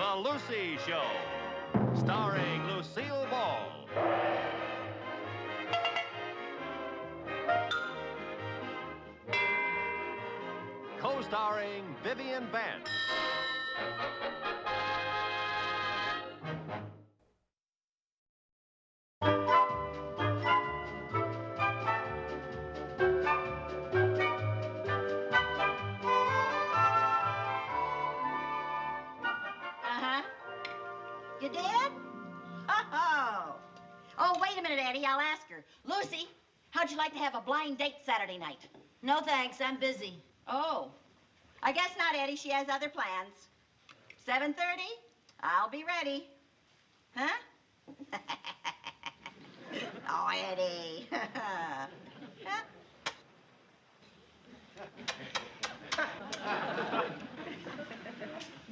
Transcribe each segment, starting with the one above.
The Lucy Show, starring Lucille Ball. Co-starring Vivian Vance. You did? Oh. Oh, wait a minute, Eddie. I'll ask her. Lucy, how'd you like to have a blind date Saturday night? No, thanks. I'm busy. Oh. I guess not, Eddie. She has other plans. 7:30? I'll be ready. Huh? Oh, Eddie. Huh?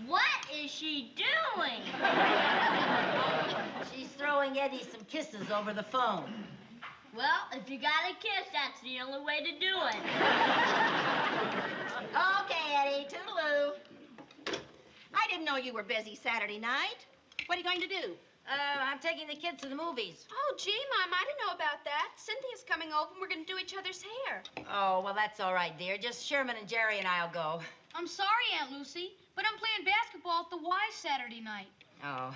What is she doing? She's throwing Eddie some kisses over the phone. Well, if you got a kiss, that's the only way to do it. Okay, Eddie. Toodaloo. I didn't know you were busy Saturday night. What are you going to do? I'm taking the kids to the movies. Oh, gee, Mom, I didn't know about that. Cynthia's coming over and we're going to do each other's hair. Oh, well, that's all right, dear. Just Sherman and Jerry and I'll go. I'm sorry, Aunt Lucy, but I'm playing basketball at the Y Saturday night. Oh,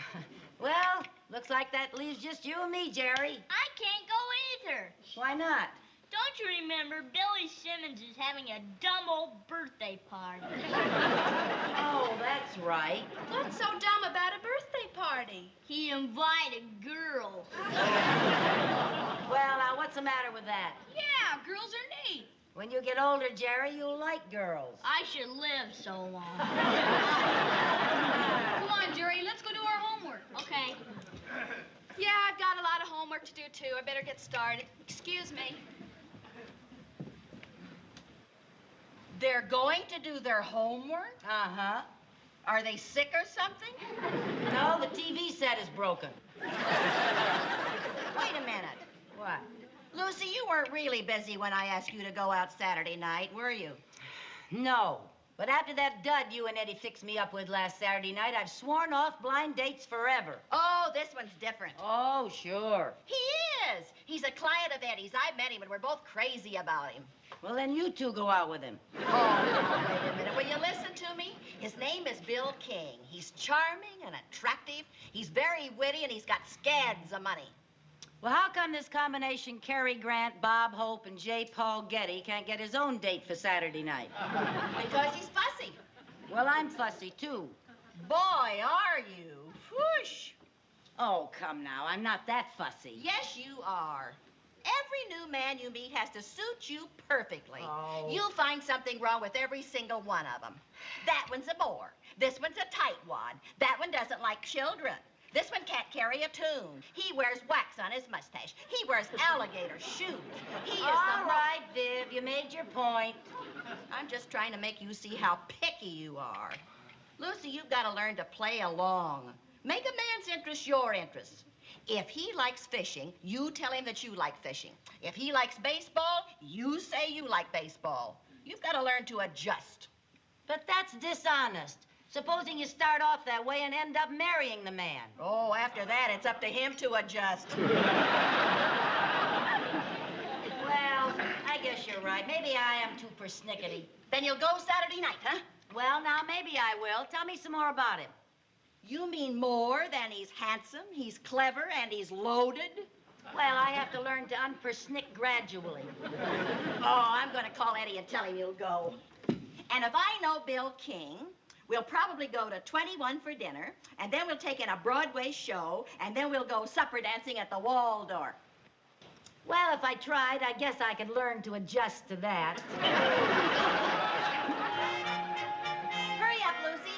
well, looks like that leaves just you and me, Jerry. I can't go either. Why not? Don't you remember Billy Simmons is having a dumb old birthday party? Oh, that's right. What's so dumb about a birthday party? He invited girls. Well, now, what's the matter with that? Yeah, girls are neat. When you get older, Jerry, you'll like girls. I should live so long. Come on, Jerry, let's go do our homework. Okay. Yeah, I've got a lot of homework to do, too. I better get started. Excuse me. They're going to do their homework? Uh-huh. Are they sick or something? No, the TV set is broken. Wait a minute. What? Lucy, you weren't really busy when I asked you to go out Saturday night, were you? No. But after that dud you and Eddie fixed me up with last Saturday night, I've sworn off blind dates forever. Oh, this one's different. Oh, sure. He is. He's a client of Eddie's. I met him, and we're both crazy about him. Well, then you two go out with him. Oh, now, wait a minute. Will you listen to me? His name is Bill King. He's charming and attractive. He's very witty, and he's got scads of money. Well, how come this combination Cary Grant, Bob Hope, and J. Paul Getty can't get his own date for Saturday night? Because he's fussy. Well, I'm fussy, too. Boy, are you. Whoosh. Oh, come now. I'm not that fussy. Yes, you are. Every new man you meet has to suit you perfectly. Oh. You'll find something wrong with every single one of them. That one's a bore. This one's a tightwad. That one doesn't like children. This one can't carry a tune. He wears wax on his mustache. He wears alligator shoes. He is All right, Viv, you made your point. I'm just trying to make you see how picky you are. Lucy, you've got to learn to play along. Make a man's interest your interest. If he likes fishing, you tell him that you like fishing. If he likes baseball, you say you like baseball. You've got to learn to adjust. But that's dishonest. Supposing you start off that way and end up marrying the man. Oh, after that, it's up to him to adjust. Well, I guess you're right. Maybe I am too persnickety. Then you'll go Saturday night, huh? Well, now, maybe I will. Tell me some more about him. You mean more than he's handsome, he's clever, and he's loaded? Well, I have to learn to unpersnick gradually. Oh, I'm going to call Eddie and tell him you'll go. And if I know Bill King, we'll probably go to 21 for dinner, and then we'll take in a Broadway show, and then we'll go supper dancing at the Waldorf. Well, if I tried, I guess I could learn to adjust to that. Hurry up, Lucy.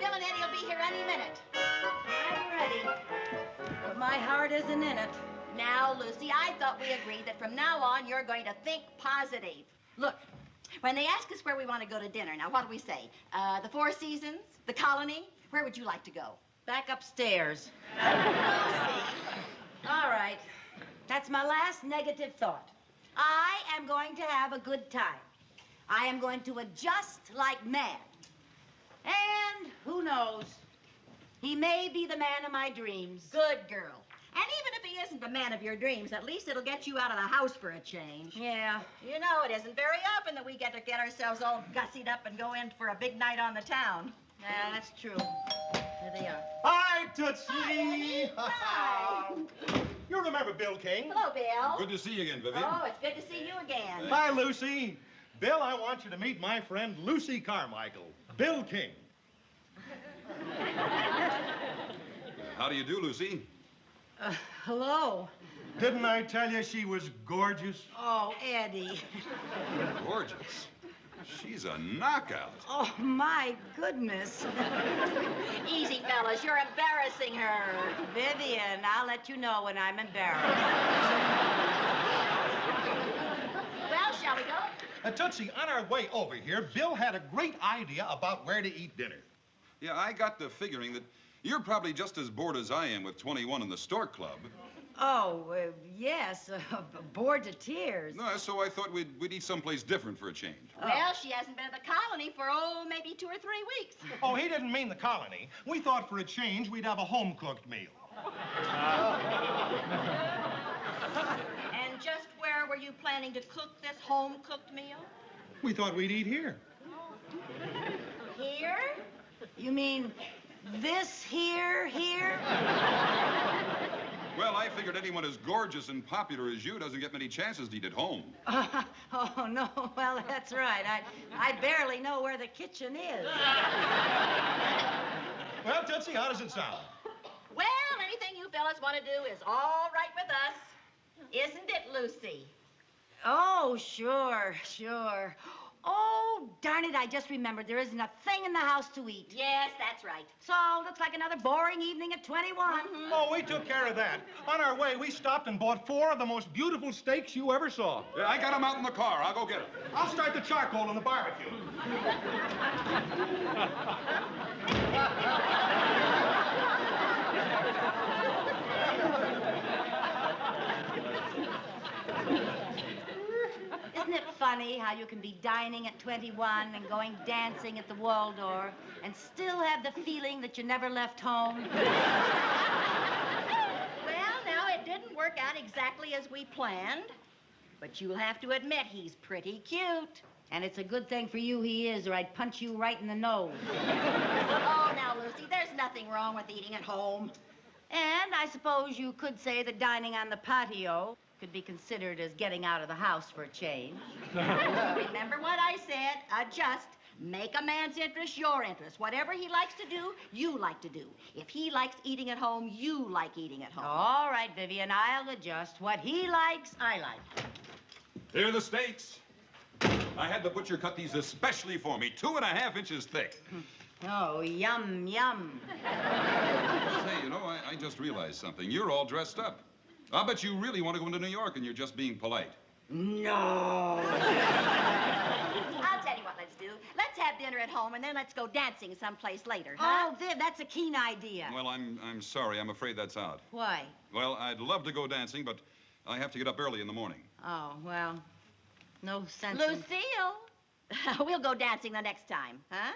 Bill and Eddie will be here any minute. I'm ready. But my heart isn't in it. Now, Lucy, I thought we agreed that from now on you're going to think positive. Look, when they ask us where we want to go to dinner, now what do we say? The Four Seasons? The Colony? Where would you like to go? Back upstairs. Lucy. All right. That's my last negative thought. I am going to have a good time. I am going to adjust like mad. And who knows? He may be the man of my dreams. Good girl. And even if he isn't the man of your dreams, at least it'll get you out of the house for a change. Yeah. You know, it isn't very often that we get to get ourselves all gussied up and go in for a big night on the town. Yeah, that's true. Here they are. Hi, Tootsie. Hi, Eddie. Hi. You remember Bill King? Hello, Bill. Good to see you again, Vivian. Oh, it's good to see you again. Hi, Lucy. Bill, I want you to meet my friend Lucy Carmichael, Bill King. How do you do, Lucy? Hello. Didn't I tell you she was gorgeous? Oh, Eddie. Gorgeous. She's a knockout. Oh, my goodness. Easy, fellas. You're embarrassing her. Vivian, I'll let you know when I'm embarrassed. Well, shall we go? Tootsie, on our way over here, Bill had a great idea about where to eat dinner. Yeah, I got to figuring that you're probably just as bored as I am with 21 in the Stork Club. Oh, yes. Bored to tears. No, so I thought we'd eat someplace different for a change. Well, she hasn't been at the colony for, maybe 2 or 3 weeks. Oh, he didn't mean the colony. We thought for a change we'd have a home-cooked meal. And just where were you planning to cook this home-cooked meal? We thought we'd eat here. Here? You mean this here? Well, I figured anyone as gorgeous and popular as you doesn't get many chances to eat at home. Oh, no. Well, that's right. I barely know where the kitchen is. Well, Tootsie, how does it sound? Well, anything you fellas want to do is all right with us. Isn't it, Lucy? Oh, sure. Oh, darn it, I just remembered there isn't a thing in the house to eat. Yes, that's right. So, looks like another boring evening at 21. Oh, we took care of that. On our way, we stopped and bought 4 of the most beautiful steaks you ever saw. Yeah, I got them out in the car. I'll go get them. I'll start the charcoal on the barbecue. Isn't it funny how you can be dining at 21 and going dancing at the Waldorf and still have the feeling that you never left home? Well, now, it didn't work out exactly as we planned, but you'll have to admit he's pretty cute. And it's a good thing for you he is, or I'd punch you right in the nose. Oh, now, Lucy, there's nothing wrong with eating at home. And I suppose you could say that dining on the patio could be considered as getting out of the house for a change. Remember what I said? Adjust. Make a man's interest your interest. Whatever he likes to do, you like to do. If he likes eating at home, you like eating at home. All right, Vivian, I'll adjust. What he likes, I like. Here are the steaks. I had the butcher cut these especially for me, 2.5 inches thick. Oh, yum, yum. Say, you know, I just realized something. You're all dressed up. I'll bet you really want to go into New York and you're just being polite. No. I'll tell you what let's do. Let's have dinner at home, and then let's go dancing someplace later, huh? Oh, Viv, that's a keen idea. Well, I'm sorry. I'm afraid that's out. Why? Well, I'd love to go dancing, but I have to get up early in the morning. Oh, well, no sense in... Lucille, we'll go dancing the next time, huh?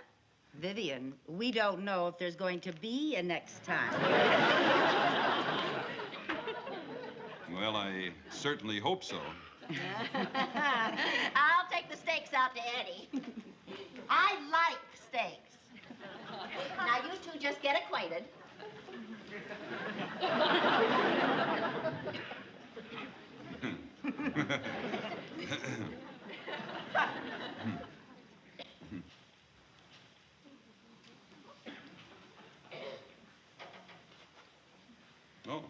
Vivian, we don't know if there's going to be a next time. Well, I certainly hope so. I'll take the steaks out to Eddie. I like steaks. Now, you two just get acquainted. Oh.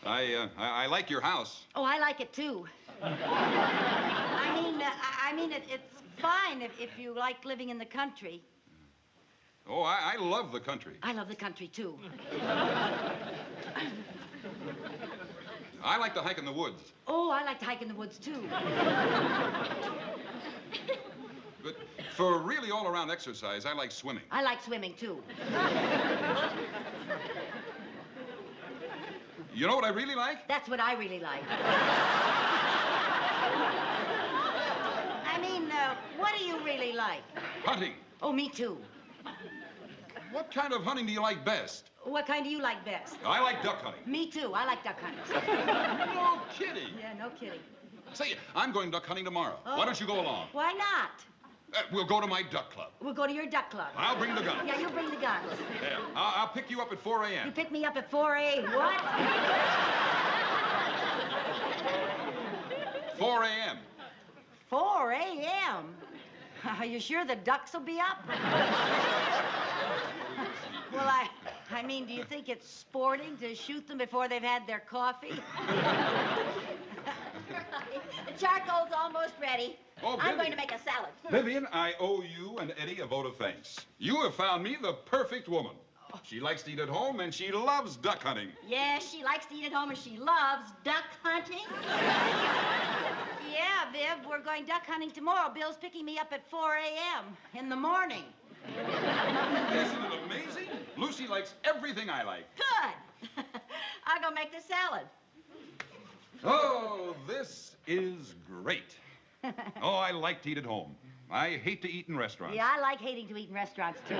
I like your house. Oh, I like it, too. I mean, it's fine if you like living in the country. Oh, I love the country. I love the country, too. I like to hike in the woods. Oh, I like to hike in the woods, too. But for really all-around exercise, I like swimming. I like swimming, too. You know what I really like? That's what I really like. I mean, what do you really like? Hunting. Oh, me too. What kind of hunting do you like best? What kind do you like best? I like duck hunting. Me too. I like duck hunting. No kidding. Yeah, no kidding. Say, I'm going duck hunting tomorrow. Why don't you go along? Why not? We'll go to my duck club. We'll go to your duck club. I'll bring the gun. Yeah, you bring the guns. Yeah. I'll pick you up at 4 You a.m. pick me up at 4 a.m. What? 4 a.m. 4 a.m.? Are you sure the ducks will be up? Well, I mean, do you think it's sporting to shoot them before they've had their coffee? The charcoal's almost ready. Oh, I'm Vivian. going to make a salad. Vivian, I owe you and Eddie a vote of thanks. You have found me the perfect woman. She likes to eat at home, and she loves duck hunting. Yes, she likes to eat at home and she loves duck hunting. Yeah, Viv, we're going duck hunting tomorrow. Bill's picking me up at 4 a.m. in the morning. Isn't it amazing? Lucy likes everything I like. Good. I'll go make the salad. Oh, this is great. Oh, I like to eat at home. I hate to eat in restaurants. Yeah, I like hating to eat in restaurants, too.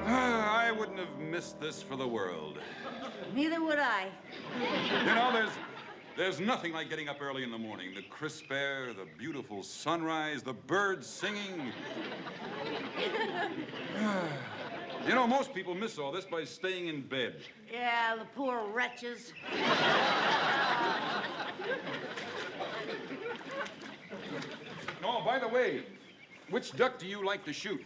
I wouldn't have missed this for the world. Neither would I. You know, there's nothing like getting up early in the morning. The crisp air, the beautiful sunrise, the birds singing. You know, most people miss all this by staying in bed. Yeah, the poor wretches. Oh, by the way, which duck do you like to shoot?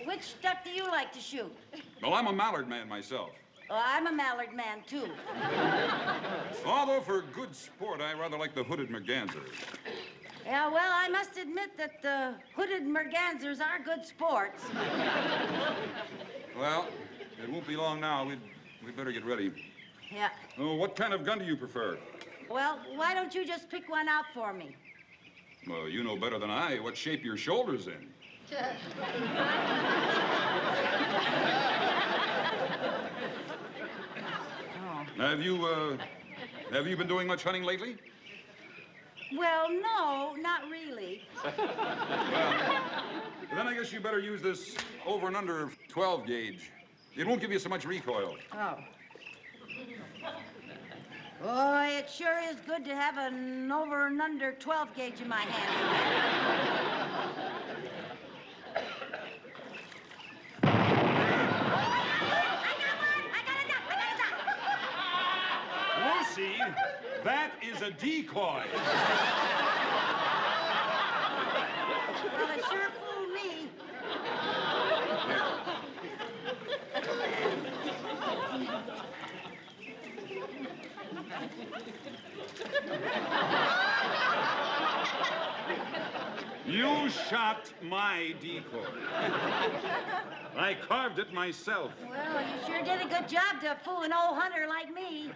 Which duck do you like to shoot? Well, I'm a mallard man myself. I'm a mallard man, too. Although for good sport, I rather like the hooded mergansers. Yeah, well, I must admit that the hooded mergansers are good sports. Well, it won't be long now. We'd better get ready. Yeah. Oh, what kind of gun do you prefer? Well, why don't you just pick one out for me? Well, you know better than I what shape your shoulder's in. Have you been doing much hunting lately? Well, no, not really. Well, then I guess you better use this over and under 12 gauge. It won't give you so much recoil. Oh. Boy, it sure is good to have an over and under 12 gauge in my hand. Lucy, that is a decoy. Well, it sure fooled me. You shot my decoy. I carved it myself. Well, you sure did a good job to fool an old hunter like me.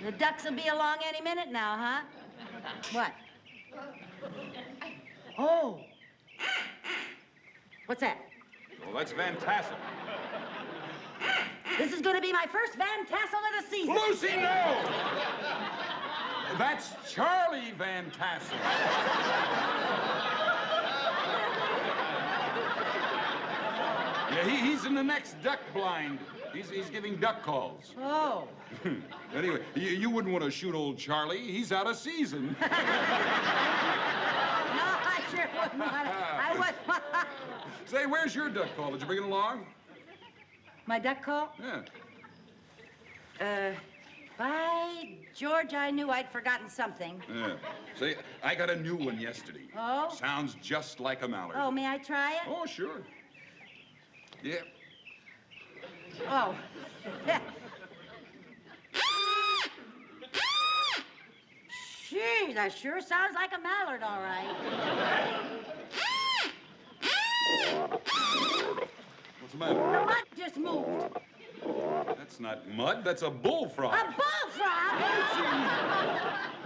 The ducks will be along any minute now, huh? What? Oh. What's that? Well, that's Van Tassel. This is going to be my first Van Tassel of the season. Lucy, no! That's Charlie Van Tassel. Yeah, he's in the next duck blind. He's giving duck calls. Oh. Anyway, you wouldn't want to shoot old Charlie. He's out of season. No, I sure wouldn't want to. I What? Say, where's your duck call? Did you bring it along? My duck call? Yeah. By George, I knew I'd forgotten something. Yeah. Say, I got a new one yesterday. Oh? Sounds just like a mallard. Oh, may I try it? Oh, sure. Yeah. Oh. Yeah. Gee, that sure sounds like a mallard, all right. What's the matter? The mud just moved. That's not mud. That's a bullfrog. A bullfrog?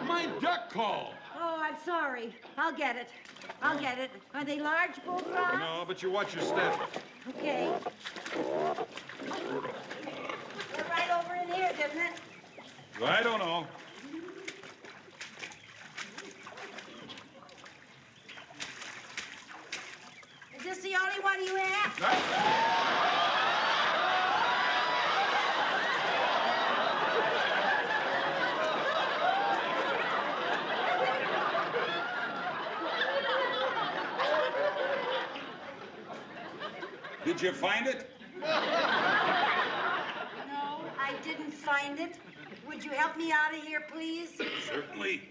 My duck call. Oh, I'm sorry. I'll get it. I'll get it. Are they large bullfrogs? No, but you watch your step. Okay. They're right over in here, didn't it? I don't know. Is this the only one you have? Did you find it? No, I didn't find it. Would you help me out of here, please? Certainly.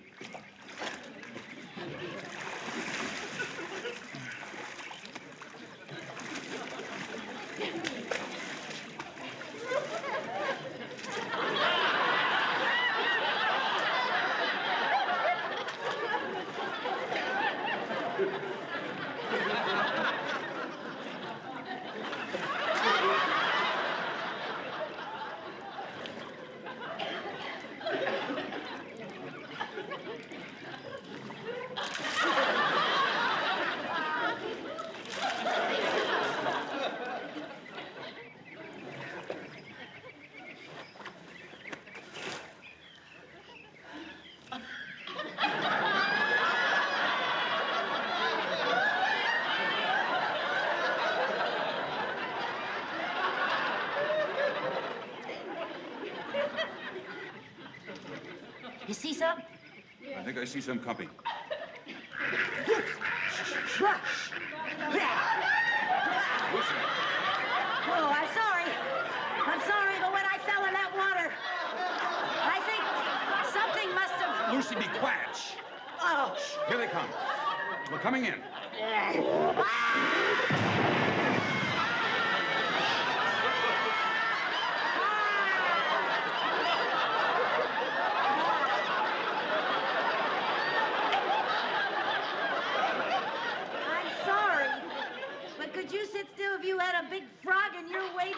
You see something? I think I see some company. Listen. Oh, I'm sorry. I'm sorry, but when I fell in that water, I think something must have... Lucy, be quiet. Shh. Oh. Here they come. We're coming in. I'm sorry, but could you sit still if you had a big frog in your waders?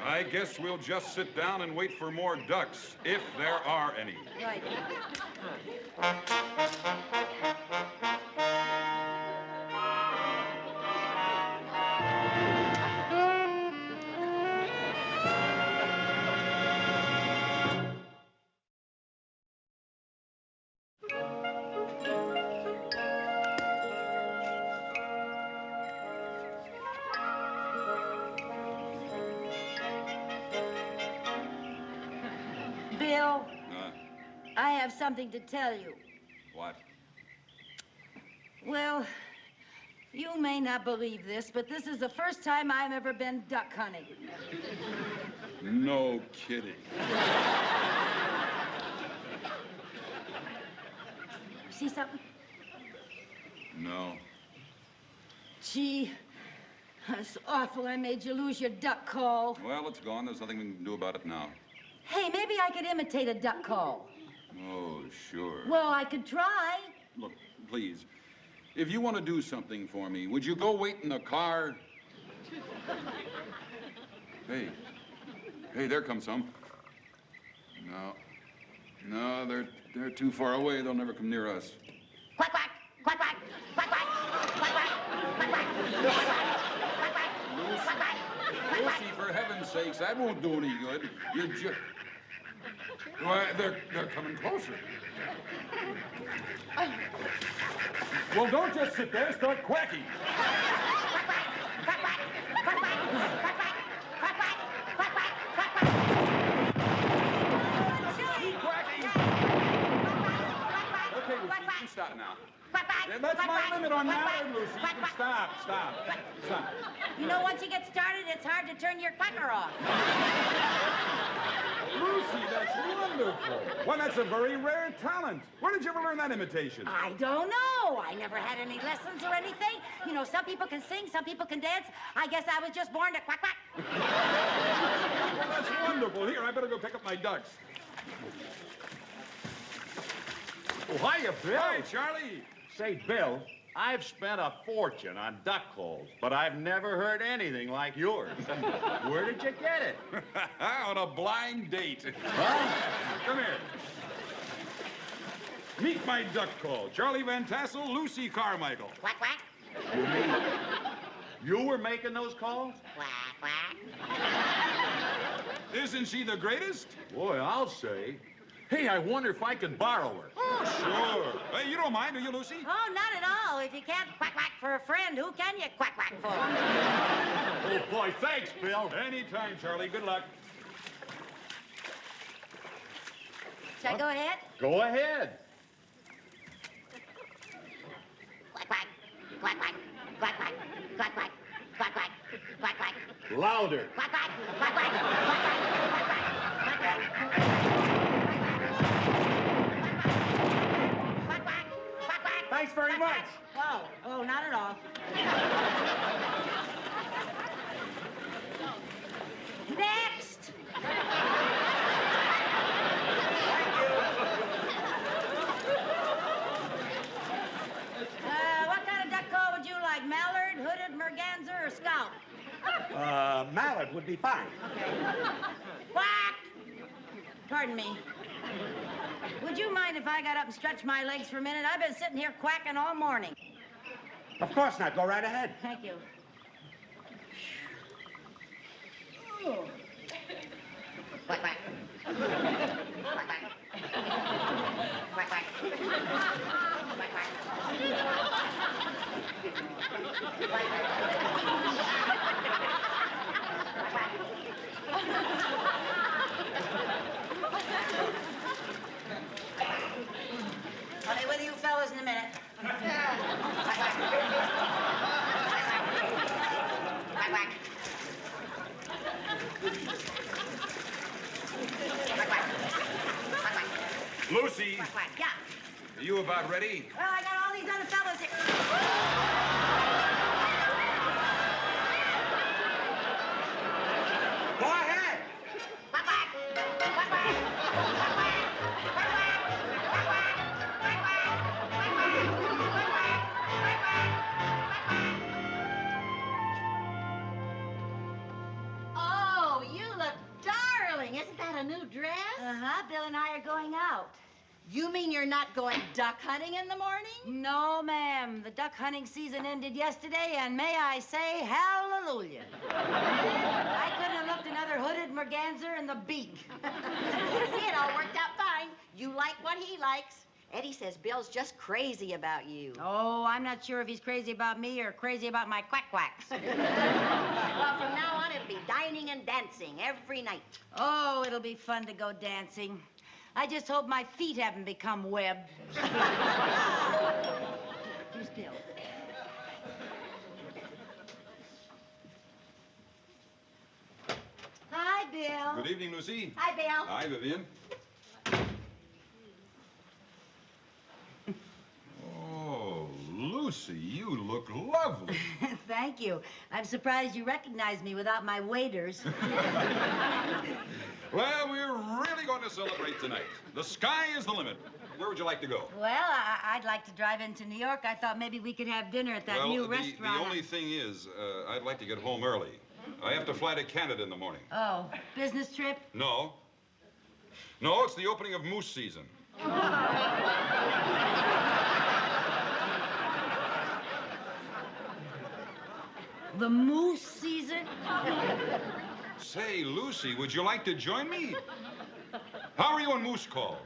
I guess we'll just sit down and wait for more ducks, if there are any. Right. Bill, I have something to tell you. What? Well, you may not believe this, but this is the first time I've ever been duck hunting. No kidding. See something? No. Gee, it's awful I made you lose your duck call. Well, it's gone. There's nothing we can do about it now. Hey, maybe I could imitate a duck call. Oh, sure. Well, I could try. Look, please, if you want to do something for me, would you go wait in the car? Hey, there comes some. No, they're too far away. They'll never come near us. Quack, quack, quack, quack, quack, quack, quack, quack, quack, quack, quack, quack, Lucy, for heaven's sakes, that won't do any good. You just... Why, they're coming closer. Well, don't just sit there. Start quacking. Keep quacking. Okay, Lucy. quack. Stop now. Quack, quack. Yeah, that's Quack, my quack. limit on Quack, Mallard, quack. Lucy. Quack, quack. Stop. You know, once you get started, it's hard to turn your quacker off. Lucy, that's wonderful. Well, that's a very rare talent. Where did you ever learn that imitation? I don't know. I never had any lessons or anything. You know, some people can sing, some people can dance. I guess I was just born to quack, quack. Well, that's wonderful. Here, I better go pick up my ducks. Oh, hiya, Bill. Hi, Charlie. Say, Bill, I've spent a fortune on duck calls, but I've never heard anything like yours. Where did you get it? On a blind date. Huh? Come here. Meet my duck call. Charlie Van Tassel, Lucy Carmichael. Quack, quack. You were making those calls? Quack, quack. Isn't she the greatest? Boy, I'll say. Hey, I wonder if I can borrow her. Oh, sure. Hey, you don't mind, do you, Lucy? Oh, not at all. If you can't quack, quack for a friend, who can you quack, quack for? Oh, boy, thanks, Bill. Anytime, Charlie. Good luck. Shall I go ahead? Go ahead. Quack, quack. Quack, quack. Quack, quack. Quack, quack. Quack, quack. Quack, quack. Louder. Quack, quack. Quack, quack. Quack, quack. Quack, quack. Quack, quack. Quack, quack. Quack, quack. Thanks very Quack, much. quack. Oh, not at all. Next. What kind of duck call would you like? Mallard, hooded, merganser, or scalp? Mallard would be fine. Okay. Quack! Pardon me. Would you mind if I got up and stretched my legs for a minute? I've been sitting here quacking all morning. Of course not. Go right ahead. Thank you. Quack, quack. Quack, quack. Quack, quack. Quack, quack. I'll be with you fellas in a minute. Quack, quack. Quack, quack. Quack, quack. Quack, quack. Lucy, Quack, quack. Yeah. are you about ready? Well, I got all these other fellas here. Go ahead. Quack, quack. Quack, quack. Quack, quack. Quack, quack. Quack, quack. Quack, quack. Quack, quack. Quack, quack. Oh, you look darling. Isn't that a new dress? Uh-huh. Bill and I are going out. You mean you're not going duck hunting in the morning? No, ma'am. The duck hunting season ended yesterday, and may I say hallelujah. I couldn't have looked another hooded merganser in the beak. See, it all worked out fine. You like what he likes. Eddie says Bill's just crazy about you. Oh, I'm not sure if he's crazy about me or crazy about my quack quacks. Well, from now on, it'll be dining and dancing every night. Oh, it'll be fun to go dancing. I just hope my feet haven't become webbed. You still. Hi, Bill. Good evening, Lucy. Hi, Bill. Hi, Vivian. Oh, Lucy, you look lovely. Thank you. I'm surprised you recognized me without my waders. Well, we're really going to celebrate tonight. The sky is the limit. Where would you like to go? Well, I'd like to drive into New York. I thought maybe we could have dinner at that well, new the restaurant. only thing is, I'd like to get home early. I have to fly to Canada in the morning. Oh, business trip? No. No, it's the opening of moose season. The moose season? Say, Lucy, would you like to join me? How are you on moose calls?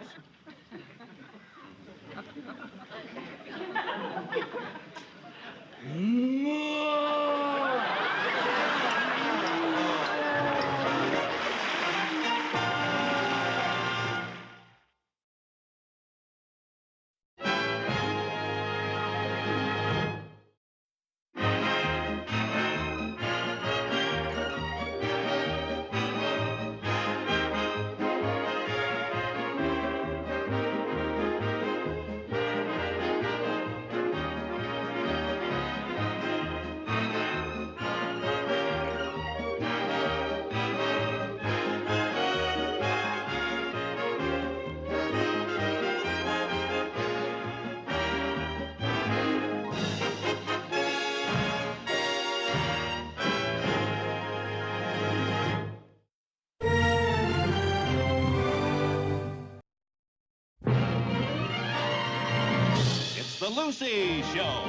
The Lucy Show.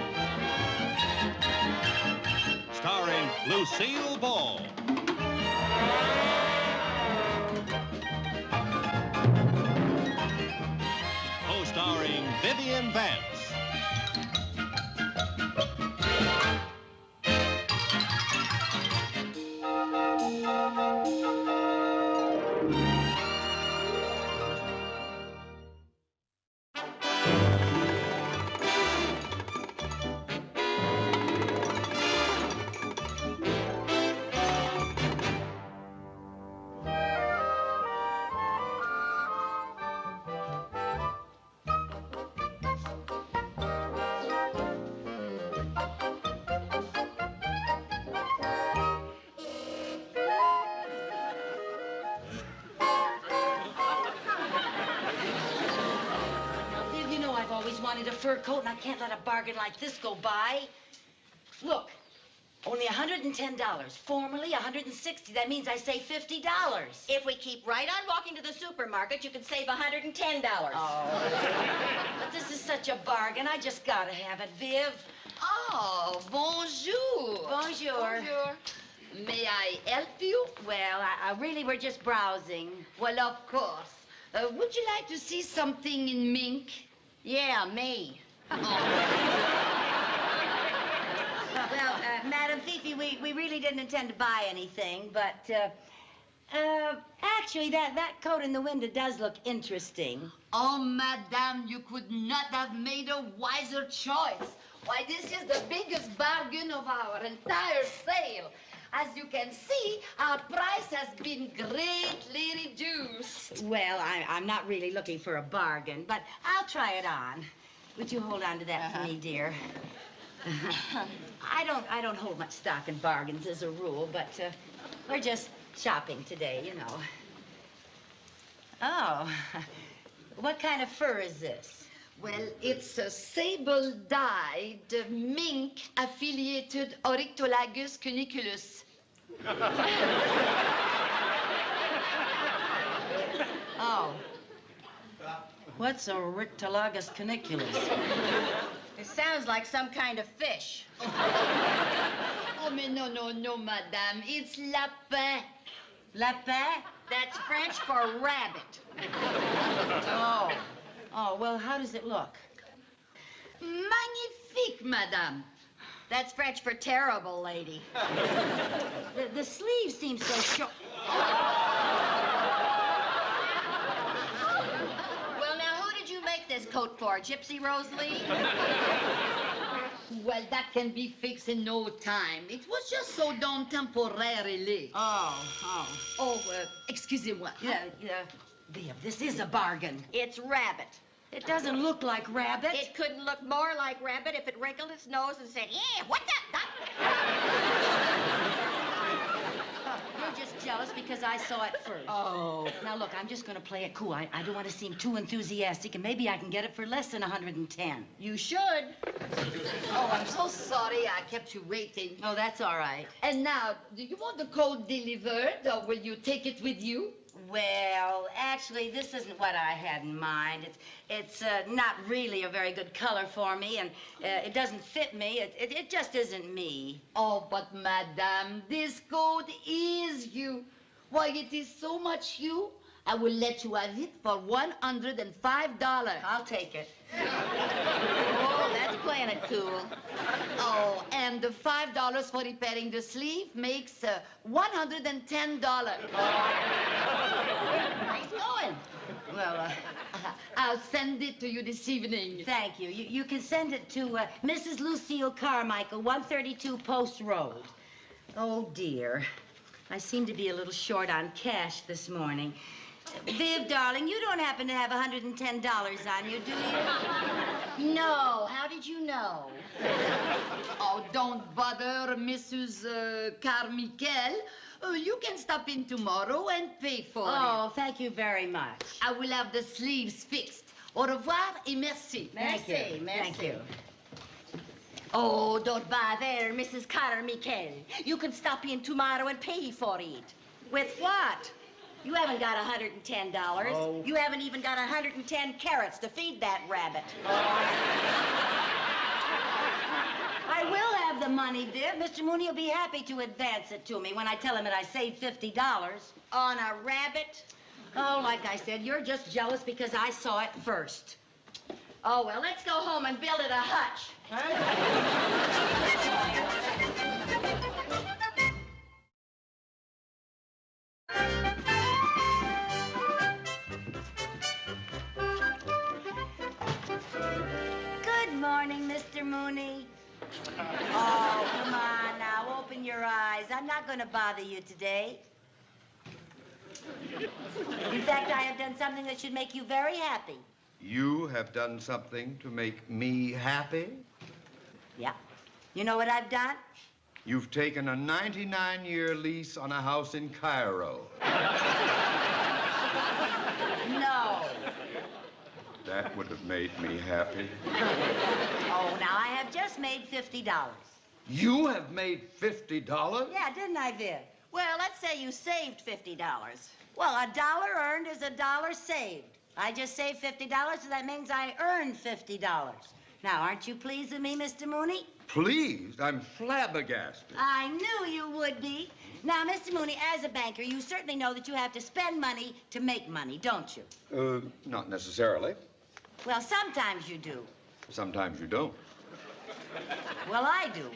Starring Lucille Ball. Co-starring Vivian Vance. Viv, you know I've always wanted a fur coat, and I can't let a bargain like this go by. Look, only $110. Formerly $160. That means I save $50. If we keep right on walking to the supermarket, you could save $110. Oh. But this is such a bargain. I just gotta have it, Viv. Oh, bonjour. Bonjour. May I help you? Well, I really were just browsing. Well, of course. Would you like to see something in mink? Yeah, me. Well, Madam Fifi, we really didn't intend to buy anything, but, actually, that coat in the window does look interesting. Oh, madame, you could not have made a wiser choice. Why, this is the biggest bargain of our entire sale. As you can see, our price has been greatly reduced. Well, I'm not really looking for a bargain, but I'll try it on. Would you hold on to that for me, dear? I don't hold much stock in bargains as a rule, but we're just shopping today, you know. Oh, what kind of fur is this? Well, it's a sable-dyed mink-affiliated Oryctolagus cuniculus. Oh. What's a Oryctolagus cuniculus? It sounds like some kind of fish. Oh, mais no, madame. It's lapin. Lapin? That's French for rabbit. Oh. Oh, well, how does it look? Magnifique, madame. That's French for terrible, lady. The sleeve seems so short. Well, now, who did you make this coat for? Gypsy Rose Lee? Well, that can be fixed in no time. It was just so done temporarily. Oh, Excusez-moi. yeah. Viv, this is a bargain. It's rabbit. It doesn't look like rabbit. It couldn't look more like rabbit if it wrinkled its nose and said, yeah, what the? You're just jealous because I saw it first. Oh. Now, look, I'm just going to play it cool. I don't want to seem too enthusiastic, and maybe I can get it for less than 110. You should. Oh, I'm so sorry I kept you waiting. Oh, that's all right. And now, do you want the coat delivered, or will you take it with you? Well, actually, this isn't what I had in mind. It's not really a very good color for me, and it doesn't fit me. It just isn't me. Oh, but madame, this coat is you. Why, it is so much you. I will let you have it for $105. I'll take it. Oh, that's playing it cool. Oh, and the $5 for repairing the sleeve makes $110. Nice going. Well, I'll send it to you this evening. thank you. You can send it to Mrs. Lucille Carmichael, 132 Post Road. Oh, dear. I seem to be a little short on cash this morning. Viv, darling, you don't happen to have $110 on you, do you? No, how did you know? Oh, don't bother, Mrs. Carmichael. You can stop in tomorrow and pay for it. Oh, thank you very much. I will have the sleeves fixed. Au revoir et merci. Thank you. Merci. Thank you. Oh, don't bother, Mrs. Carmichael. You can stop in tomorrow and pay for it. With what? You haven't got $110. Oh. You haven't even got 110 carrots to feed that rabbit. the money, Viv. Mr. Mooney will be happy to advance it to me when I tell him that I saved $50. On a rabbit? Oh, like I said, you're just jealous because I saw it first. Oh, well, let's go home and build it a hutch. Good morning, Mr. Mooney. Oh, come on now, open your eyes. I'm not going to bother you today. In fact, I have done something that should make you very happy. You have done something to make me happy? Yeah. You know what I've done? You've taken a 99-year lease on a house in Cairo. No. That would have made me happy. Oh, now I have just made $50. You have made $50? Yeah, didn't I, Viv? Well, let's say you saved $50. Well, a dollar earned is a dollar saved. I just saved $50, so that means I earned $50. Now, aren't you pleased with me, Mr. Mooney? Pleased? I'm flabbergasted. I knew you would be. Now, Mr. Mooney, as a banker, you certainly know that you have to spend money to make money, don't you? Not necessarily. Well, sometimes you do. Sometimes you don't. Well, I do.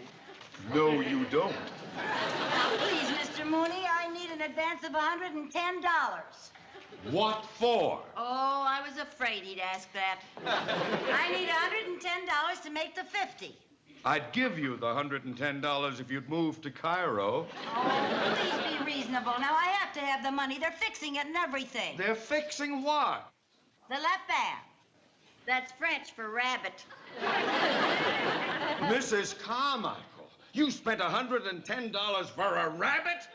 No, you don't. Now, please, Mr. Mooney, I need an advance of $110. What for? Oh, I was afraid he'd ask that. I need $110 to make the 50. I'd give you the $110 if you'd move to Cairo. Oh, please be reasonable. Now, I have to have the money. They're fixing it and everything. They're fixing what? The lapin. That's French for rabbit. Mrs. Carmichael, you spent $110 for a rabbit?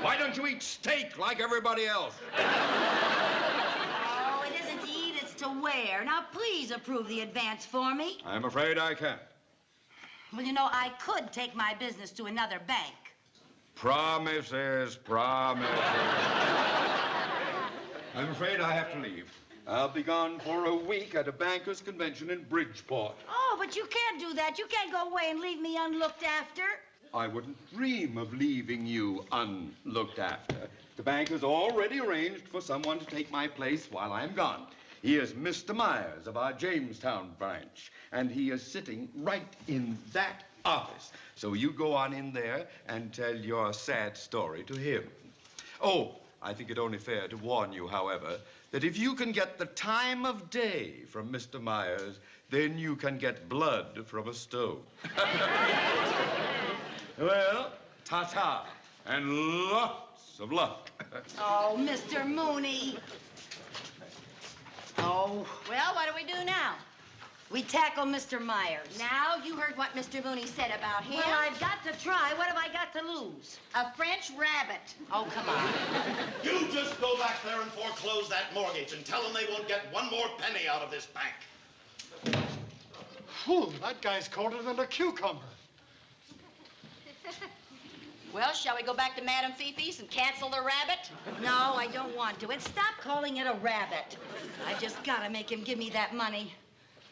Why don't you eat steak like everybody else? Oh, it isn't to eat, it's to wear. Now, please approve the advance for me. I'm afraid I can't. Well, you know, I could take my business to another bank. Promises, promises. I'm afraid I have to leave. I'll be gone for a week at a bankers' convention in Bridgeport. Oh, but you can't do that. You can't go away and leave me unlooked after. I wouldn't dream of leaving you unlooked after. The bank has already arranged for someone to take my place while I'm gone. He is Mr. Myers of our Jamestown branch, and he is sitting right in that office. So you go on in there and tell your sad story to him. Oh, I think it only fair to warn you, however, that if you can get the time of day from Mr. Myers, then you can get blood from a stone. Well, ta-ta, and lots of luck. Oh, Mr. Mooney. Oh. Well, what do we do now? We tackle Mr. Myers. Now, you heard what Mr. Mooney said about him. Well, I've got to try. What have I got to lose? A French rabbit. Oh, come on. You just go back there and foreclose that mortgage and tell them they won't get one more penny out of this bank. Whew, that guy's colder than a cucumber. Well, shall we go back to Madame Fifi's and cancel the rabbit? No, I don't want to. And stop calling it a rabbit. I just gotta make him give me that money.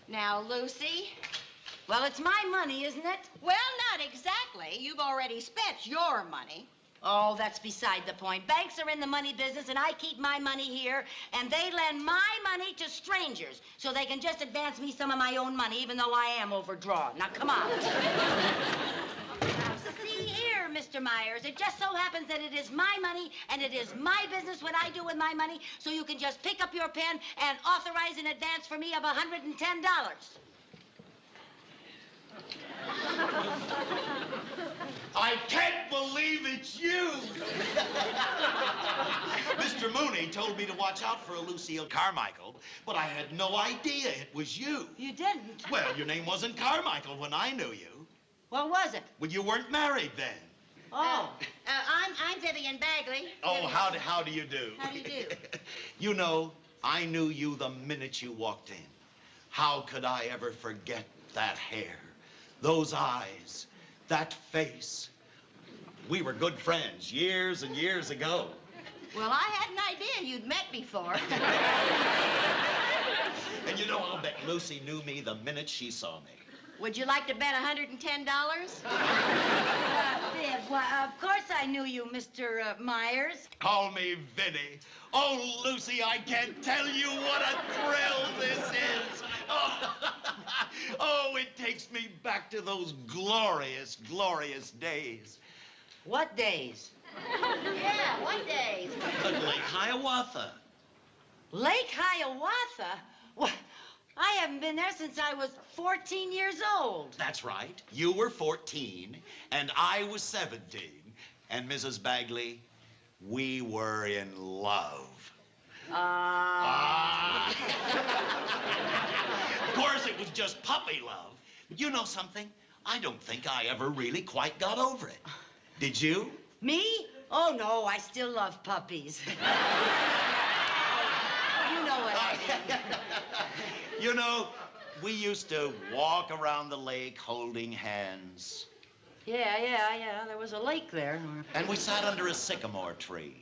Now, Lucy. Well, it's my money, isn't it? Well, not exactly. You've already spent your money. Oh, that's beside the point. Banks are in the money business, and I keep my money here, and they lend my money to strangers, so they can just advance me some of my own money, even though I am overdrawn. Now, come on. Now, see here, Mr. Myers, it just so happens that it is my money, and it is my business what I do with my money, so you can just pick up your pen and authorize an advance for me of $110. I can't believe it's you! Mr. Mooney told me to watch out for a Lucille Carmichael, but I had no idea it was you. You didn't? Well, your name wasn't Carmichael when I knew you. What was it? Well, you weren't married then. Oh. I'm Vivian Bagley. Oh, how do you do? How do you do? You know, I knew you the minute you walked in. How could I ever forget that hair, those eyes, that face? We were good friends years and years ago. Well, I had an idea you'd met before. And you know, I'll bet Lucy knew me the minute she saw me. Would you like to bet $110? Viv, why, of course I knew you, Mr. Myers. Call me Vinny. Oh, Lucy, I can't tell you what a thrill this is. Oh, oh, it takes me back to those glorious, glorious days. What days? Yeah, what days? Lake Hiawatha. Lake Hiawatha? What? I haven't been there since I was 14 years old. That's right. You were 14, and I was 17. And Mrs. Bagley, we were in love. Of course, it was just puppy love. But you know something? I don't think I ever really quite got over it. Did you? Me? Oh, no, I still love puppies. You know what I mean. You know, we used to walk around the lake holding hands. Yeah. There was a lake there. And we sat under a sycamore tree.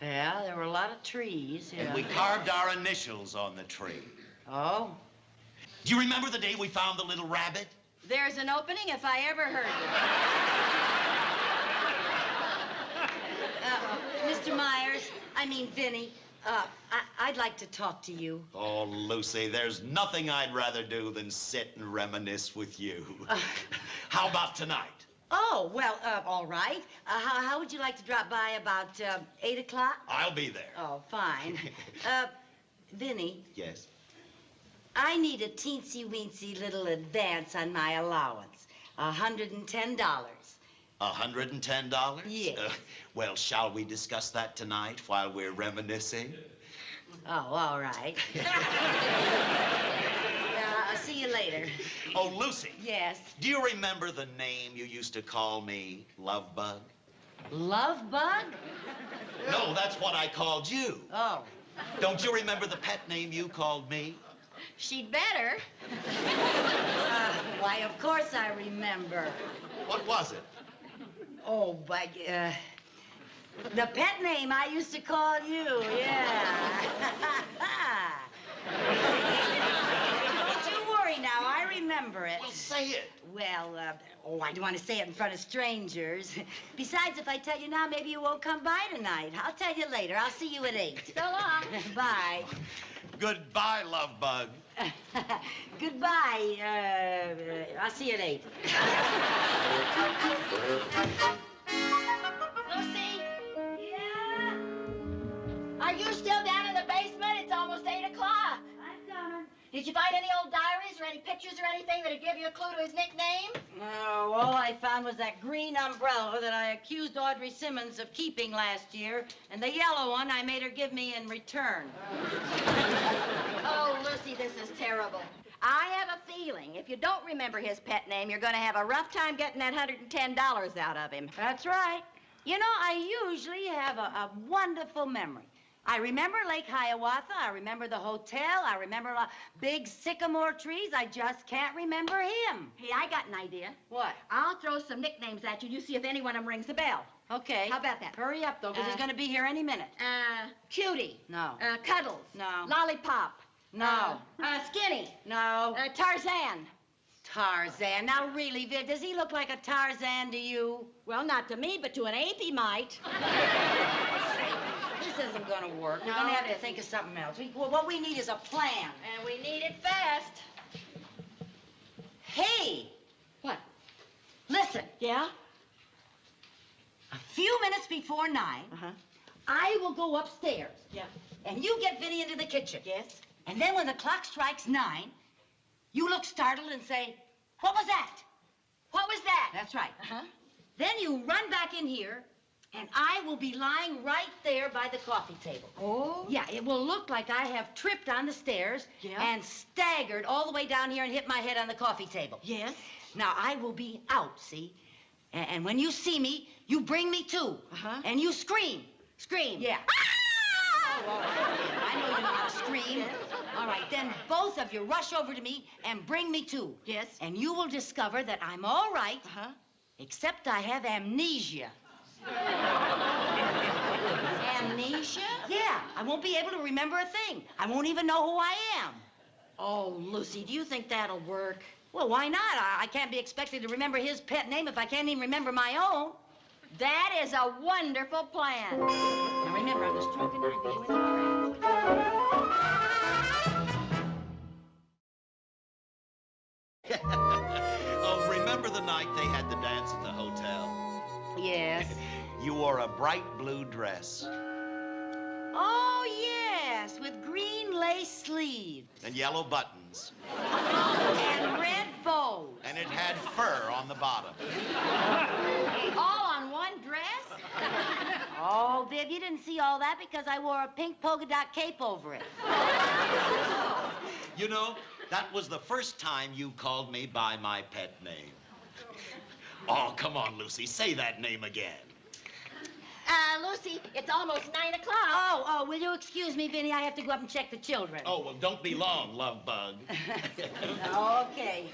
Yeah, there were a lot of trees, yeah. And we carved our initials on the tree. Oh? Do you remember the day we found the little rabbit? There's an opening if I ever heard it. Mr. Myers, I mean, Vinny, I'd like to talk to you. Oh, Lucy, there's nothing I'd rather do than sit and reminisce with you. How about tonight? Oh, well, all right. How would you like to drop by about 8 o'clock? I'll be there. Oh, fine. Vinny. Yes? I need a teensy-weensy little advance on my allowance. $110. $110? Yes. Well, shall we discuss that tonight while we're reminiscing? Oh, all right. I'll see you later. Oh, Lucy. Yes? Do you remember the name you used to call me, Lovebug? Lovebug? No, that's what I called you. Oh. Don't you remember the pet name you called me? She'd better. Why, of course I remember. What was it? Oh, but, the pet name I used to call you, yeah. Don't you worry now, I remember it. Well, say it. Well, I don't want to say it in front of strangers. Besides, if I tell you now, maybe you won't come by tonight. I'll tell you later. I'll see you at 8. So long. Bye. Goodbye, Lovebug. Goodbye. I'll see you at 8. Lucy, Yeah? are you still down in the basement? It's almost 8 o'clock. I'm coming. Did you find any old diaries or any pictures or anything that'd give you a clue to his nickname? No, all I found was that green umbrella that I accused Audrey Simmons of keeping last year, and the yellow one I made her give me in return. Oh, Lucy, this is terrible. I have a feeling if you don't remember his pet name, you're going to have a rough time getting that $110 out of him. That's right. You know, I usually have a wonderful memory. I remember Lake Hiawatha. I remember the hotel. I remember big sycamore trees. I just can't remember him. Hey, I got an idea. What? I'll throw some nicknames at you. You see if any one of them rings the bell. Okay. How about that? Hurry up, though, because he's going to be here any minute. Cutie. No. Cuddles. No. Lollipop. No. Skinny. No. Tarzan. Tarzan. Now, really, Viv, does he look like a Tarzan to you? Well, not to me, but to an ape he might. This isn't going to work. We're No, going to have it to isn't. think of something else. What we need is a plan. And we need it fast. Hey! What? Listen. Yeah? A few minutes before 9, I will go upstairs. Yeah. And you get Vinny into the kitchen. Yes? And then when the clock strikes 9, you look startled and say, "What was that?" What was that? That's right. Then you run back in here, and I will be lying right there by the coffee table. Oh? Yeah, it will look like I have tripped on the stairs and staggered all the way down here and hit my head on the coffee table. Yes? Now, I will be out, see? And when you see me, you bring me to. And you scream. Scream. Yeah. Oh, all right. I know you know how to scream. All right, then both of you rush over to me and bring me to. Yes? And you will discover that I'm all right, except I have amnesia. Amnesia? Yeah, I won't be able to remember a thing. I won't even know who I am. Oh, Lucy, do you think that'll work? Well, why not? I can't be expected to remember his pet name if I can't even remember my own. That is a wonderful plan. Now remember, I'm the stroking eye for you in the Oh, remember the night they had the dance at the hotel? Yes. You wore a bright blue dress. Oh, yes, with green lace sleeves. And yellow buttons. And red bows. And it had fur on the bottom. All on one dress? Oh, Viv, you didn't see all that because I wore a pink polka dot cape over it. You know, that was the first time you called me by my pet name. Oh, come on, Lucy, say that name again. Lucy, it's almost 9 o'clock. Oh, will you excuse me, Vinny? I have to go up and check the children. Oh, well, don't be long, love bug. Okay.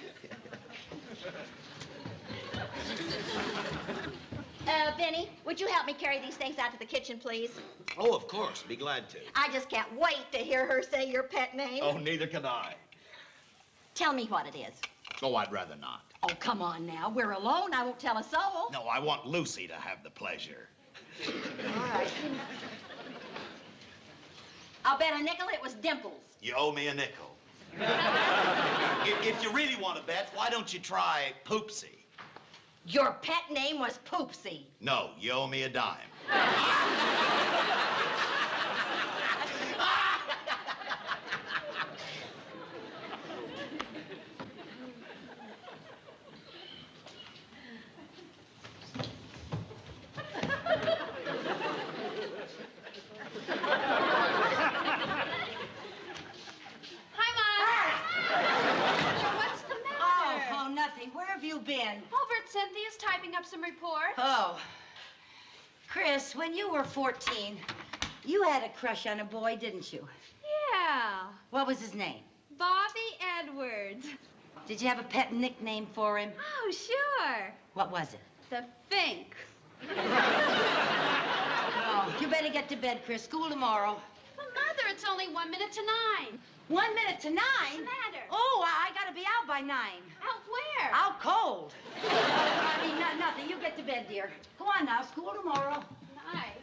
Vinny, would you help me carry these things out to the kitchen, please? Oh, of course, be glad to. I just can't wait to hear her say your pet name. Oh, neither can I. Tell me what it is. Oh, I'd rather not. Oh, come on now. We're alone. I won't tell a soul. No, I want Lucy to have the pleasure. All right. I'll bet a nickel it was Dimples. You owe me a nickel. If you really want to bet, why don't you try Poopsie? Your pet name was Poopsie. No, you owe me a dime. Where have you been? Over at Cynthia's typing up some reports. Oh. Chris, when you were 14, you had a crush on a boy, didn't you? Yeah. What was his name? Bobby Edwards. Did you have a pet nickname for him? Oh, sure. What was it? The Fink. Oh, you better get to bed, Chris. School tomorrow. But, Mother, it's only 1 minute to 9. 1 minute to 9? What's the matter? Oh, I gotta be out by 9. Out where? Out cold. I mean, nothing. You get to bed, dear. Go on now. School tomorrow. Night.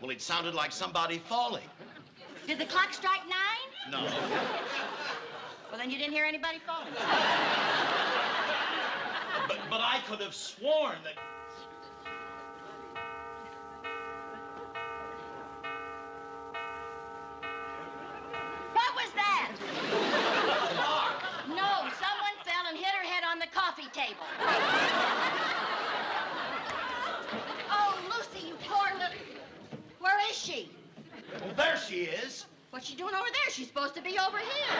Well, it sounded like somebody falling. Did the clock strike 9? No. Well, then you didn't hear anybody falling. But I could have sworn that... What was that? No, someone fell and hit her head on the coffee table. Oh, Lucy, you poor little... Where is she? Well, there she is. What's she doing over there? She's supposed to be over here.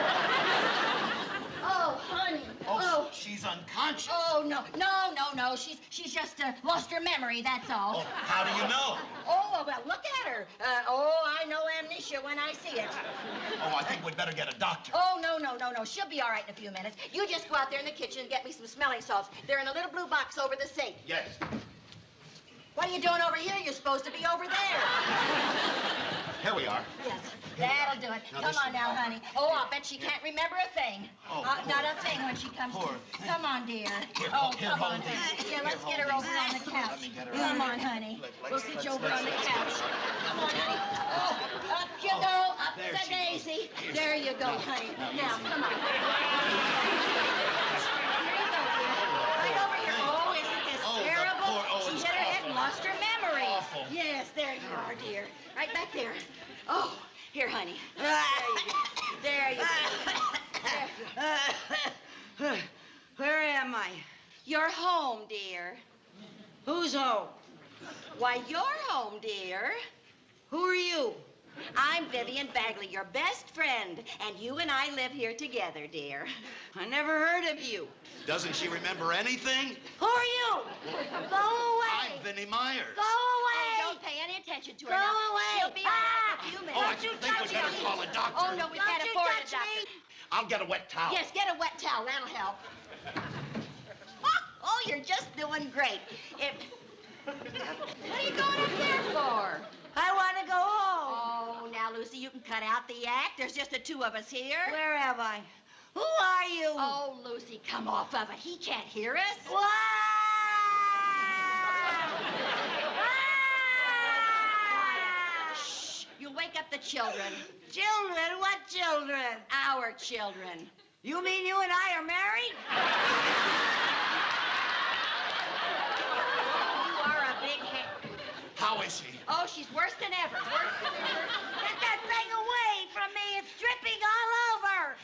Oh, honey. Oh, she's unconscious. Oh, no. She's just lost her memory, that's all. Oh, how do you know? Oh, well, look at her. I know amnesia when I see it. Oh, I think we'd better get a doctor. Oh, no. She'll be all right in a few minutes. You just go out there in the kitchen and get me some smelling salts. They're in a little blue box over the sink. Yes. What are you doing over here? You're supposed to be over there. Here we are. Yes, that'll do it. Come on now, honey. Oh, I'll bet she can't remember a thing. Oh, not a thing when she comes to... Come on, dear. Come on. Here, let's get her over on the couch. Let me get her Come over on, here. honey. We'll sit you over on the couch. Come on, honey. Oh, up you go. Up there the she daisy. There you go, honey. Now, come on. Right over here. Oh, isn't this terrible? She hit her head and lost her memory. Awful. Yes, there you are, dear. Right back there. Oh, here, honey. There you go. Where am I? You're home, dear. Who's home? Why, you're home, dear. Who are you? I'm Vivian Bagley, your best friend, and you and I live here together, dear. I never heard of you. Doesn't she remember anything? Who are you? Go away. I'm Vinnie Myers. Oh, Go away. don't pay any attention attention to her Go now. away. She'll be on in a few minutes. Oh, I think we better call a doctor. Oh, no, we Don't can't you afford touch a doctor. me. I'll get a wet towel. Yes, get a wet towel. That'll help. Oh, you're just doing great. What are you going up there for? I want to go home. Oh, now, Lucy, you can cut out the act. There's just the two of us here. Where am I? Who are you? Oh, Lucy, come off of it. He can't hear us. What? Shh. You'll wake up the children. Children? What children? Our children. You mean you and I are married? You are a big head. How is she? Oh, she's worse than ever. Get that thing away from me. It's dripping all over.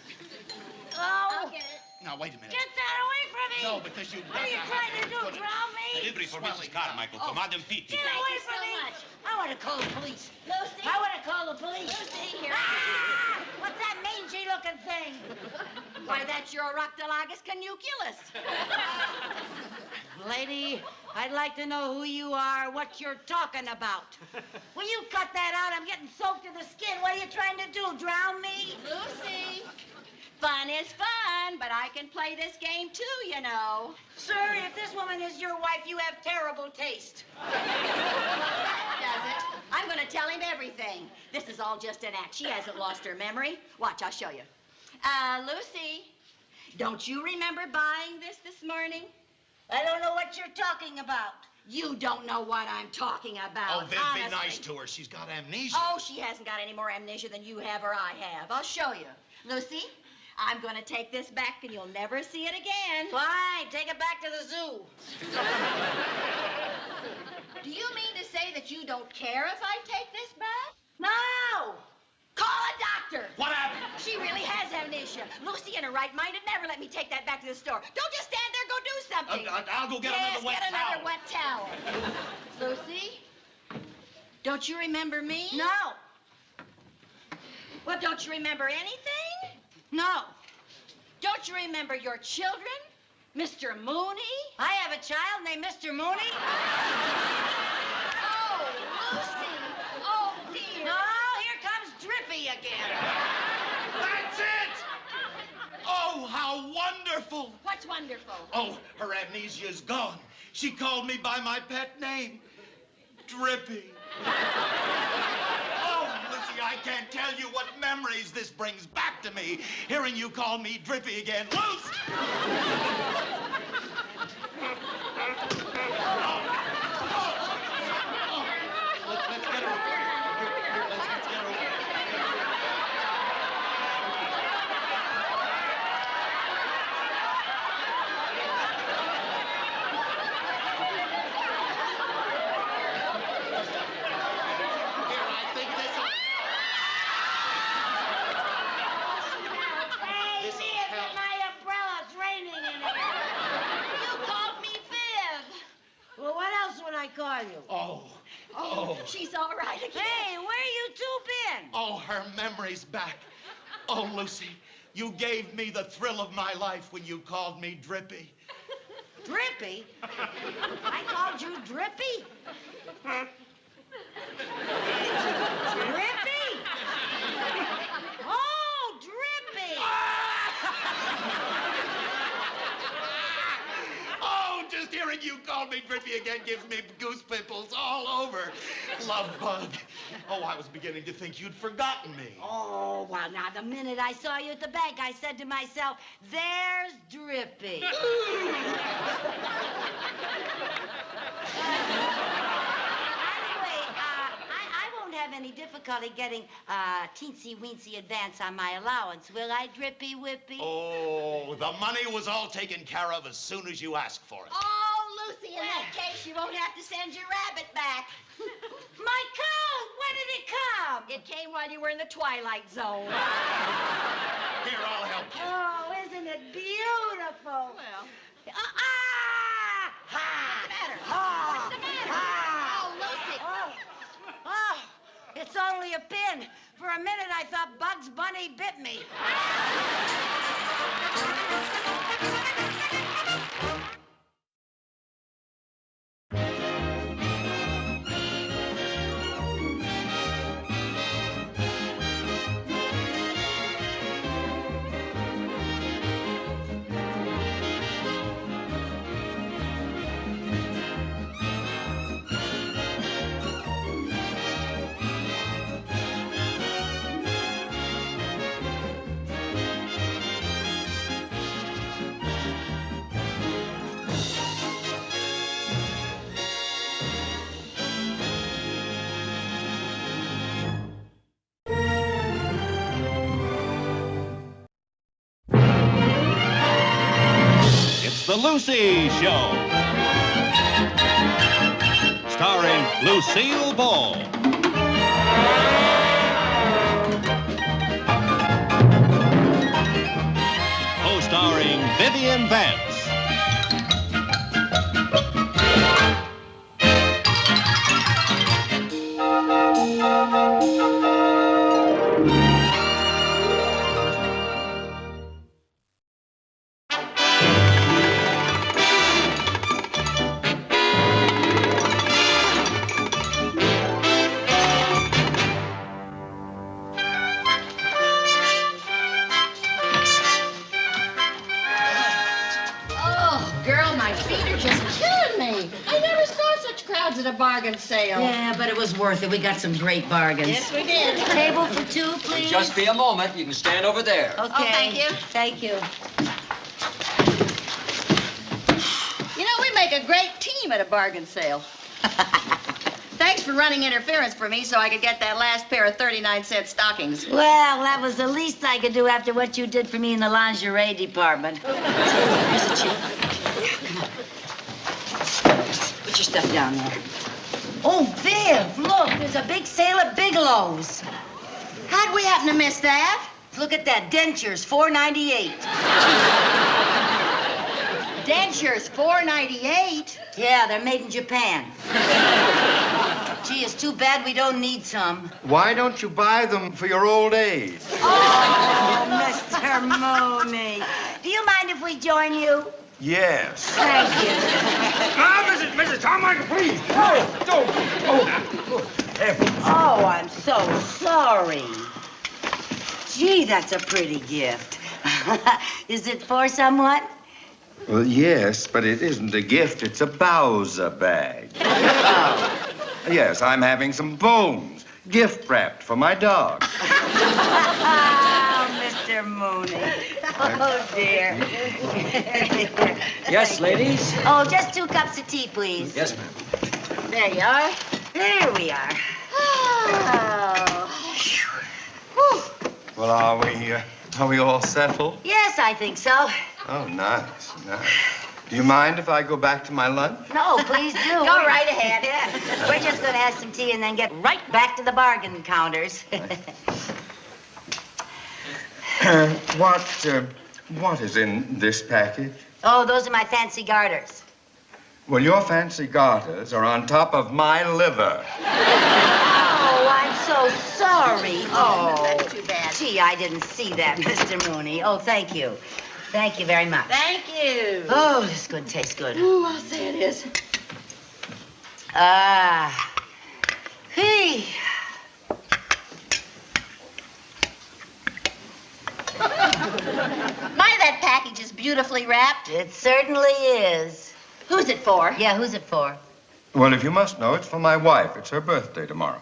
Oh. I'll get it. Now, wait a minute. Get that away from me. No, because you've What are you trying to do, drown me? Delivery for Mrs. Carmichael, for Madame Pitti. Get Thank away you from so me. much. I want to call the police. Lucy. I want to call the police. Lucy, here. Ah! What's that mangy-looking thing? Why, that's your Oroctolagus canuculus. Lady, I'd like to know who you are, what you're talking about. Will you cut that out? I'm getting soaked to the skin. What are you trying to do, drown me? Lucy, fun is fun, but I can play this game too, you know. Sir, if this woman is your wife, you have terrible taste. Does it? I'm going to tell him everything. This is all just an act. She hasn't lost her memory. Watch, I'll show you. Lucy, don't you remember buying this morning? I don't know what you're talking about. You don't know what I'm talking about. Oh, Viv, honestly. be nice to her. She's got amnesia. Oh, she hasn't got any more amnesia than you have or I have. I'll show you. Lucy, I'm going to take this back and you'll never see it again. Fine, take it back to the zoo. Do you mean to say that you don't care if I take this back? No! Call a doctor. What happened? She really has amnesia. Lucy, in her right mind, would never let me take that back to the store. Don't just stand there. Go do something. I'll go get Yes, another wet get towel. another wet towel. Lucy, don't you remember me? No. Well, don't you remember anything? No. Don't you remember your children? Mr. Mooney? I have a child named Mr. Mooney. Oh, Lucy. Oh, dear. No, here comes Drippy again. That's it! Oh, how wonderful! What's wonderful? Oh, her amnesia's gone. She called me by my pet name, Drippy. Oh, Lucy, I can't tell you what memories this brings back to me, hearing you call me Drippy again. Lucy! Let's get her. Here, let's get her. Hey, Viv, get my umbrella. It's raining in here. You called me Viv. Well, what else would I call you? Oh. She's all right again. Hey, where you two been? Oh, her memory's back. Oh, Lucy, you gave me the thrill of my life when you called me Drippy. Drippy? I called you Drippy? Drippy? Oh, Drippy! Oh, just hearing you call me Drippy again gives me goose pimples all over. Love bug. Oh, I was beginning to think you'd forgotten me. Oh, well, now, the minute I saw you at the bank, I said to myself, there's Drippy. Anyway, I won't have any difficulty getting a teensy-weensy advance on my allowance, will I, Drippy Whippy? Oh, the money was all taken care of as soon as you asked for it. Oh, Lucy, in that case, you won't have to send your rabbit back. My coat! When did it come? It came while you were in the twilight zone. Here, I'll help you. Oh, isn't it beautiful? Well, Ha! what's the matter? Ah! What's the matter? Ah! Oh, Lucy. Oh, it's only a pin. For a minute, I thought Bugs Bunny bit me. Lucy Show. Starring Lucille Ball. Co-starring Vivian Vance. At a bargain sale. Yeah, but it was worth it. We got some great bargains. Yes, we did. Table for two, please. Just be a moment. You can stand over there. Okay. Oh, thank you. Thank you. You know, we make a great team at a bargain sale. Thanks for running interference for me so I could get that last pair of 39-cent stockings. Well, that was the least I could do after what you did for me in the lingerie department. Here's a check. Come on. Put your stuff down there. Oh, Viv, look, there's a big sale at Bigelow's. How'd we happen to miss that? Look at that, dentures, $4.98. Dentures, $4.98? Yeah, they're made in Japan. Gee, it's too bad we don't need some. Why don't you buy them for your old age? Oh, Mr. Mooney. Do you mind if we join you? Yes. Thank you. Now, Mrs. Carmichael, please. Oh, I'm so sorry. Gee, that's a pretty gift. Is it for someone? Well, yes, but it isn't a gift. It's a Bowser bag. Yes, I'm having some bones, gift wrapped for my dog. Oh, Mr. Mooney. Oh, dear. Yes, ladies? Oh, just 2 cups of tea, please. Yes, ma'am. There you are. There we are. Oh. Well, are we all settled? Yes, I think so. Oh, nice, nice. Do you mind if I go back to my lunch? No, please do. Go right ahead. Yeah. We're just going to have some tea and then get right back to the bargain counters. What is in this package? Oh, those are my fancy garters. Well, your fancy garters are on top of my liver. Oh, I'm so sorry. Oh, That's too bad. Gee, I didn't see that, Mr. Mooney. Oh, thank you. Thank you very much. Thank you. Oh, this is good. Tastes good. Ooh, I'll say it is. Ah. Hey. My, that package is beautifully wrapped. It certainly is. Who's it for? Yeah, who's it for? Well, if you must know, it's for my wife. It's her birthday tomorrow.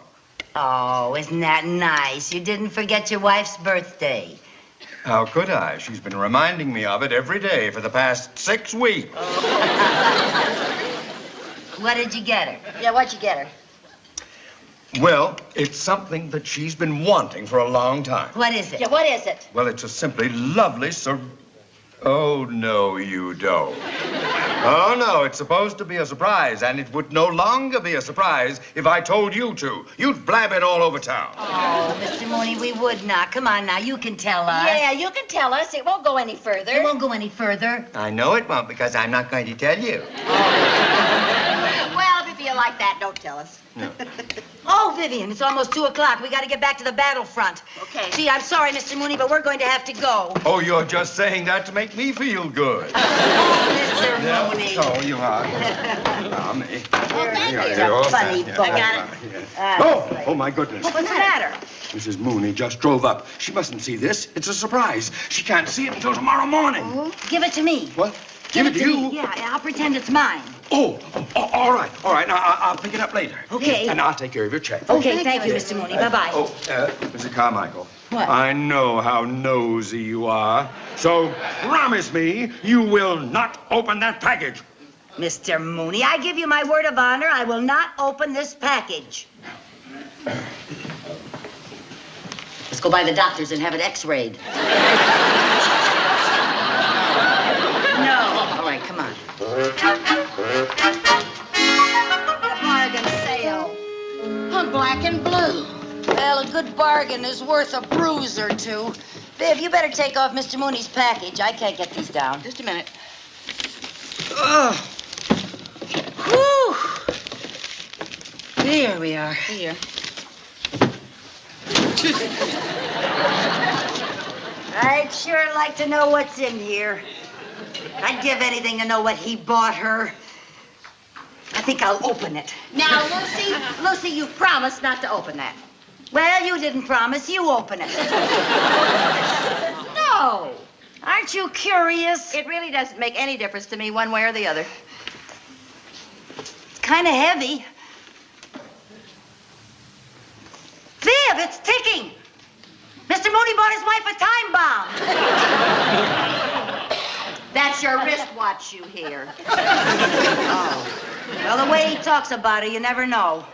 Oh, isn't that nice? You didn't forget your wife's birthday. How could I? She's been reminding me of it every day for the past 6 weeks. What did you get her? Yeah, what'd you get her? Well, it's something that she's been wanting for a long time. What is it? Yeah, what is it? Well, it's a simply lovely Oh, no, you don't. Oh, no, it's supposed to be a surprise, and it would no longer be a surprise if I told you to. You'd blab it all over town. Oh, Mr. Mooney, we would not. Come on now, you can tell us. Yeah, you can tell us. It won't go any further. It won't go any further. I know it won't, because I'm not going to tell you. Well, if you feel like that, don't tell us. No. Oh, Vivian, it's almost 2 o'clock. We got to get back to the battlefront. Okay. Gee, I'm sorry, Mr. Mooney, but we're going to have to go. Oh, you're just saying that to make me feel good. Oh, Mr. Mooney. So you are. Now, me. Oh, thank you. You're all Funny set. boy. I got it. Oh, my goodness. What's the matter? Mrs. Mooney just drove up. She mustn't see this. It's a surprise. She can't see it until tomorrow morning. Oh, give it to me. What? Give it to you? me. Yeah, I'll pretend it's mine. Oh, all right. All right. Now, I'll pick it up later. Okay. And I'll take care of your check. Okay, thank you, Mr. Mooney. Bye-bye. Oh, Mr. Carmichael. What? I know how nosy you are. So promise me you will not open that package. Mr. Mooney, I give you my word of honor, I will not open this package. Let's go by the doctor's and have it x-rayed. No. All right, come on. and blue. Well, a good bargain is worth a bruise or two. Viv, you better take off Mr. Mooney's package. I can't get these down. Just a minute. Ugh. Whew. Here we are. Here. I'd sure like to know what's in here. I'd give anything to know what he bought her. I think I'll open it. Now, Lucy, you promised not to open that. Well, you didn't promise. You open it. No. Aren't you curious? It really doesn't make any difference to me one way or the other. It's kind of heavy. Viv, it's ticking. Mr. Mooney bought his wife a time bomb. That's your wristwatch you hear. Oh. Well, the way he talks about her, you never know.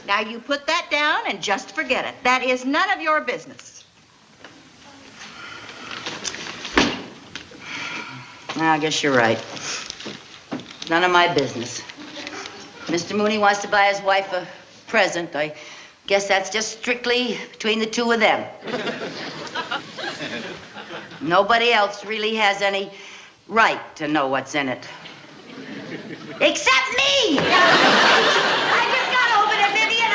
Now, you put that down and just forget it. That is none of your business. I guess you're right. None of my business. Mr. Mooney wants to buy his wife a present. I guess that's just strictly between the two of them. Nobody else really has any right to know what's in it. Except me! I just gotta open it, Vivian.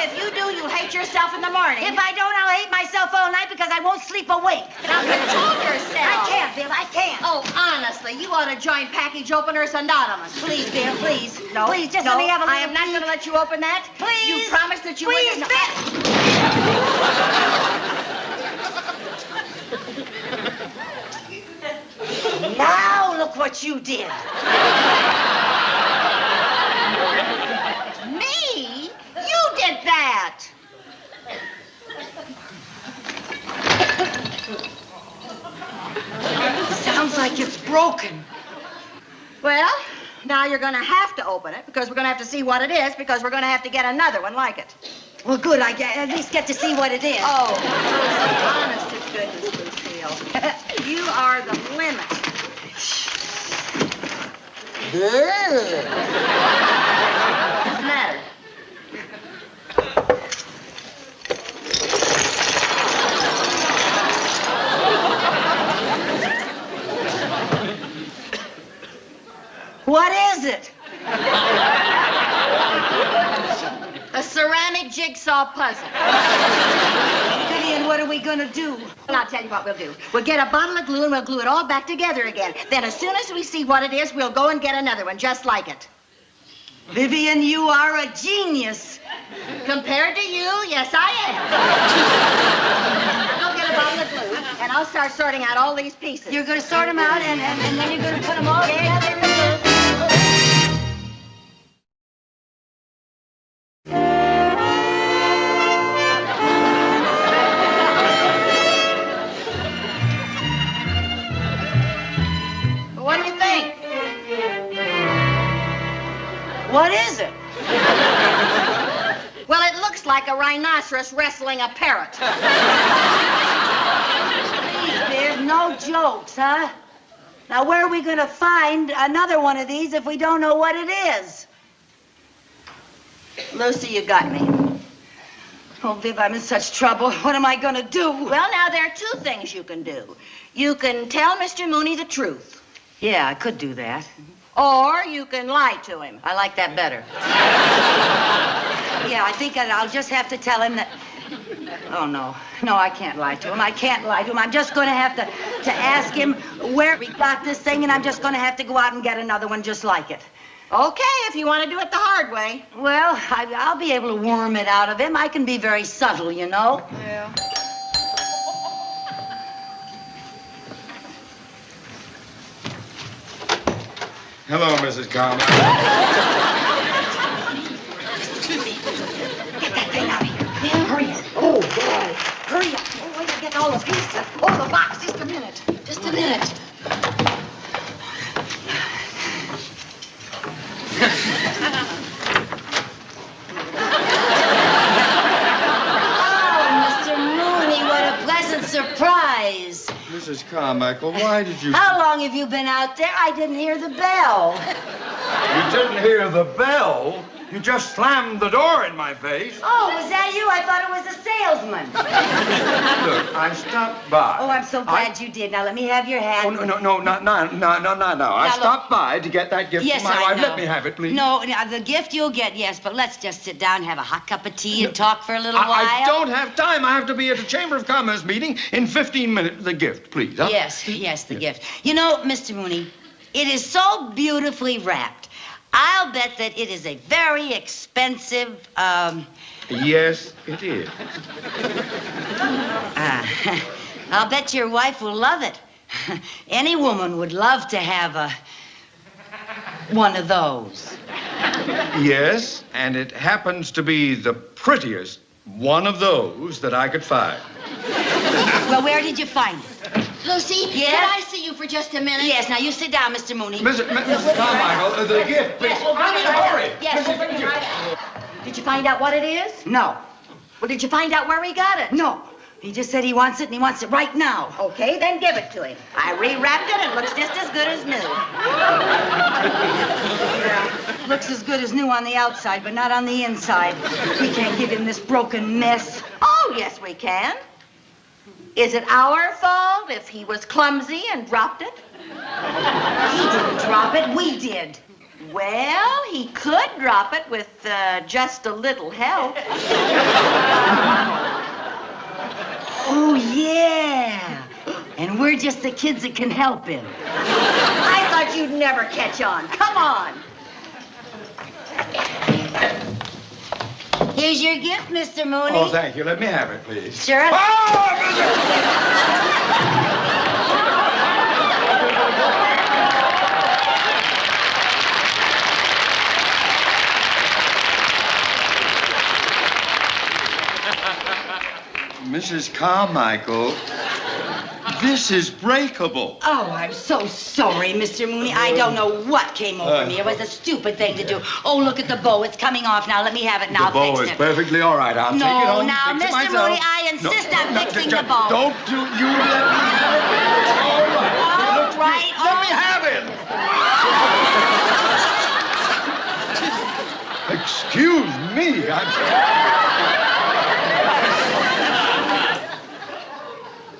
If you do, you'll hate yourself in the morning. If I don't, I'll hate myself all night because I won't sleep a wink. Now, control yourself. I can't, Viv. I can't. Oh, honestly, you ought to join Package Openers Anonymous. Please, Viv, please. No, please, just no, let me have a little I am not going to let you open that. Please. You promised that you Please, wouldn't. Now look what you did. Me? You did that. Sounds like it's broken. Well, now you're going to have to open it because we're going to have to see what it is because we're going to have to get another one like it. Well, good. I at least get to see what it is. Oh, honest to goodness, Lucille. You are the limit. What's the matter? What is it? A ceramic jigsaw puzzle. Vivian, what are we gonna do? Well, I'll tell you what we'll do. We'll get a bottle of glue and we'll glue it all back together again. Then as soon as we see what it is, we'll go and get another one just like it. Vivian, you are a genius. Compared to you, yes, I am. Go get a bottle of glue and I'll start sorting out all these pieces. You're gonna sort them out and then you're gonna put them all together. What do you think? What is it? Well, it looks like a rhinoceros wrestling a parrot. Please, Viv, no jokes, huh? Now, where are we gonna find another one of these if we don't know what it is? Lucy, you got me. Oh, Viv, I'm in such trouble. What am I gonna do? Well, now, there are two things you can do. You can tell Mr. Mooney the truth. Yeah, I could do that. Or you can lie to him. I like that better. Yeah, I think I'll just have to tell him that... Oh, no. No, I can't lie to him. I can't lie to him. I'm just going to have to ask him where he got this thing, and I'm just going to have to go out and get another one just like it. Okay, if you want to do it the hard way. Well, I'll be able to worm it out of him. I can be very subtle, you know. Yeah. Hello, Mrs. Carmichael. Get that thing out of here. Yeah, hurry up. Oh, boy. Hurry up. Oh, wait till I get all the pieces. Oh, the box. Just a minute. Just a minute. Oh, Mr. Mooney, what a pleasant surprise. Mrs. Carmichael, why did you... How long have you been out there? I didn't hear the bell. You didn't hear the bell? You just slammed the door in my face. Oh, was that you? I thought it was a salesman. Look, I stopped by. Oh, I'm so glad you did. Now, let me have your hat. Oh, no. I stopped by to get that gift Yes, for my I wife. know. Let me have it, please. No, the gift you'll get, yes, but let's just sit down, have a hot cup of tea, and talk for a little while. I don't have time. I have to be at a Chamber of Commerce meeting in 15 minutes. The gift, please. Huh? Yes, the gift. You know, Mr. Mooney, it is so beautifully wrapped. I'll bet that it is a very expensive, Yes, it is. I'll bet your wife will love it. Any woman would love to have one of those. Yes, and it happens to be the prettiest one of those that I could find. Well, where did you find it? Lucy, Yes? can I see you for just a minute? Yes, now you sit down, Mr. Mooney. Mrs. Carmichael, the gift, please. Yes, we'll bring it hurry. Yes, we'll bring it right out. Did you find out what it is? No. Well, did you find out where he got it? No. He just said he wants it, and he wants it right now. Okay, then give it to him. I rewrapped it. It looks just as good as new. Looks as good as new on the outside, but not on the inside. We can't give him this broken mess. Oh, yes, we can. Is it our fault if he was clumsy and dropped it? He didn't drop it. We did. Well, he could drop it with just a little help. Oh, yeah. And we're just the kids that can help him. I thought you'd never catch on. Come on. Here's your gift, Mr. Mooney. Oh, thank you. Let me have it, please. Sure. Mrs. Carmichael, this is breakable. Oh, I'm so sorry, Mr. Mooney. I don't know what came over me. It was a stupid thing to do. Oh, look at the bow. It's coming off now. Let me have it now. The bow is perfectly all right. I'll take it home. No, now, fix it Mr. myself. Mooney, I insist on fixing the bow. Don't do you let me have it. All right. All right. Let me have it. Excuse me.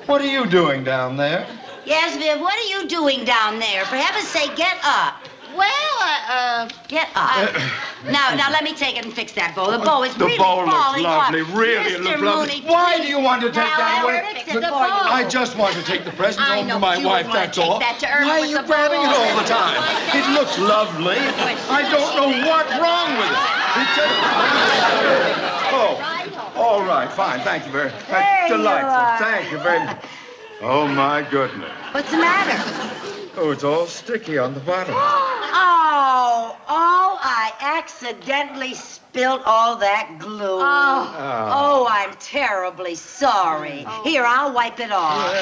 What are you doing down there? Yes, Viv, what are you doing down there? For heaven's sake, get up. Well, Get up. Now, let me take it and fix that bow. The bow is really The bow looks falling lovely. off. Really, Mr. it looks lovely. Mooney, Why please. do you want to take Now, that away? fix it before you I just want to take the present I home know, to my but you wife, would wanna that's take all. that to Irma Why are with you the grabbing it bow. all the time? It looks lovely. I don't know what's wrong with it. It's just... Oh, all right, fine. Thank you very much. There That's you delightful. are. Thank you very much. Oh, my goodness. What's the matter? Oh, it's all sticky on the bottom. Oh, I accidentally spilled all that glue. Oh, I'm terribly sorry. Here, I'll wipe it off.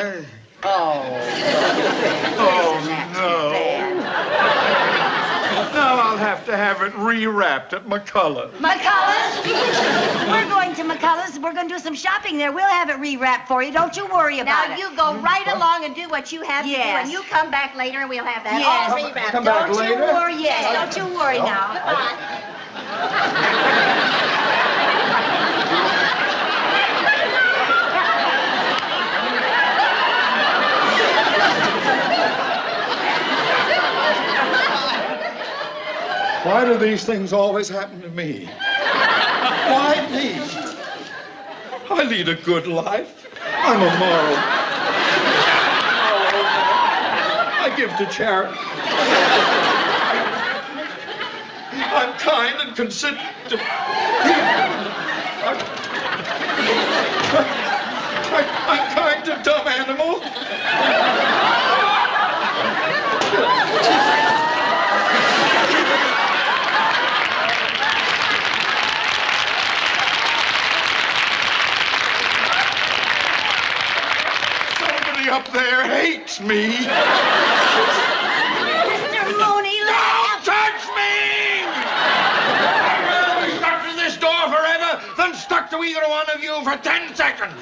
Oh. Oh, Isn't that no. too bad? Now I'll have to have it rewrapped at McCullough's. McCullough's? We're going to McCullough's. We're going to do some shopping there. We'll have it rewrapped for you. Don't you worry about now it. you go right along and do what you have to do, Yes. and you come back later and we'll have that Yes. all rewrapped. Come back Don't you later? worry. Yes, don't you worry now. Goodbye. Why do these things always happen to me? Why me? I lead a good life. I'm a moral. I give to charity. I'm kind and considerate to people. I'm kind to dumb animals. Somebody up there hates me. Mr. Mooney, Don't touch me! I'd rather be stuck to this door forever than stuck to either one of you for 10 seconds.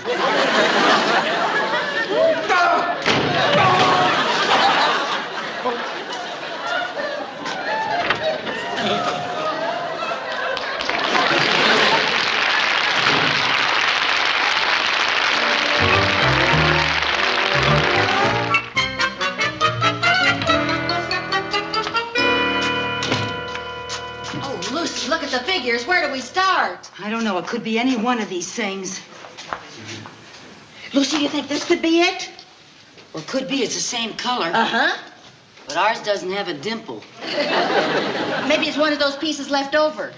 we start? I don't know. It could be any one of these things. Lucy, you think this could be it? Or it could be it's the same color. Uh-huh. But ours doesn't have a dimple. Maybe it's one of those pieces left over.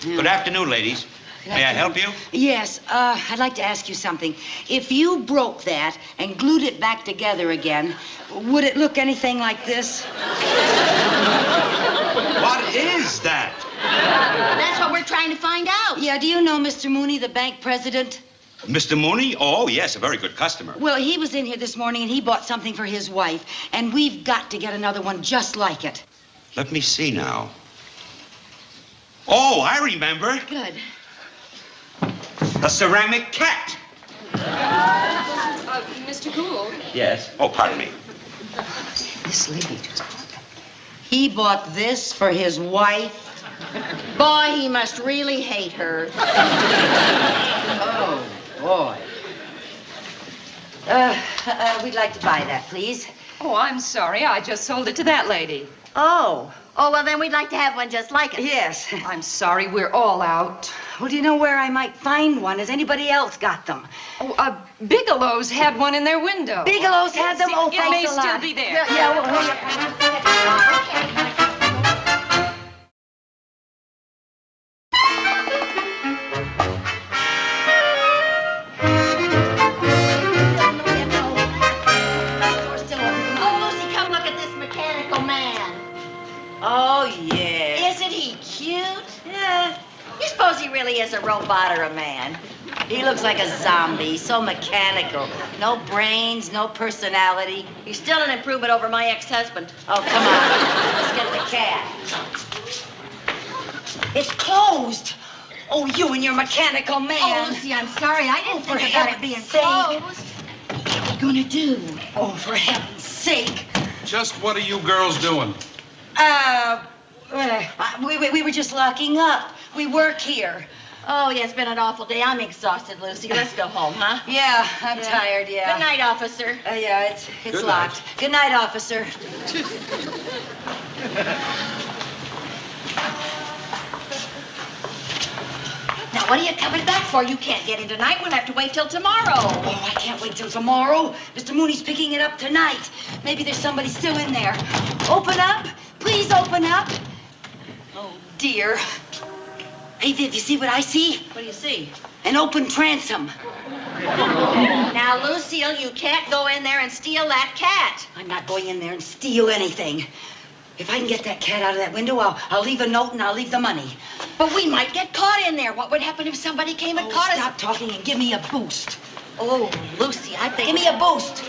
Good afternoon, ladies. May I help you? Yes, I'd like to ask you something. If you broke that and glued it back together again, would it look anything like this? What is that? That's what we're trying to find out. Yeah, do you know Mr. Mooney, the bank president? Mr. Mooney? Oh, yes, a very good customer. Well, he was in here this morning and he bought something for his wife, and we've got to get another one just like it. Let me see now. Oh, I remember. Good. A ceramic cat. Mr. Gould. Yes. Oh, pardon me. This lady just bought that. He bought this for his wife? Boy, he must really hate her. Oh, boy. We'd like to buy that, please. Oh, I'm sorry. I just sold it to that lady. Oh. Oh, well, then we'd like to have one just like it. Yes. I'm sorry. We're all out. Well, do you know where I might find one? Has anybody else got them? Oh, Bigelow's had one in their window. Bigelow's had them? Oh, It may thanks a still lot. be there. Yeah, well, Oh, Lucy, come look at this mechanical man. Oh, yeah. Isn't he cute? Yeah. You suppose he really is a robot or a man? He looks like a zombie, so mechanical. No brains, no personality. He's still an improvement over my ex-husband. Oh, come on. Let's get the cat. It's closed. Oh, you and your mechanical man. Oh, Lucy, I'm sorry. I didn't For think about it heaven's being sake. closed. What are we gonna do? Oh, for heaven's sake. Just what are you girls doing? We were just locking up. We work here. Oh, yeah, it's been an awful day. I'm exhausted, Lucy. Let's go home, huh? Yeah, I'm tired, yeah. Good night, officer. Yeah, it's Good locked. night. Good night, officer. Now, what are you coming back for? You can't get in tonight. We'll have to wait till tomorrow. Oh, I can't wait till tomorrow. Mr. Mooney's picking it up tonight. Maybe there's somebody still in there. Open up. Please open up. Oh, dear. Hey, Viv, you see what I see? What do you see? An open transom. Now, Lucille, you can't go in there and steal that cat. I'm not going in there and steal anything. If I can get that cat out of that window, I'll leave a note and I'll leave the money. But we might get caught in there. What would happen if somebody came and caught us? Stop talking and give me a boost. Oh, Lucy, I think... Give me a boost.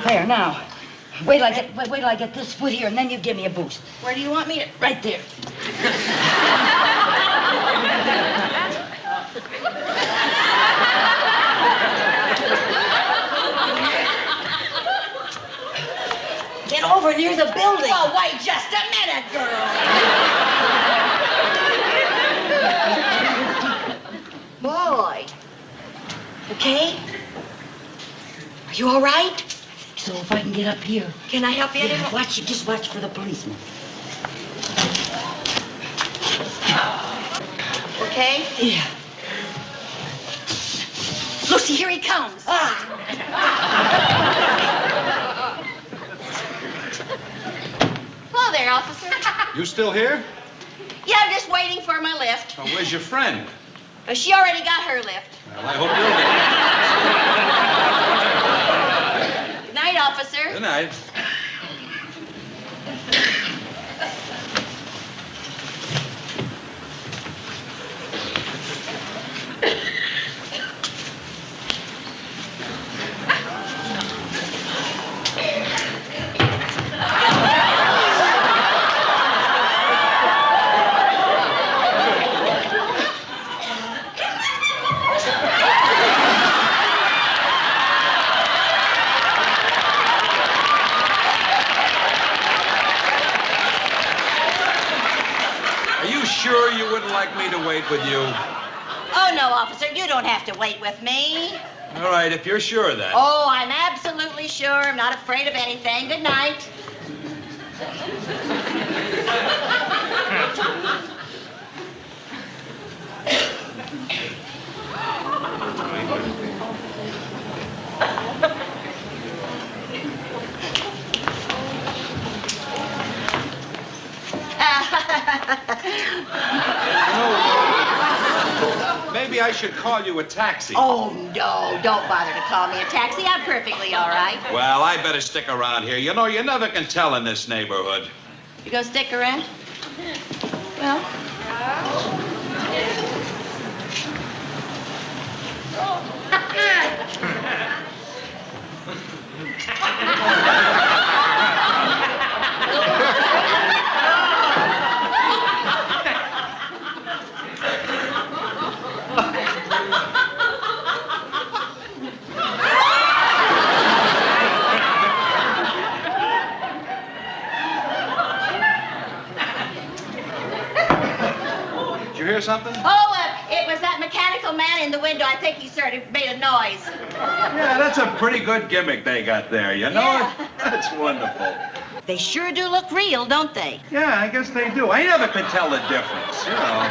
There, now. Wait till I get this foot here, and then you give me a boost. Where do you want me to... Right there. Get over near the building. Oh, wait just a minute, girl. Boy. Okay? Are you all right? So if I can get up here. Can I help you? Yeah, just watch for the policeman. Okay? Yeah. Lucy, here he comes. Hello there, officer. You still here? Yeah, I'm just waiting for my lift. Oh, where's your friend? She already got her lift. Well, I hope you'll Good night, officer. Good night. Sure you wouldn't like me to wait with you? Oh, no, officer, you don't have to wait with me. All right, if you're sure of that. Oh, I'm absolutely sure. I'm not afraid of anything. Good night. maybe I should call you a taxi. Oh, no, don't bother to call me a taxi. I'm perfectly all right. Well, I better stick around here. You know, you never can tell in this neighborhood. You gonna stick around? Well. Did you hear something? Oh, it was that mechanical man in the window. I think he sort of made a noise. Yeah, that's a pretty good gimmick they got there, you know? Yeah. That's wonderful. They sure do look real, don't they? Yeah, I guess they do. I never could tell the difference, you know.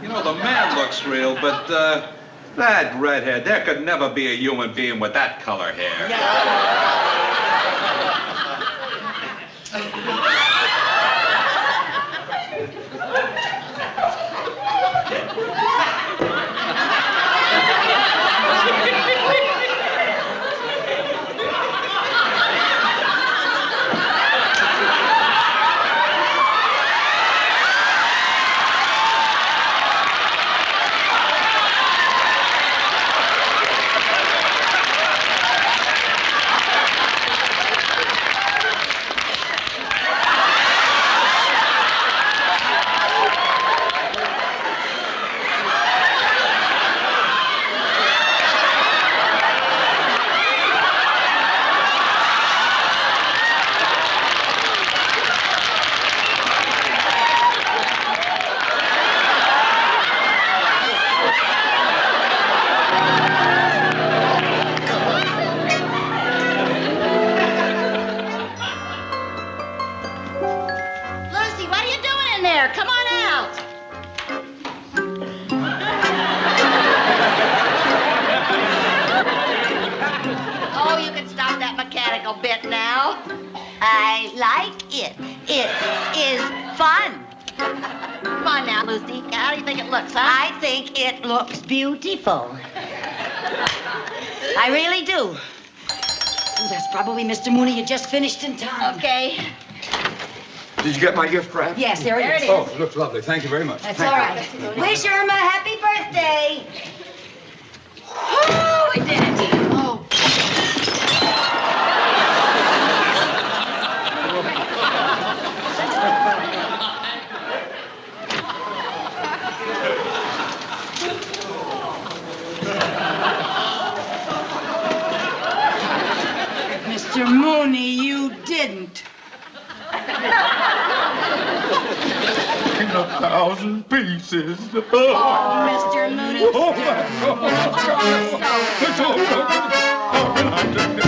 You know, the man looks real, but that redhead, there could never be a human being with that color hair. Lucy, what are you doing in there? Come on out. Oh, you can stop that mechanical bit now. I like it. It is fun. Come on now, Lucy. How do you think it looks, huh? I think it looks beautiful. I really do. Oh, that's probably Mr. Mooney. You just finished in time. Okay. Did you get my gift wrap? Yes, there it is. Oh, it looks lovely. Thank you very much. That's all right. Wish Irma happy birthday. Oh, we did it. Oh. Mr. Mooney, you didn't. In 1,000 pieces. Oh, Mr. Mooney. Oh, my God.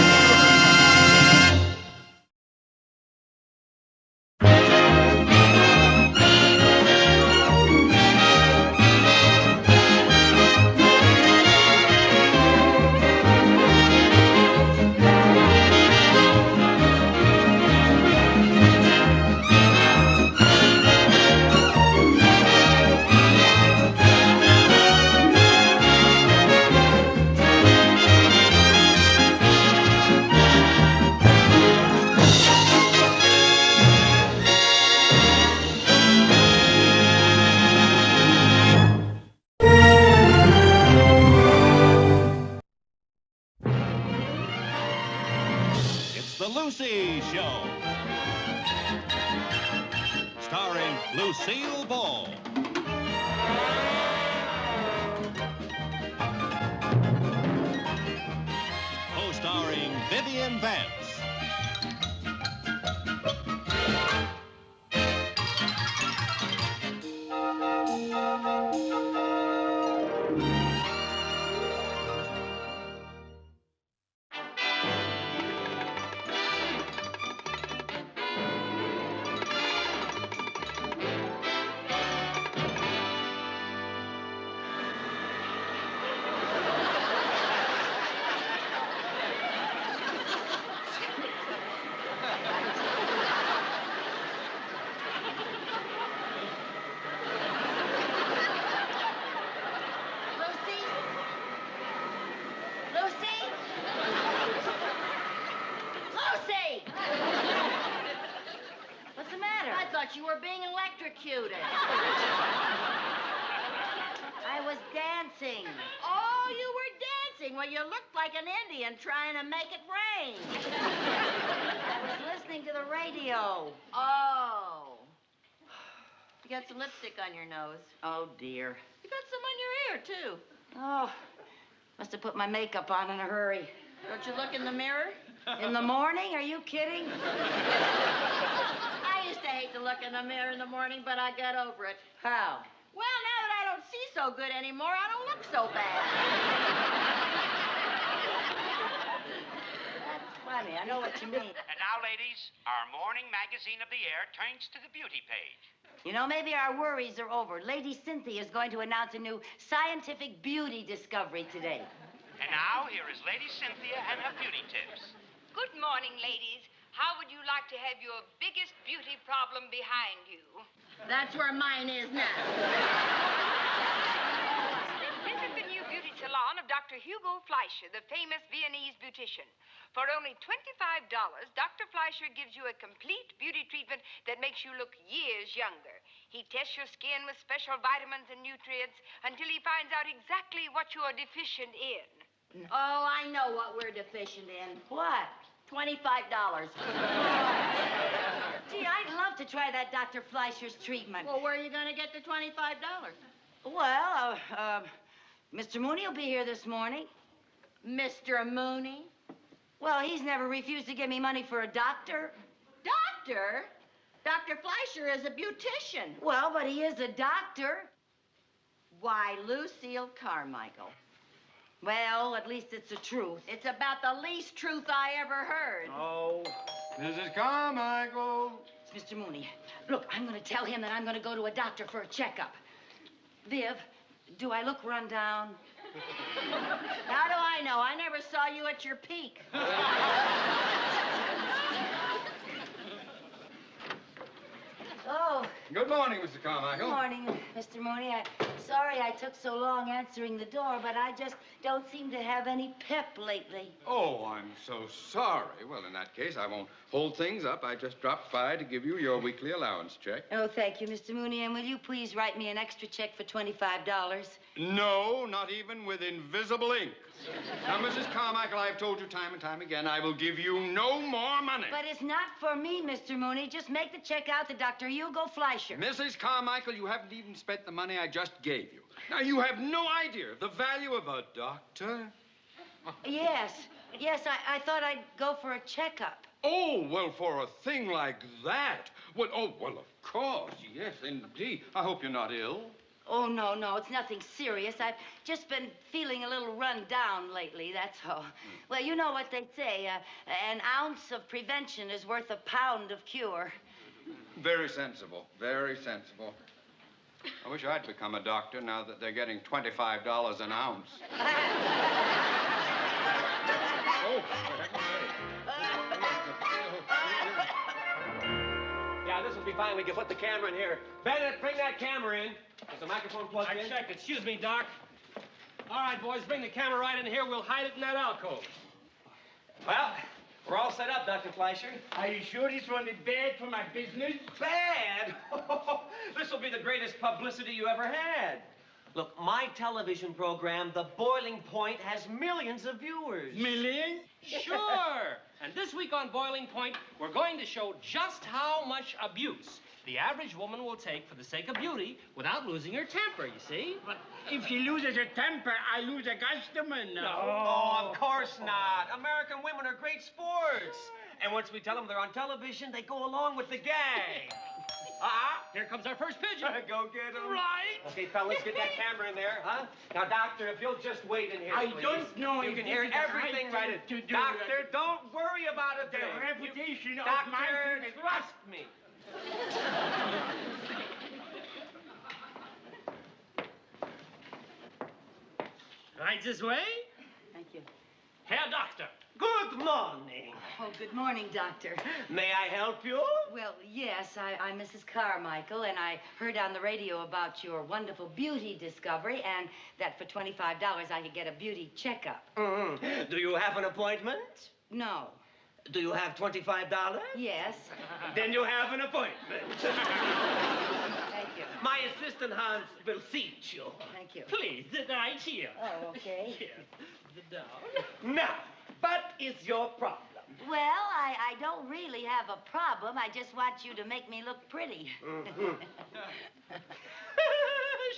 Lucy Show. Starring Lucille Ball. Co-starring Vivian Vance. You were being electrocuted. I was dancing. Oh, you were dancing? Well, you looked like an Indian trying to make it rain. I was listening to the radio. Oh. You got some lipstick on your nose. Oh, dear. You got some on your ear, too. Oh. Must have put my makeup on in a hurry. Don't you look in the mirror? In the morning? Are you kidding? I used to hate to look in the mirror in the morning, but I got over it. How? Well, now that I don't see so good anymore, I don't look so bad. That's funny. I know what you mean. And now, ladies, our morning magazine of the air turns to the beauty page. You know, maybe our worries are over. Lady Cynthia is going to announce a new scientific beauty discovery today. And now, here is Lady Cynthia and her beauty tips. Good morning, ladies. How would you like to have your biggest beauty problem behind you? That's where mine is now. Then visit the new beauty salon of Dr. Hugo Fleischer, the famous Viennese beautician. For only $25, Dr. Fleischer gives you a complete beauty treatment that makes you look years younger. He tests your skin with special vitamins and nutrients until he finds out exactly what you are deficient in. Oh, I know what we're deficient in. What? $25. Gee, I'd love to try that Dr. Fleischer's treatment. Well, where are you going to get the $25? Well, Mr. Mooney will be here this morning. Mr. Mooney? Well, he's never refused to give me money for a doctor. Doctor? Dr. Fleischer is a beautician. Well, but he is a doctor. Why, Lucille Carmichael. Well, at least it's the truth. It's about the least truth I ever heard. Oh, Mrs. Carmichael. It's Mr. Mooney. Look, I'm going to tell him that I'm going to go to a doctor for a checkup. Viv, do I look run down? How do I know? I never saw you at your peak. Oh. Good morning, Mr. Carmichael. Good morning, Mr. Mooney. I'm sorry I took so long answering the door, but I just don't seem to have any pep lately. Oh, I'm so sorry. Well, in that case, I won't hold things up. I just dropped by to give you your weekly allowance check. Oh, thank you, Mr. Mooney. And will you please write me an extra check for $25? No, not even with invisible ink. Now, Mrs. Carmichael, I've told you time and time again, I will give you no more money. But it's not for me, Mr. Mooney. Just make the check out to Dr. Hugo Fleischer. Mrs. Carmichael, you haven't even spent the money I just gave you. Now, you have no idea of the value of a doctor. Yes, I thought I'd go for a checkup. Oh, well, for a thing like that. Well, of course, yes, indeed. I hope you're not ill. Oh, no, it's nothing serious. I've just been feeling a little run down lately, that's all. Well, you know what they say, an ounce of prevention is worth a pound of cure. Very sensible, very sensible. I wish I'd become a doctor now that they're getting $25 an ounce. Yeah, this will be fine. We can put the camera in here. Bennett, bring that camera in. Is the microphone plugged in? I checked. Excuse me, Doc. All right, boys, bring the camera right in here. We'll hide it in that alcove. Well, we're all set up, Dr. Fleischer. Are you sure this one is bad for my business? Bad? This will be the greatest publicity you ever had. Look, my television program, The Boiling Point, has millions of viewers. Millions? Sure. And this week on Boiling Point, we're going to show just how much abuse the average woman will take for the sake of beauty without losing her temper, you see? But if she loses her temper, I lose a customer now. Oh, of course not. American women are great sports. And once we tell them they're on television, they go along with the gag. Here comes our first pigeon. Go get him. Right. Okay, fellas, get that camera in there, huh? Now, Doctor, if you'll just wait in here, I please. don't know You if can this hear is the everything right right. thing to do. Doctor, don't worry about a The thing. reputation of Doctor, my thing is- trust me. Right this way. Thank you. Herr Doctor. Good morning. Oh, good morning, Doctor. May I help you? Well, yes, I'm Mrs. Carmichael, and I heard on the radio about your wonderful beauty discovery, and that for $25 I could get a beauty checkup. Mm-hmm. Do you have an appointment? No. Do you have $25? Yes. Then you have an appointment. Thank you. My assistant Hans will seat you. Thank you. Please, sit right here. Oh, okay. Here. Sit down. Now, what is your problem? Well, I don't really have a problem. I just want you to make me look pretty. Mm-hmm.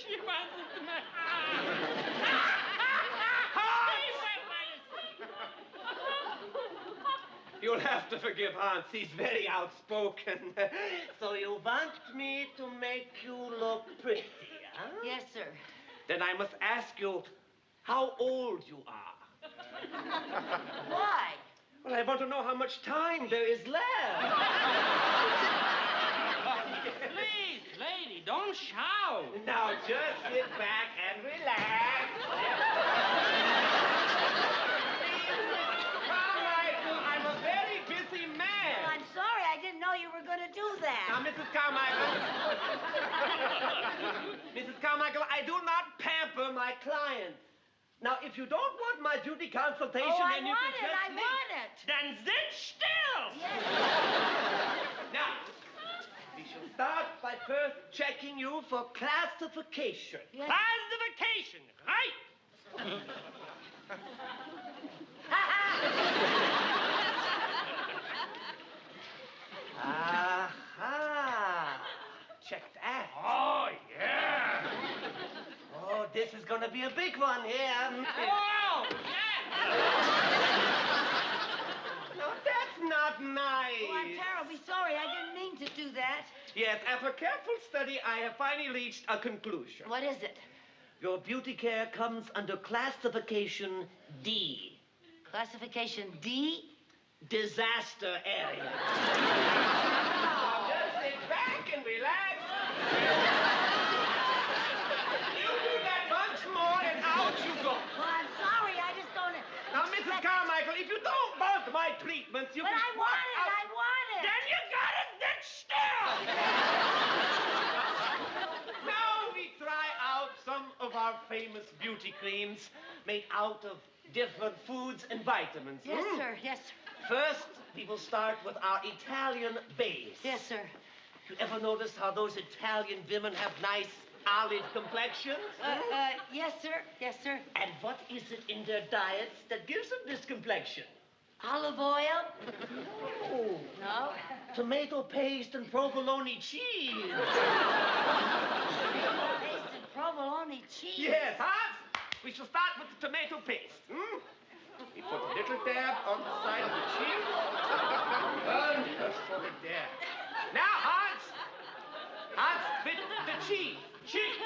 She wants You'll have to forgive Hans. He's very outspoken. So you want me to make you look pretty, huh? Yes, sir. Then I must ask you how old you are. Why? Well, I want to know how much time there is left. Please, lady, don't shout. Now just sit back and relax. Carmichael, I'm a very busy man. Well, I'm sorry. I didn't know you were going to do that. Now, Mrs. Carmichael. Mrs. Carmichael, I do not pamper my clients. Now, if you don't want my beauty consultation, then you can just I leave. want it. Then sit still. Yes. Now, we shall start by first checking you for classification. Yes. Classification, right? Aha! Check that. Oh, yeah. Oh, this is gonna be a big one here. Oh, yeah. No, that's not nice. Oh, I'm terribly sorry. I didn't mean to do that. Yes, after careful study, I have finally reached a conclusion. What is it? Your beauty care comes under classification D. Classification D? Disaster area. Just sit back and relax. You do that once more and out you go. Well, I'm sorry. I just don't... Now, Mrs. Carmichael, if you don't want my treatments, you But can I walk want it. out. I want it. Then you gotta sit still. Now we try out some of our famous beauty creams made out of different foods and vitamins. Yes, sir. Yes, sir. First, we will start with our Italian base. Yes, sir. You ever notice how those Italian women have nice olive complexions? Yes, sir. Yes, sir. And what is it in their diets that gives them this complexion? Olive oil? Oh, No. tomato paste and provolone cheese. Tasted provolone cheese. Yes, Hans? We shall start with the tomato paste. Hmm? We put a little dab on the side of the cheese. And just put it there. Now, Hans, with the cheese. Cheese.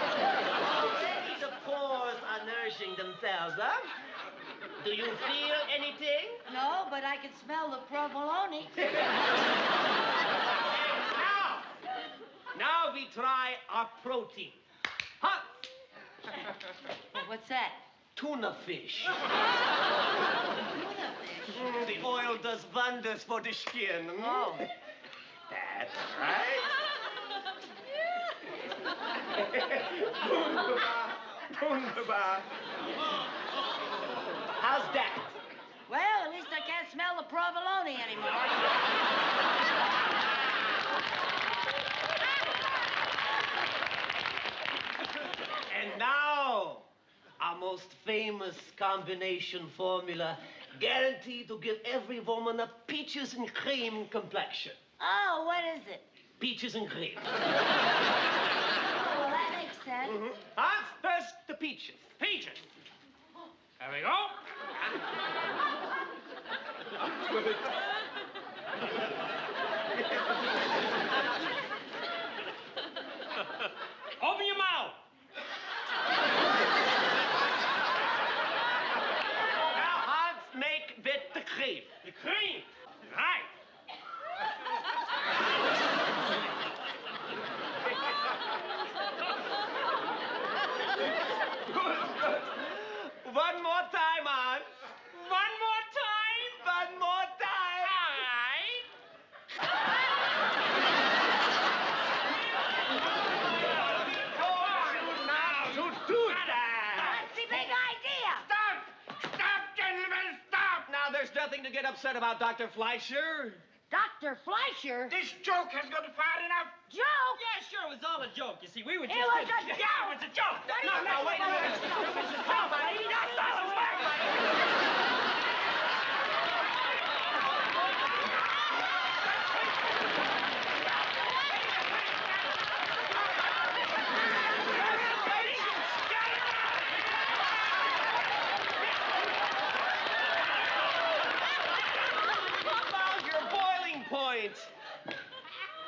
Already the pores are nourishing themselves, huh? Do you feel anything? No, but I can smell the provolone. Now we try our protein. Hans. What's that? Tuna fish. The oil does wonders for the skin. Oh. That's right. Wunderbar. Wunderbar. How's that? Well, at least I can't smell the provolone anymore. And now, our most famous combination formula guaranteed to give every woman a peaches and cream complexion. Oh, what is it? Peaches and cream. Oh, well, that makes sense. Hans, first the peaches. Peaches. There we go. Open your mouth. Now, Hans, make with the cream. The cream. Right. One more time, Hans. One more time. One more time. All right. That's the big idea. Stop! Stop, gentlemen, stop! Now, there's nothing to get upset about, Dr. Fleischer. Dr. Fleischer? This joke has gone far enough. Joke? Yeah, sure, it was all a joke. You see, we were just... It was a kidding. joke. Yeah, it was a joke. No, wait a minute. Mrs. Carmichael, that's not a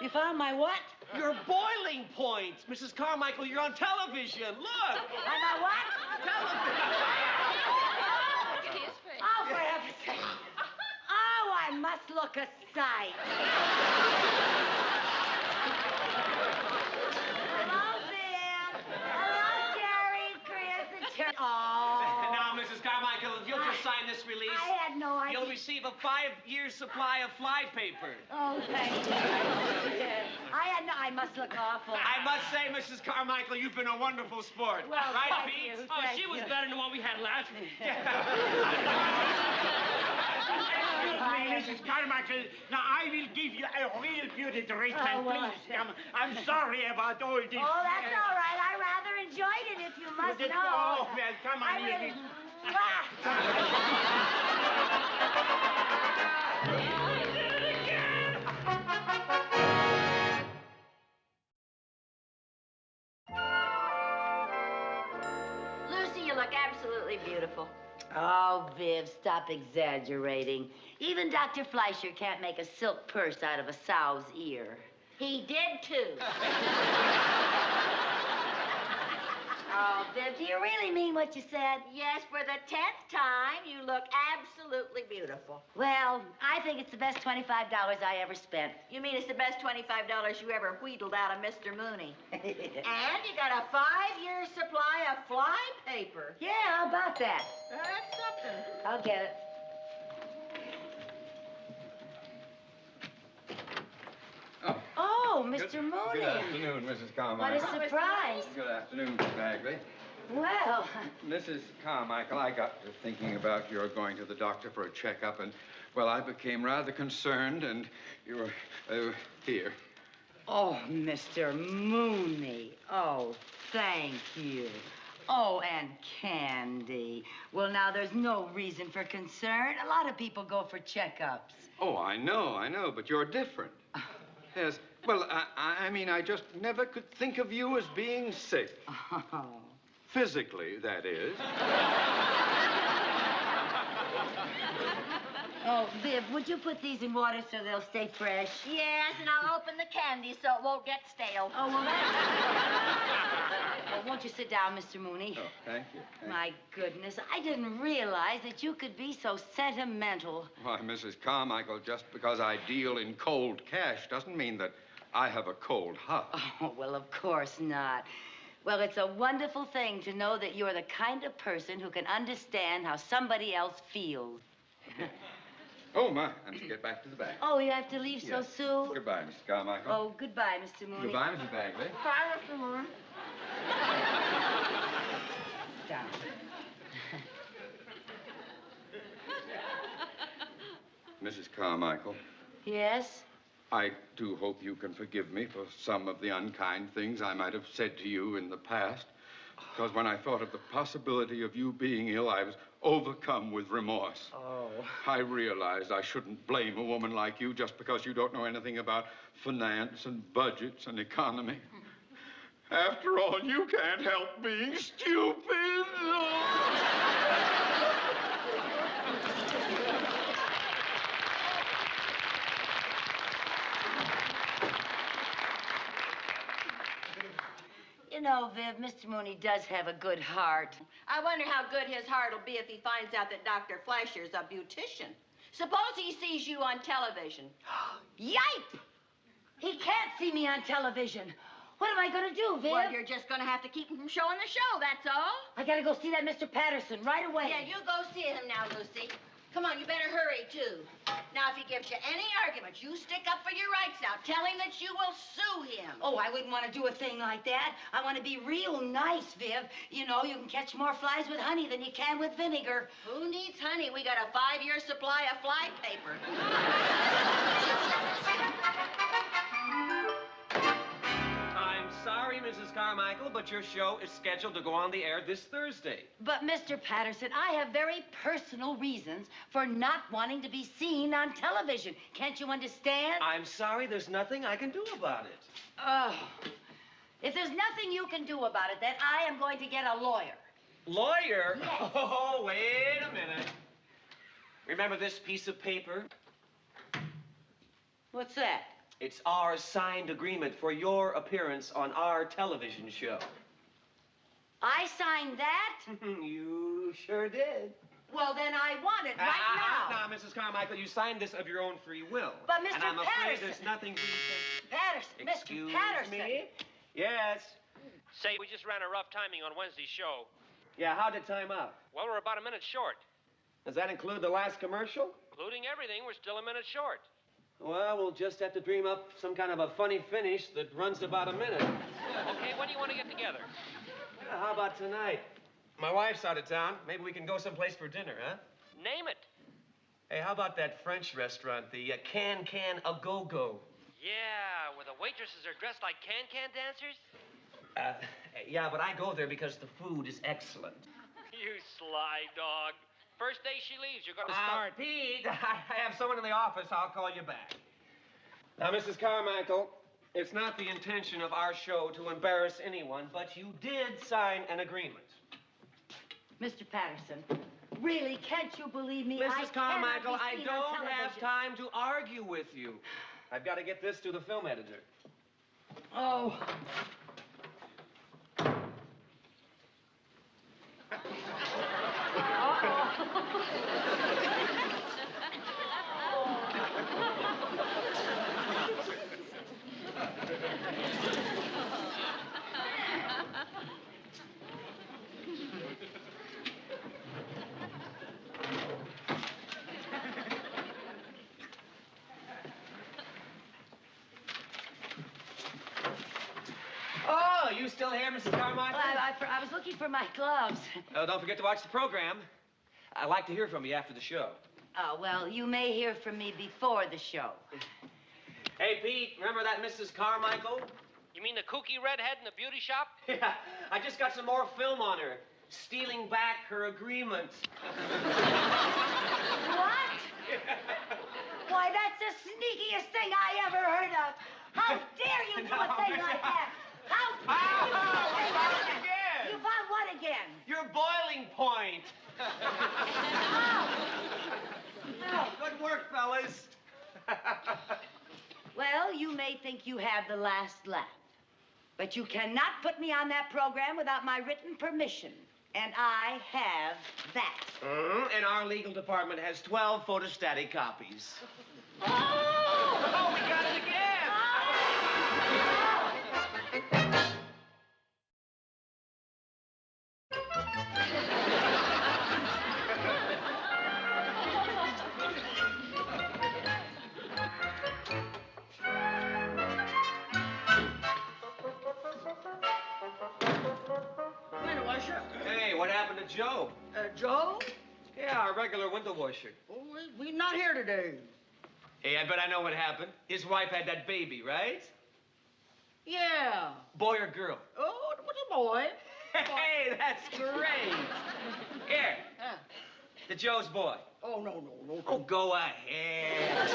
You found my what? Your boiling point. Mrs. Carmichael, you're on television. Look. On my what? Look at his face. Oh, for heaven's sake. Oh, I must look a sight. Hello, Bill. Hello, Jerry, Chris, and Jerry. Oh. Now, Mrs. Carmichael, if you'll just sign this release, I had no idea. you'll receive a 5-year supply of fly paper. Oh, thank you. I must look awful. I must say, Mrs. Carmichael, you've been a wonderful sport. Well, right, thank Pete? you. Oh, Thank she was you. better than what we had last week. Excuse me, Mrs. Carmichael. Now, I will give you a real beauty treatment. Oh, well, Please come. I'm sorry about all this. Oh, that's all right. I rather enjoyed it, if you must did- know. oh, well, come on, I you really... did- Lucy, you look absolutely beautiful. Oh, Viv, stop exaggerating. Even Dr. Fleischer can't make a silk purse out of a sow's ear. He did, too. Oh, Viv, do you really mean what you said? Yes, for the 10th time, you look absolutely beautiful. Well, I think it's the best $25 I ever spent. You mean it's the best $25 you ever wheedled out of Mr. Mooney? And you got a 5-year supply of fly paper. Yeah, how about that? That's something. I'll get it. Oh, Mr. Mooney. Good afternoon, Mrs. What a Carmichael. surprise. Good afternoon, Miss Bagley. Well, Mrs. Carmichael, I got to thinking about your going to the doctor for a checkup, and, well, I became rather concerned, and you were here. oh, Mr. Mooney. Oh, thank you. Oh, and Candy. Well, now, there's no reason for concern. A lot of people go for checkups. Oh, I know, but you're different. Yes, well, I mean, I just never could think of you as being sick. Oh. Physically, that is. Oh, Viv, would you put these in water so they'll stay fresh? Yes, and I'll open the candy so it won't get stale. Oh, well, that's... Well, won't you sit down, Mr. Mooney? Oh, thank you. My goodness, I didn't realize that you could be so sentimental. Why, Mrs. Carmichael, just because I deal in cold cash doesn't mean that I have a cold heart. Oh, well, of course not. Well, it's a wonderful thing to know that you're the kind of person who can understand how somebody else feels. Oh, my, I must get back to the bank. Oh, you have to leave so Yes. soon? Goodbye, Mrs. Carmichael. Oh, goodbye, Mr. Mooney. Goodbye, Mrs. Bagley. Bye, Mr. Mooney. Down. Mrs. Carmichael, Yes? I do hope you can forgive me for some of the unkind things I might have said to you in the past. Because when I thought of the possibility of you being ill, I was overcome with remorse. Oh. I realized I shouldn't blame a woman like you just because you don't know anything about finance and budgets and economy. After all, you can't help being stupid. You know, Viv, Mr. Mooney does have a good heart. I wonder how good his heart will be if he finds out that Dr. Fleischer's a beautician. Suppose he sees you on television. Yipe! He can't see me on television. What am I going to do, Viv? Well, you're just going to have to keep him from showing the show, that's all. I got to go see that Mr. Patterson right away. Yeah, you go see him now, Lucy. Come on, you better hurry, too. Now, if he gives you any argument, you stick up for your rights now. Tell him that you will sue him. Oh, I wouldn't want to do a thing like that. I want to be real nice, Viv. You know, you can catch more flies with honey than you can with vinegar. Who needs honey? We got a 5-year supply of fly paper. I'm sorry, Mrs. Carmichael, but your show is scheduled to go on the air this Thursday. But, Mr. Patterson, I have very personal reasons for not wanting to be seen on television. Can't you understand? I'm sorry, there's nothing I can do about it. Oh. If there's nothing you can do about it, then I am going to get a lawyer. Lawyer? Yes. Oh, wait a minute. Remember this piece of paper? What's that? It's our signed agreement for your appearance on our television show. I signed that? You sure did. Well, then I want it right now. Now, Mrs. Carmichael, you signed this of your own free will. But, Mr. And I'm afraid Patterson. there's nothing we can... Patterson, Excuse Mr. Patterson. me? Yes. Say, we just ran a rough timing on Wednesday's show. Yeah, how'd it time out? Well, we're about a minute short. Does that include the last commercial? Including everything, we're still a minute short. Well, we'll just have to dream up some kind of a funny finish that runs about a minute. Okay, when do you want to get together? How about tonight? My wife's out of town. Maybe we can go someplace for dinner, huh? Name it. Hey, how about that French restaurant, the Can A Go Go? Yeah, where the waitresses are dressed like can-can dancers? Yeah, but I go there because the food is excellent. You sly dog. First day she leaves, you're going to start. Pete, I have someone in the office. I'll call you back. Now, Mrs. Carmichael, it's not the intention of our show to embarrass anyone, but you did sign an agreement. Mr. Patterson, really, can't you believe me? Mrs. Carmichael, I I don't have time to argue with you. I've got to get this to the film editor. Oh. Oh, you still here, Mrs. Carmichael? Well, I was looking for my gloves. Oh, don't forget to watch the program. I'd like to hear from you after the show. Oh, well, you may hear from me before the show. Hey, Pete, remember that Mrs. Carmichael? You mean the kooky redhead in the beauty shop? Yeah, I just got some more film on her. Stealing back her agreement. What? Why, that's the sneakiest thing I ever heard of. How dare you do a thing like that? How dare you do a thing like that? Again. You found what again? Your boiling point. Oh. Good work, fellas. Well, you may think you have the last laugh, but you cannot put me on that program without my written permission. And I have that. And our legal department has 12 photostatic copies. Oh, we got it again! Hey, what happened to Joe? Joe? Yeah, our regular window washer. Oh, we're not here today. Hey, I bet I know what happened. His wife had that baby, right? Yeah. Boy or girl? Oh, it was a boy. Hey, that's great. Here, the Joe's boy. Oh, no. Oh, go ahead.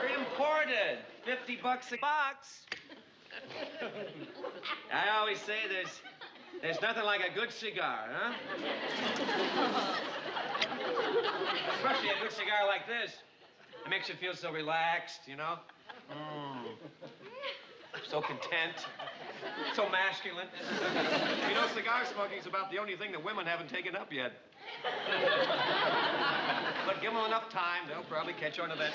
They're imported. $50 a box. I always say there's nothing like a good cigar, huh? Especially a good cigar like this. It makes you feel so relaxed, you know? So content. So masculine. You know, cigar smoking's about the only thing that women haven't taken up yet. But give them enough time, they'll probably catch on to that.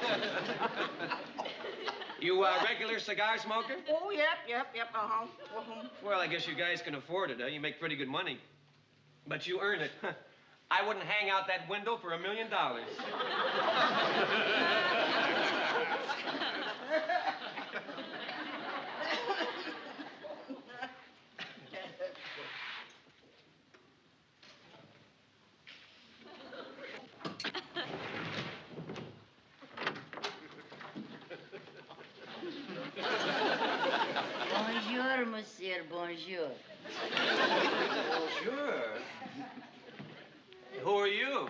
You a regular cigar smoker? Oh, yep, uh-huh. Well, I guess you guys can afford it, huh? You make pretty good money. But you earn it. I wouldn't hang out that window for $1 million. Bonjour, monsieur, bonjour. Bonjour. Who are you?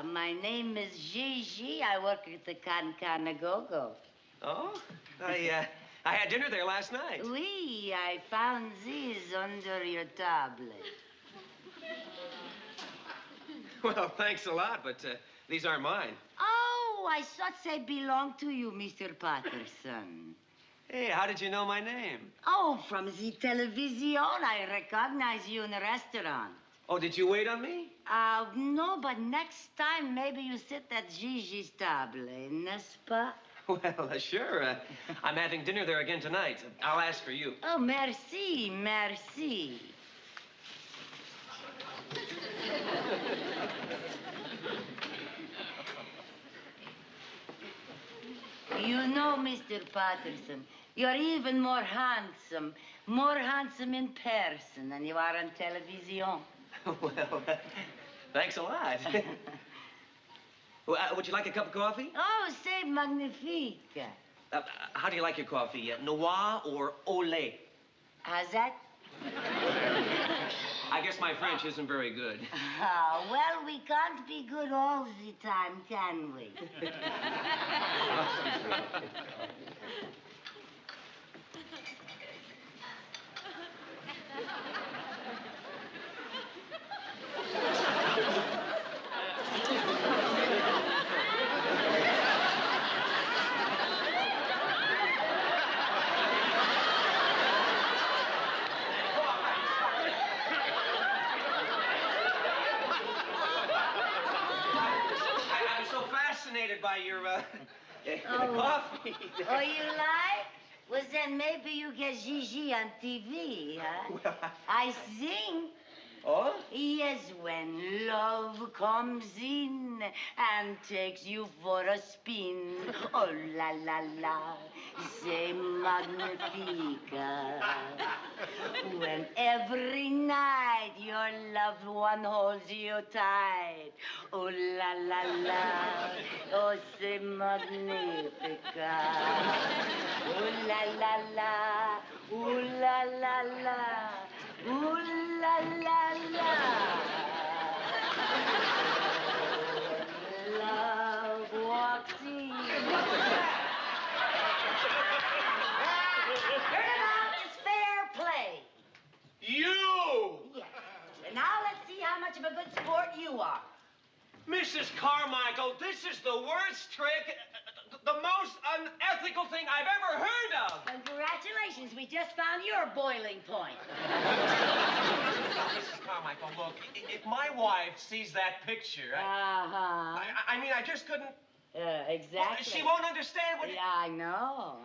My name is Gigi. I work at the Can-Can-A-Go-Go. Oh? I had dinner there last night. Oui, I found these under your tablet. Well, thanks a lot, but these aren't mine. Oh, I thought they belonged to you, Mr. Patterson. Hey, how did you know my name? Oh, from the television. I recognize you in the restaurant. Oh, did you wait on me? No, but next time maybe you sit at Gigi's table, n'est-ce pas? Well, sure. I'm having dinner there again tonight. I'll ask for you. Oh, merci, merci. You know, Mr. Patterson, you're even more handsome in person than you are on television. Well, thanks a lot. Would you like a cup of coffee? Oh, c'est magnifique. How do you like your coffee? Noir or au lait? How's that? I guess my French isn't very good. Well, we can't be good all the time, can we? I'm so fascinated by your coffee. Oh, you like? Well, then maybe you get Gigi on TV, huh? Well, I sing. Oh? Yes, when love comes in and takes you for a spin. Oh, la, la, la, c'est magnifique. When every night your loved one holds you tight. Oh, la, la, la, oh, c'est magnifique. Oh, la, la, la, oh, la, la, la. Ooh la la la. Love walks in. Turnabout is fair play. You! Yes. And now let's see how much of a good sport you are. Mrs. Carmichael, this is the worst trick, the most unethical thing I've ever heard of. Congratulations, we just found your boiling point. Mrs. Carmichael, look, if my wife sees that picture, I mean, I just couldn't... Exactly. Well, she won't understand what... Yeah, I know.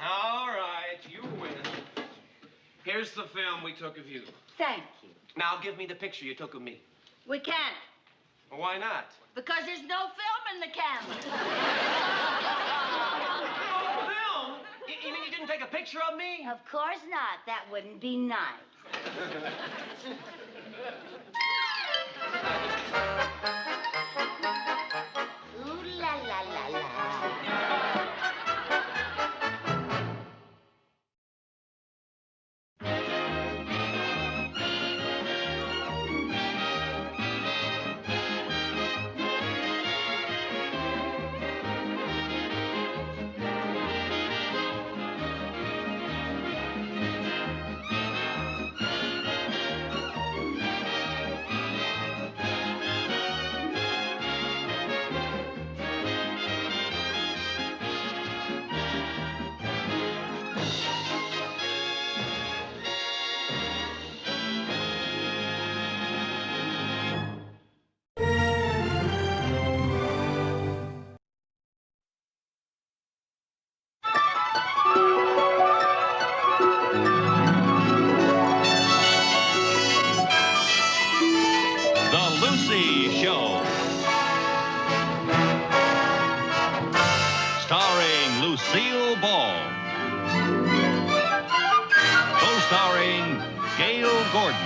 All right, you win. Here's the film we took of you. Thank you. Now give me the picture you took of me. We can't, Well, why not? because there's no film in the camera. Oh, film? You mean you didn't take a picture of me? Of course not. That wouldn't be nice. Ooh la la la la. Lucy Show. Starring Lucille Ball. Co-starring Gail Gordon.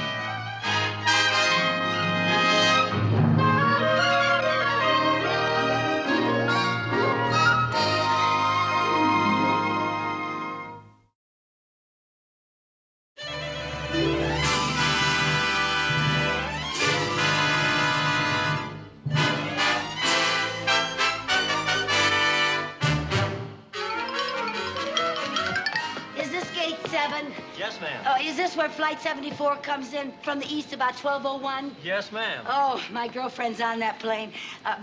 Yes, ma'am. Oh, is this where Flight 74 comes in from the east about 12:01? Yes, ma'am. Oh, my girlfriend's on that plane.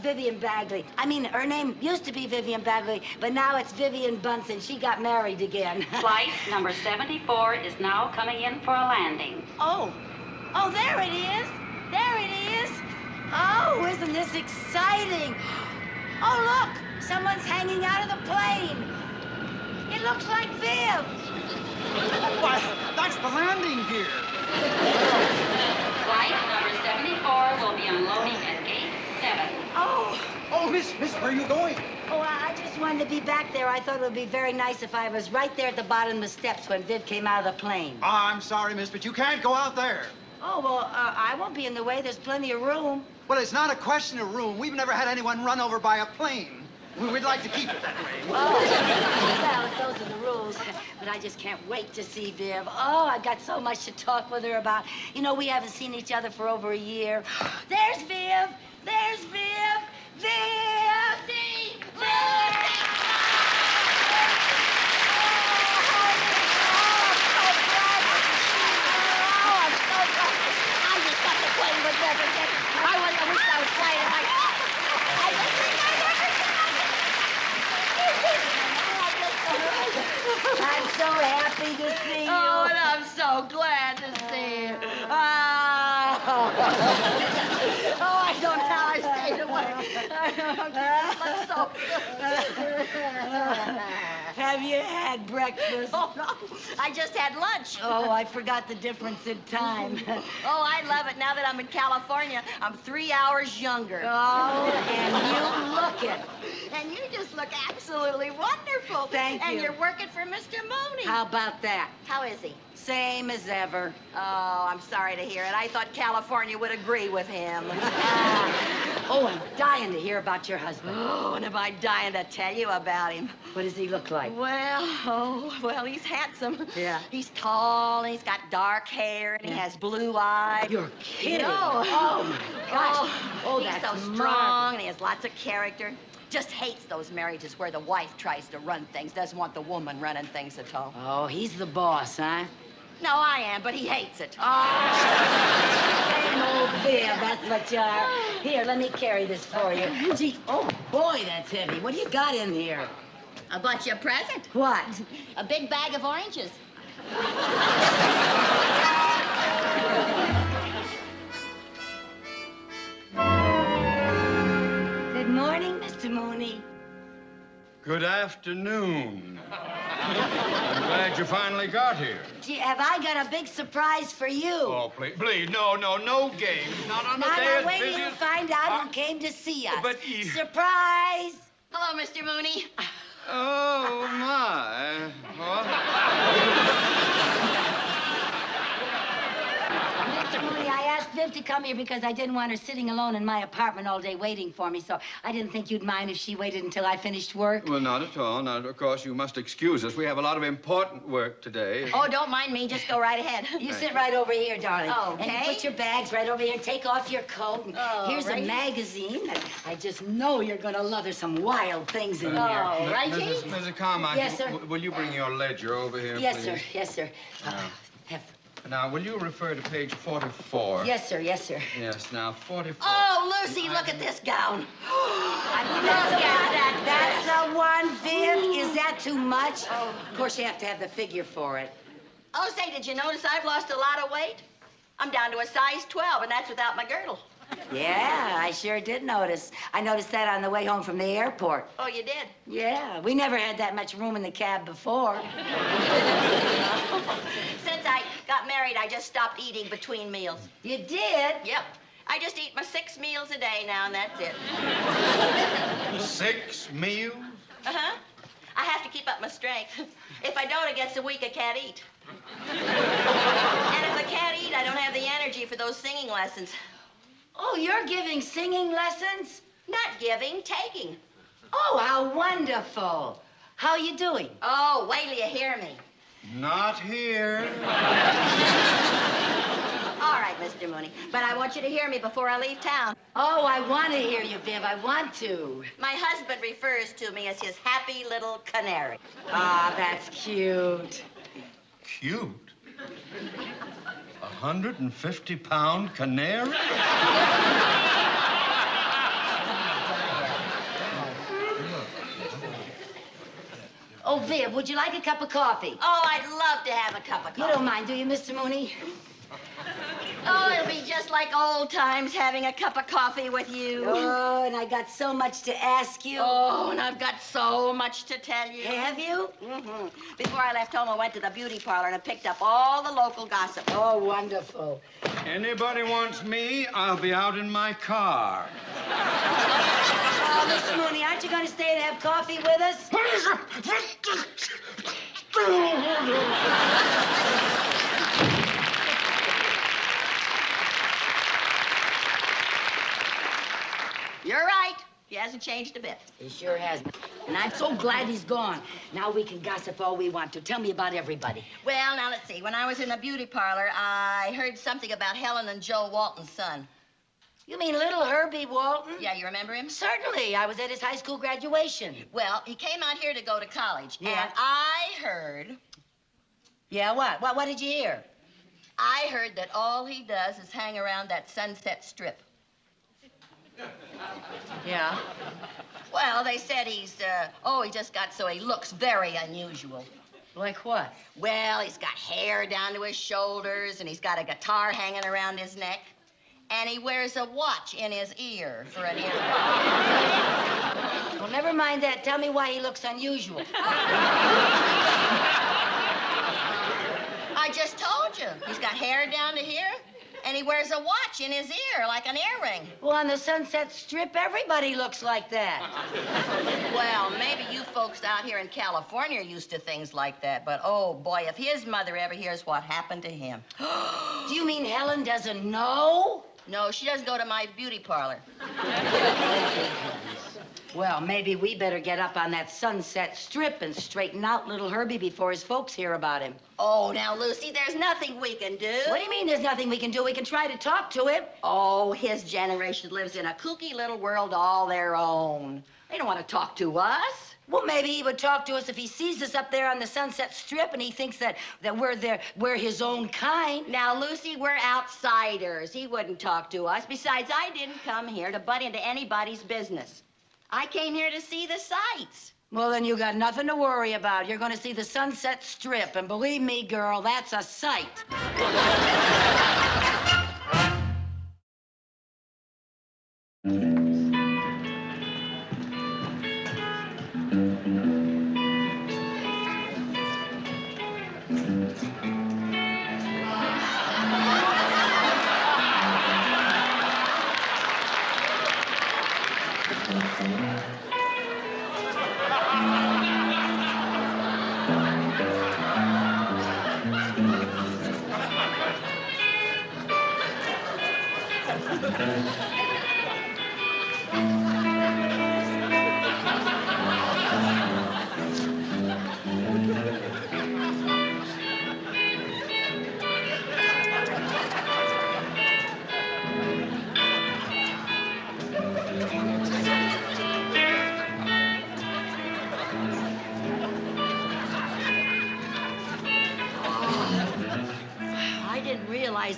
Vivian Bagley. I mean, her name used to be Vivian Bagley, but now it's Vivian Bunsen. She got married again. Flight number 74 is now coming in for a landing. Oh, there it is. There it is. Oh, isn't this exciting? Oh, look, someone's hanging out of the plane. It looks like Viv. Why, that's the landing gear. Flight number 74 will be unloading at gate 7. Oh, miss, where are you going? Oh, I just wanted to be back there. I thought it would be very nice if I was right there at the bottom of the steps when Viv came out of the plane. I'm sorry, miss, but you can't go out there. Oh, well, I won't be in the way. There's plenty of room. Well, it's not a question of room. We've never had anyone run over by a plane. We'd like to keep it that way. Oh, well, those are the rules. But I just can't wait to see Viv. Oh, I've got so much to talk with her about. You know, we haven't seen each other for over a year. There's Viv! There's Viv! Viv! See? Viv! I'm so happy to see you. Oh, and I'm so glad to see you. Oh, I don't know how I stayed away. Have you had breakfast? Oh, no. I just had lunch. Oh, I forgot the difference in time. Oh, I love it. Now that I'm in California, I'm 3 hours younger. Oh, and you look it. And you just look absolutely wonderful. Thank you. And you're working for Mr. Mooney. How about that? How is he? Same as ever. Oh, I'm sorry to hear it. I thought California would agree with him. Oh, I'm dying to hear about your husband. Oh, and am I dying to tell you about him? What does he look like? Well, he's handsome. Yeah. He's tall, and he's got dark hair, and he has blue eyes. You're kidding. No. Oh, my gosh. Oh, he's that's so strong, marvelous. and he has lots of character. Just hates those marriages where the wife tries to run things, doesn't want the woman running things at all. Oh, he's the boss, huh? No, I am, but he hates it. Oh, same old Viv, that's what you are. Here, let me carry this for you. Gee, oh, boy, that's heavy. What do you got in here? I bought you a present. What? A big bag of oranges. Good morning, Mr. Mooney. Good afternoon. I'm glad you finally got here. Gee, have I got a big surprise for you? Oh, please, no games. Not on the Now, day as wait till busy you as... find out who came to see us. But you... Surprise! Hello, Mr. Mooney. Oh, my. Mr. Mooney, I asked Viv to come here because I didn't want her sitting alone in my apartment all day waiting for me, so I didn't think you'd mind if she waited until I finished work. Well, not at all. Now, of course, you must excuse us. We have a lot of important work today. Oh, don't mind me. Just go right ahead. You sit right over here, darling. Okay. And you put your bags right over here and take off your coat. And here's right. a magazine that I just know you're going to love. There's some wild things in there. Righty. Mrs. Carmichael, Yes, sir. Will you bring your ledger over here, Yes, please? sir. Yes, sir. Now, will you refer to page 44? Yes, sir. Yes, sir. Yes, now, 44. Oh, Lucy, look at this gown. That's the one, Viv. Is that too much? Oh, of course, you have to have the figure for it. Oh, say, did you notice I've lost a lot of weight? I'm down to a size 12, and that's without my girdle. Yeah, I sure did notice. I noticed that on the way home from the airport. Oh, you did? Yeah, we never had that much room in the cab before. Since I got married, I just stopped eating between meals. You did? Yep. I just eat my 6 meals a day now, and that's it. 6 meals? Uh-huh. I have to keep up my strength. If I don't, it gets so weak I can't eat. And if I can't eat, I don't have the energy for those singing lessons. Oh, you're giving singing lessons? Not giving, taking. Oh, how wonderful. How you doing? Oh, wait till you hear me. Not here. All right, Mr. Mooney, but I want you to hear me before I leave town. Oh, I want to hear you, Viv. I want to. My husband refers to me as his happy little canary. Ah, that's cute. Cute? 150-pound canary? Oh, Viv, would you like a cup of coffee? Oh, I'd love to have a cup of coffee. You don't mind, do you, Mr. Mooney? Oh, it'll be just like old times having a cup of coffee with you. Oh, and I got so much to ask you. Oh, and I've got so much to tell you. Have you? Mm-hmm. Before I left home, I went to the beauty parlor and I picked up all the local gossip. Oh, wonderful. Anybody wants me, I'll be out in my car. Oh, Mr. Mooney, aren't you going to stay and have coffee with us? You're right. He hasn't changed a bit. He sure hasn't. And I'm so glad he's gone. Now we can gossip all we want to. Tell me about everybody. Well, now let's see. When I was in the beauty parlor, I heard something about Helen and Joe Walton's son. You mean little Herbie Walton? Yeah, you remember him? Certainly. I was at his high school graduation. Well, he came out here to go to college. Yeah. And I heard... Yeah, what? What did you hear? I heard that all he does is hang around that Sunset Strip. Yeah. Well, they said he's, he just got so he looks very unusual. Like what? Well, he's got hair down to his shoulders, and he's got a guitar hanging around his neck, and he wears a watch in his ear for an earring. Well, never mind that. Tell me why he looks unusual. I just told you. He's got hair down to here, and he wears a watch in his ear like an earring. Well, on the Sunset Strip, everybody looks like that. Well, maybe you folks out here in California are used to things like that, but oh, boy, if his mother ever hears what happened to him. Do you mean Helen doesn't know? No, she doesn't go to my beauty parlor. Well, maybe we better get up on that Sunset Strip and straighten out little Herbie before his folks hear about him. Oh, now, Lucy, there's nothing we can do. What do you mean there's nothing we can do? We can try to talk to him. Oh, his generation lives in a kooky little world all their own. They don't want to talk to us. Well, maybe he would talk to us if he sees us up there on the Sunset Strip and he thinks that we're his own kind. Now, Lucy, we're outsiders. He wouldn't talk to us. Besides, I didn't come here to butt into anybody's business. I came here to see the sights. Well, then you got nothing to worry about. You're going to see the Sunset Strip, and believe me, girl, that's a sight.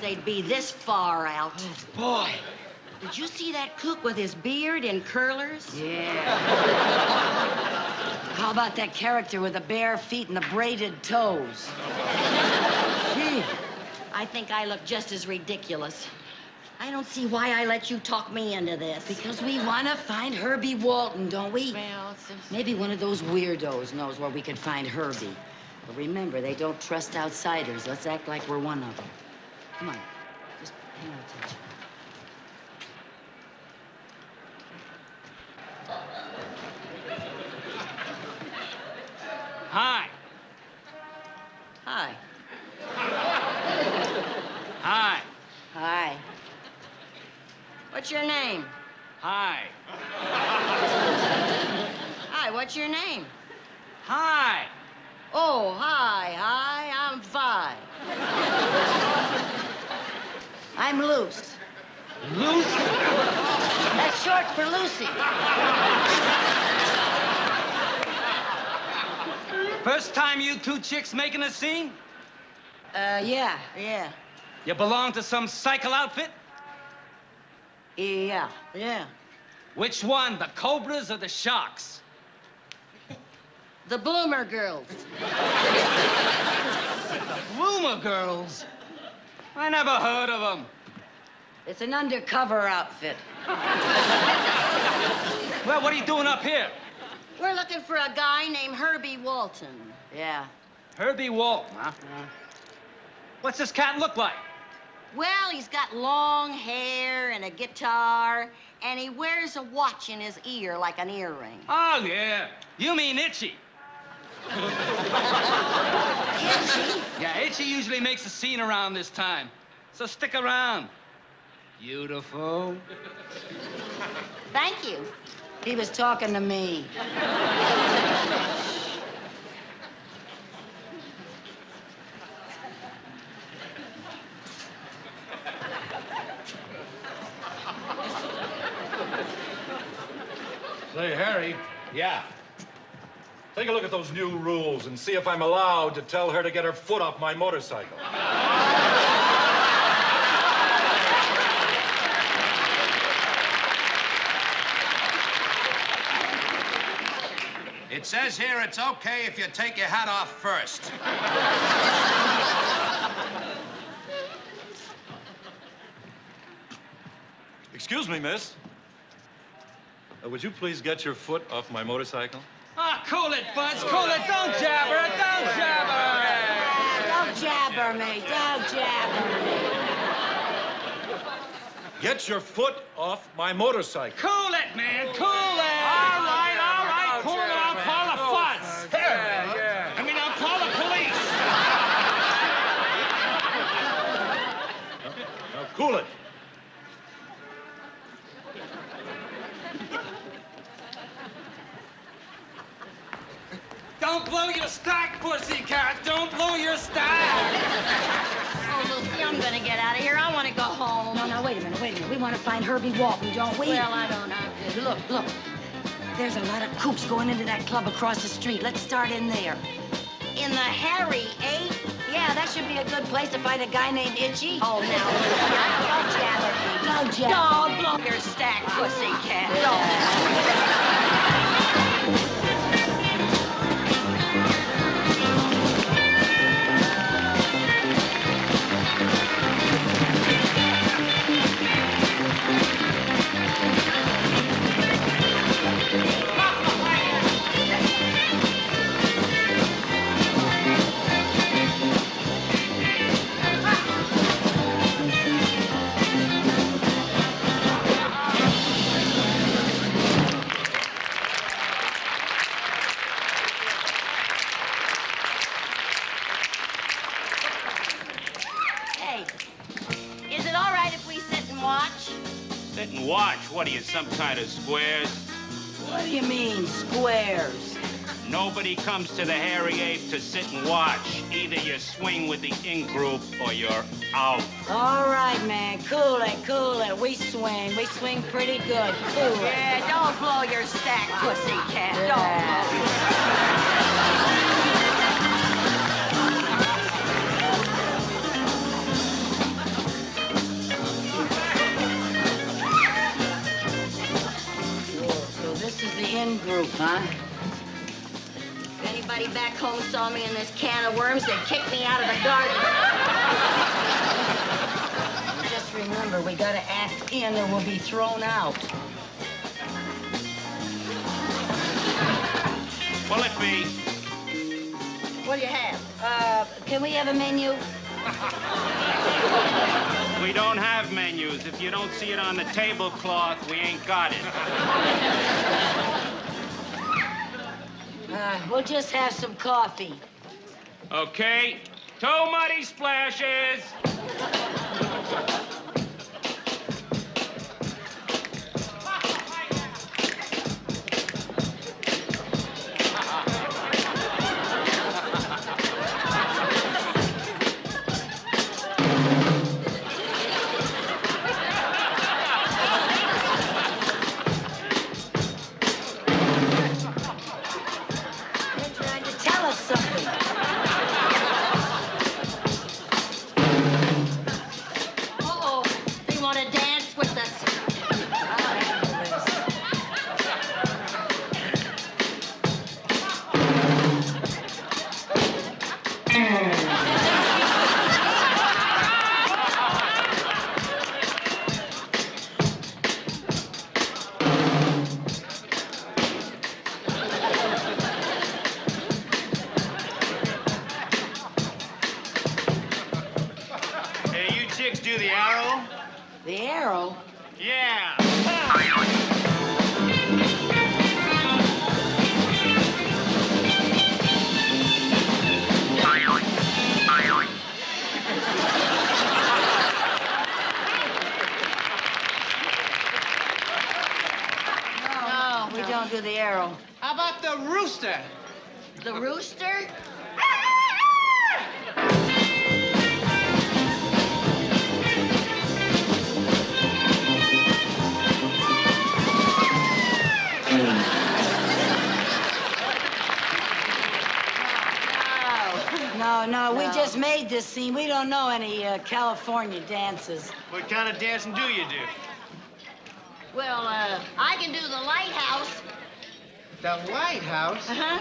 They'd be this far out. Oh, boy. Did you see that kook with his beard in curlers? Yeah. How about that character with the bare feet and the braided toes? Gee, I think I look just as ridiculous. I don't see why I let you talk me into this. Because we want to find Herbie Walton, don't we? Well, maybe one of those weirdos knows where we could find Herbie. But remember, they don't trust outsiders. Let's act like we're one of them. Come on, just pay no attention. name? Hi. Hi, what's your name? Hi. Oh, hi, I'm Vi. I'm Luce. Luce? That's short for Lucy. First time you two chicks making a scene? Yeah. You belong to some cycle outfit? Yeah. Which one, the Cobras or the Sharks? The Bloomer Girls. The Bloomer Girls? I never heard of them. It's an undercover outfit. Well, what are you doing up here? We're looking for a guy named Herbie Walton. Yeah. Herbie Walton, huh? What's this cat look like? Well, he's got long hair and a guitar, and he wears a watch in his ear like an earring. Oh, yeah. You mean Itchy. Itchy? Yeah, Itchy usually makes a scene around this time. So stick around. Beautiful. Thank you. He was talking to me. Say, Harry, Yeah. take a look at those new rules and see if I'm allowed to tell her to get her foot off my motorcycle. It says here it's okay if you take your hat off first. Excuse me, miss. Would you please get your foot off my motorcycle? Ah, cool it, Buzz. Cool it. Don't jabber it. Don't jabber it. Don't jabber me. Don't jabber me. Get your foot off my motorcycle. Cool it, man. Cool it. All right. Cool it. I'll call the fuzz. Yeah. I mean, I'll call the police. Now, cool it. Don't blow your stock, pussycat. Don't blow your stock. Oh, Lucy, I'm gonna get out of here. I want to go home. No, wait a minute. We want to find Herbie Walton, don't we? Well, I don't know. Look. There's a lot of coops going into that club across the street. Let's start in there. In the Harry, eh? Yeah, that should be a good place to find a guy named Itchy. Oh, now, don't jabber me. Don't jabber. Don't blow your stack, pussycat. Sit and watch. What are you, some kind of squares? What do you mean, squares? Nobody comes to the Hairy Ape to sit and watch. Either you swing with the in-group or you're out. All right, man. Cool it. We swing pretty good. Cool it. Yeah, don't blow your stack, pussycat. Don't In-group, huh? If anybody back home saw me in this can of worms, they'd kick me out of the garden. Just remember, we gotta act in or we'll be thrown out. Will it be? What do you have? Can we have a menu? We don't have menus. If you don't see it on the tablecloth, we ain't got it. We'll just have some coffee. Okay. 2 muddy splashes. The arrow? Yeah. No, we don't do the arrow. How about the rooster? The rooster? No, we just made this scene. We don't know any California dances. What kind of dancing do you do? Well, I can do the lighthouse. The lighthouse? Uh-huh.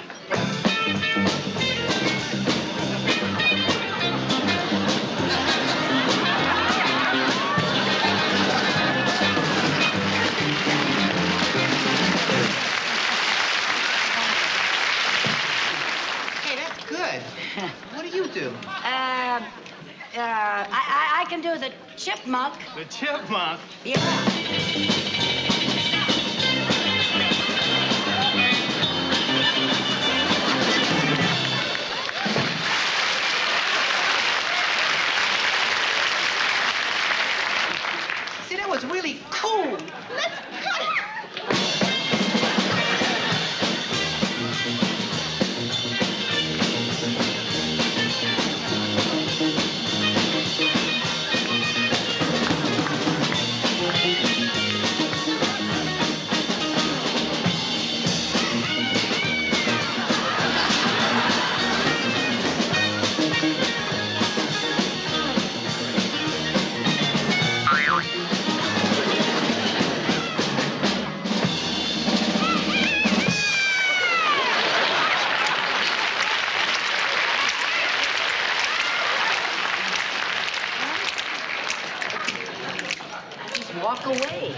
Hey, that's good. What do you do? I can do the chipmunk. The chipmunk? Yeah. See, that was really cool. Let's cut it. Walk away.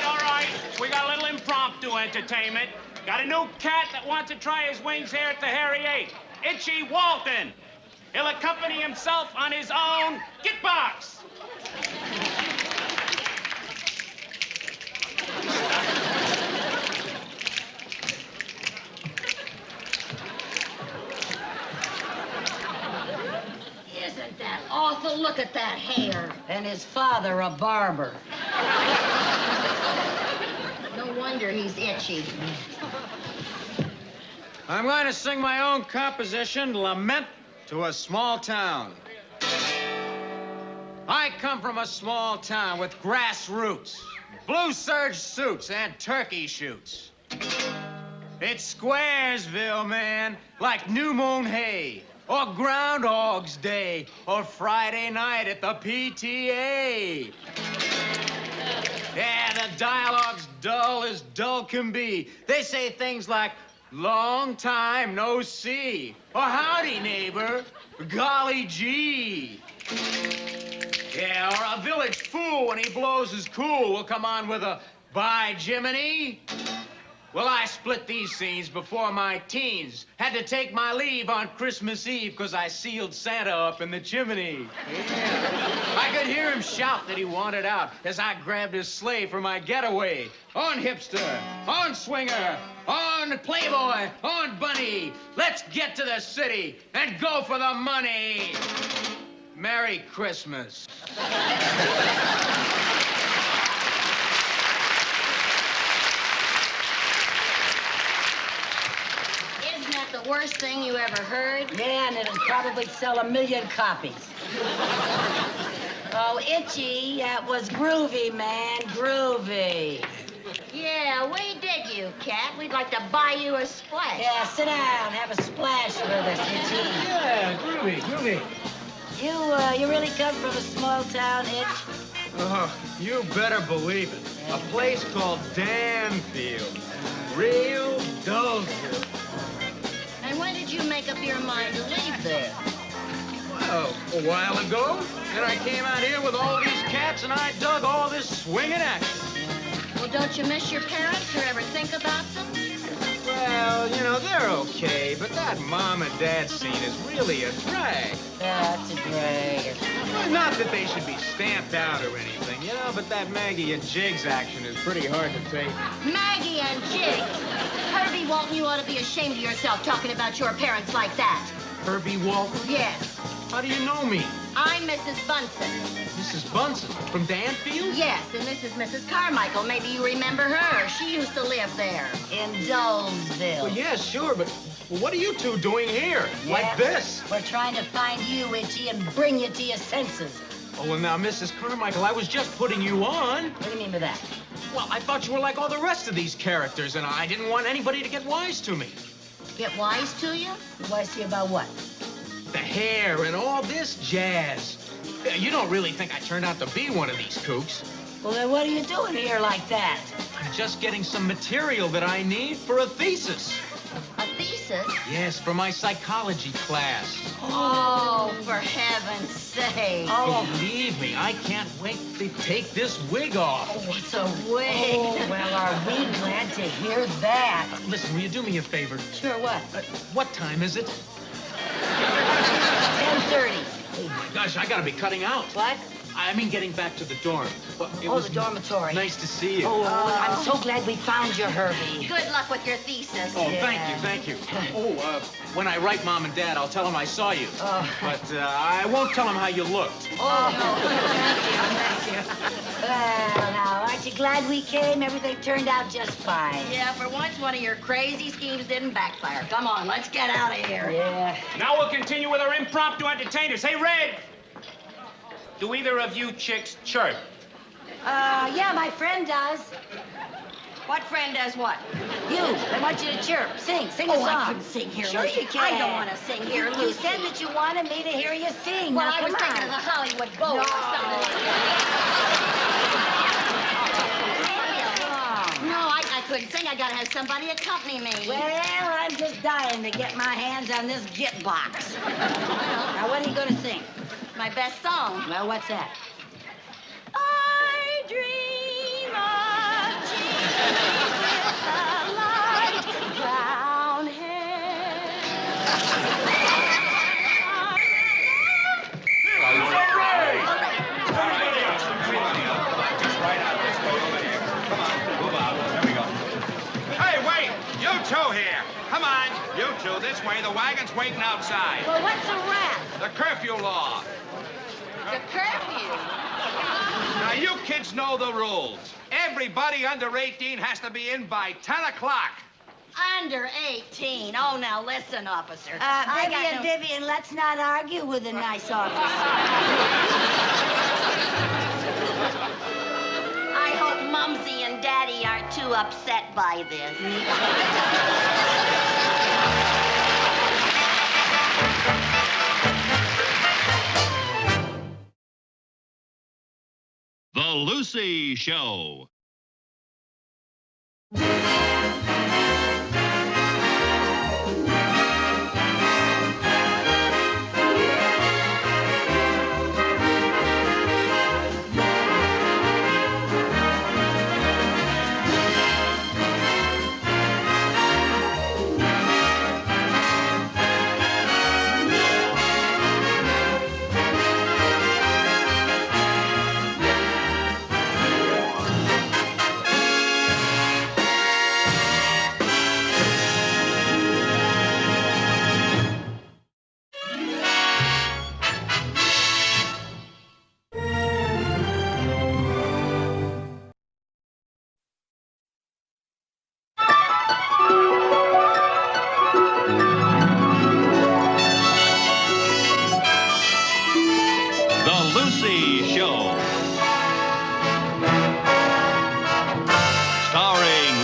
All right. We got a little impromptu entertainment. Got a new cat that wants to try his wings here at the Harry 8. Itchy Walton. He'll accompany himself on his own Gitbox. Isn't that awful? Look at that hair. And his father, a barber. No wonder he's itchy. I'm going to sing my own composition, Lament to a Small Town. I come from a small town with grassroots, blue serge suits, and turkey shoots. It's Squaresville, man, like New Moon Hay, or Groundhog's Day, or Friday night at the PTA. Yeah, the dialogue's dull as dull can be. They say things like, long time no see, or howdy, neighbor, golly gee. Yeah, or a village fool, when he blows his cool, will come on with a, by Jiminy. Well, I split these scenes before my teens. Had to take my leave on Christmas Eve because I sealed Santa up in the chimney. Yeah. I could hear him shout that he wanted out as I grabbed his sleigh for my getaway. On hipster, on swinger, on playboy, on bunny. Let's get to the city and go for the money. Merry Christmas. Isn't that the worst thing you ever heard? Yeah, and it'll probably sell 1 million copies. Oh, Itchy, that was groovy, man, groovy. Yeah, we dig you, Cat. We'd like to buy you a splash. Yeah, sit down, have a splash with us, Itchy. Yeah, groovy. You really come from a small town, Itch? Oh, you better believe it. A place called Danfield. Real Dullsville. And when did you make up your mind to leave there? Well, a while ago. Then I came out here with all these cats and I dug all this swinging action. Well, don't you miss your parents or ever think about them? Well, you know, they're okay, but that mom and dad scene is really a drag. That's a drag. Well, not that they should be stamped out or anything, you know, but that Maggie and Jiggs action is pretty hard to take. Maggie and Jiggs. Herbie Walton, you ought to be ashamed of yourself talking about your parents like that. Herbie Walton? Yes. How do you know me? I'm Mrs. Bunsen. Mrs. Bunsen from Danfield? Yes, and this is Mrs. Carmichael. Maybe you remember her. She used to live there in Dolesville. Well, yeah, sure, but what are you two doing here? Like this? We're trying to find you, Itchy, and bring you to your senses. Oh, well, now, Mrs. Carmichael, I was just putting you on. What do you mean by that? Well, I thought you were like all the rest of these characters, and I didn't want anybody to get wise to me. Get wise to you? Wise to you about what? The hair and all this jazz. You don't really think I turned out to be one of these kooks. Well, then what are you doing here like that? I'm just getting some material that I need for a thesis. A thesis? Yes, for my psychology class. Oh, for heaven's sake. Oh, believe me, I can't wait to take this wig off. Oh, what's a wig? Oh, well, are we glad to hear that? Listen, will you do me a favor? Sure, what? What time is it? 10:30. Oh, my gosh, I gotta be cutting out. What? I mean getting back to the dorm. Well, the dormitory. Nice to see you. Oh, I'm so glad we found you, Herbie. Good luck with your thesis. Oh, thank you. Oh, when I write Mom and Dad, I'll tell them I saw you. But I won't tell them how you looked. Oh, thank you. Well, now, aren't you glad we came? Everything turned out just fine. Yeah, for once, one of your crazy schemes didn't backfire. Come on, let's get out of here. Yeah. Now we'll continue with our impromptu entertainers. Hey, Red! Do either of you chicks chirp? Yeah, my friend does. What friend does what? You. I want you to chirp. Sing a song. I couldn't sing here, Sure Lucy. you can. I don't want to sing here, You Lucy. said that you wanted me to hear you sing. Well, Now, I was come thinking on. of the Hollywood Bowl or something like that. No, I couldn't sing. I gotta have somebody accompany me. Well, I'm just dying to get my hands on this git box. Now, what are you gonna sing? My best song. Well, what's that? I dream of Jesus with a light brown hair. Hey, wait! You two here. Come on, you two, this way. The wagon's waiting outside. Well, what's a rap? The curfew law. The curfew. Now, you kids know the rules. Everybody under 18 has to be in by 10 o'clock. Under 18. Oh, now listen, officer. I got no- Vivian, let's not argue with a nice officer. I hope Mumsy and Daddy aren't too upset by this. The Lucy Show.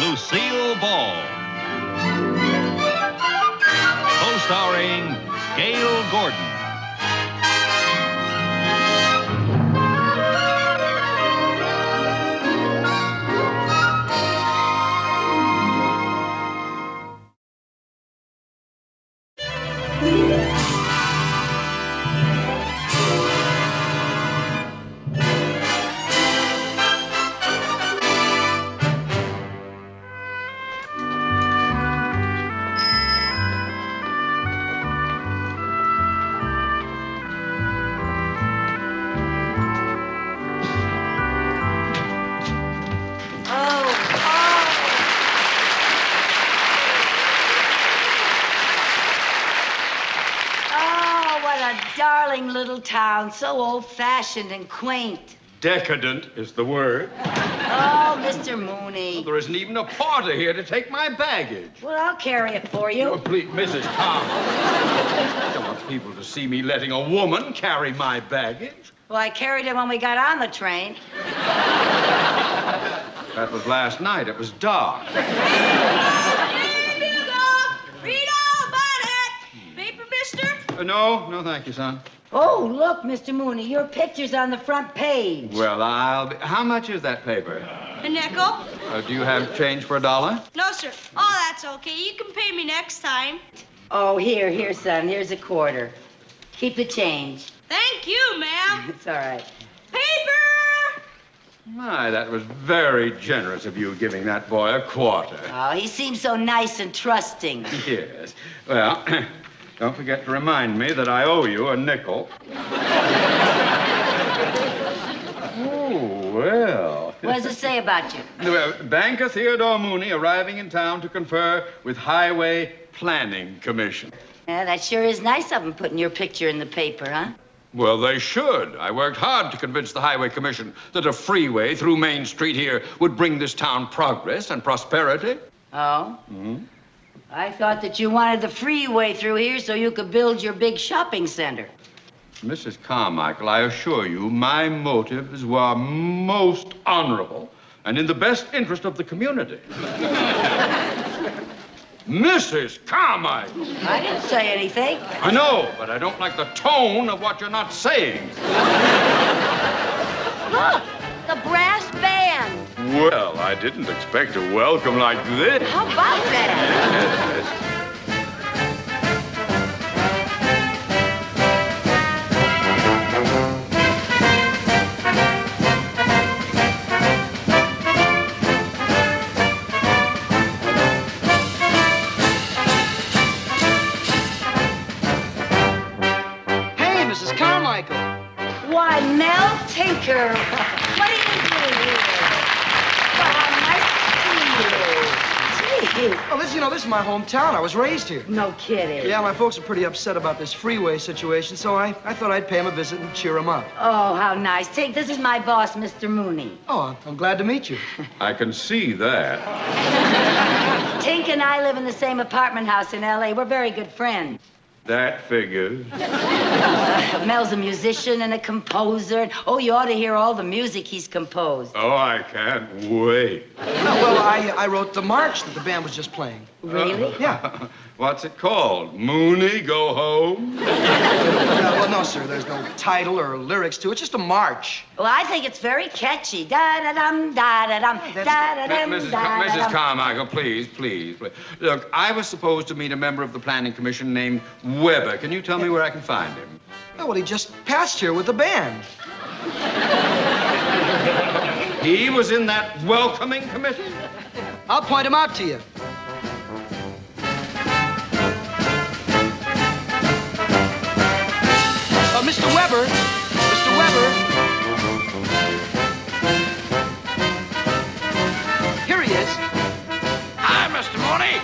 Lucille Ball. Co-starring Gail Gordon. darling little town, so old-fashioned and quaint. Decadent is the word. Oh, Mr. Mooney. There isn't even a porter here to take my baggage. Well, I'll carry it for you. Oh, please, Mrs. Carmel. I don't want people to see me letting a woman carry my baggage. Well, I carried it when we got on the train. That was last night. It was dark. Rito, Bonnet! Paper, mister? No, thank you, son. Oh, look, Mr. Mooney, your picture's on the front page. Well, how much is that paper? A nickel? Do you have change for $1? No, sir. Oh, that's okay. You can pay me next time. Oh, here, son. Here's a quarter. Keep the change. Thank you, ma'am. It's all right. Paper! My, that was very generous of you giving that boy a quarter. Oh, he seems so nice and trusting. Yes. Well, don't forget to remind me that I owe you a nickel. Oh, well. What does it say about you? Well, Banker Theodore Mooney arriving in town to confer with Highway Planning Commission. Yeah, that sure is nice of them putting your picture in the paper, huh? Well, they should. I worked hard to convince the Highway Commission that a freeway through Main Street here would bring this town progress and prosperity. Oh? Mm-hmm. I thought that you wanted the freeway through here so you could build your big shopping center. Mrs. Carmichael, I assure you, my motives were most honorable and in the best interest of the community. Mrs. Carmichael! I didn't say anything. I know, but I don't like the tone of what you're not saying. Look, the brass band. Well, I didn't expect a welcome like this. How about that? Yes. Hey, Mrs. Carmichael. Why, Mel Tinker. What are you doing here? Well, how nice to see you. Gee. Oh, this is my hometown. I was raised here. No kidding. Yeah, my folks are pretty upset about this freeway situation, so I thought I'd pay them a visit and cheer them up. Oh, how nice. Tink, this is my boss, Mr. Mooney. Oh, I'm glad to meet you. I can see that. Tink and I live in the same apartment house in L.A. We're very good friends. That figures. Mel's a musician and a composer. Oh, you ought to hear all the music he's composed. Oh, I can't wait. Well, I wrote the march that the band was just playing. Really? Yeah. What's it called? Mooney, go home? Well, no, sir. There's no title or lyrics to it. It's just a march. Well, I think it's very catchy. Da-da-dum, da-da-dum, da-da-dum, Mrs. da-da-dum. Carmichael, please. Look, I was supposed to meet a member of the Planning Commission named Weber. Can you tell me where I can find him? Oh, well, he just passed here with the band. He was in that welcoming committee? I'll point him out to you. Mr. Weber. Mr. Weber. Here he is. Hi, Mr. Mooney.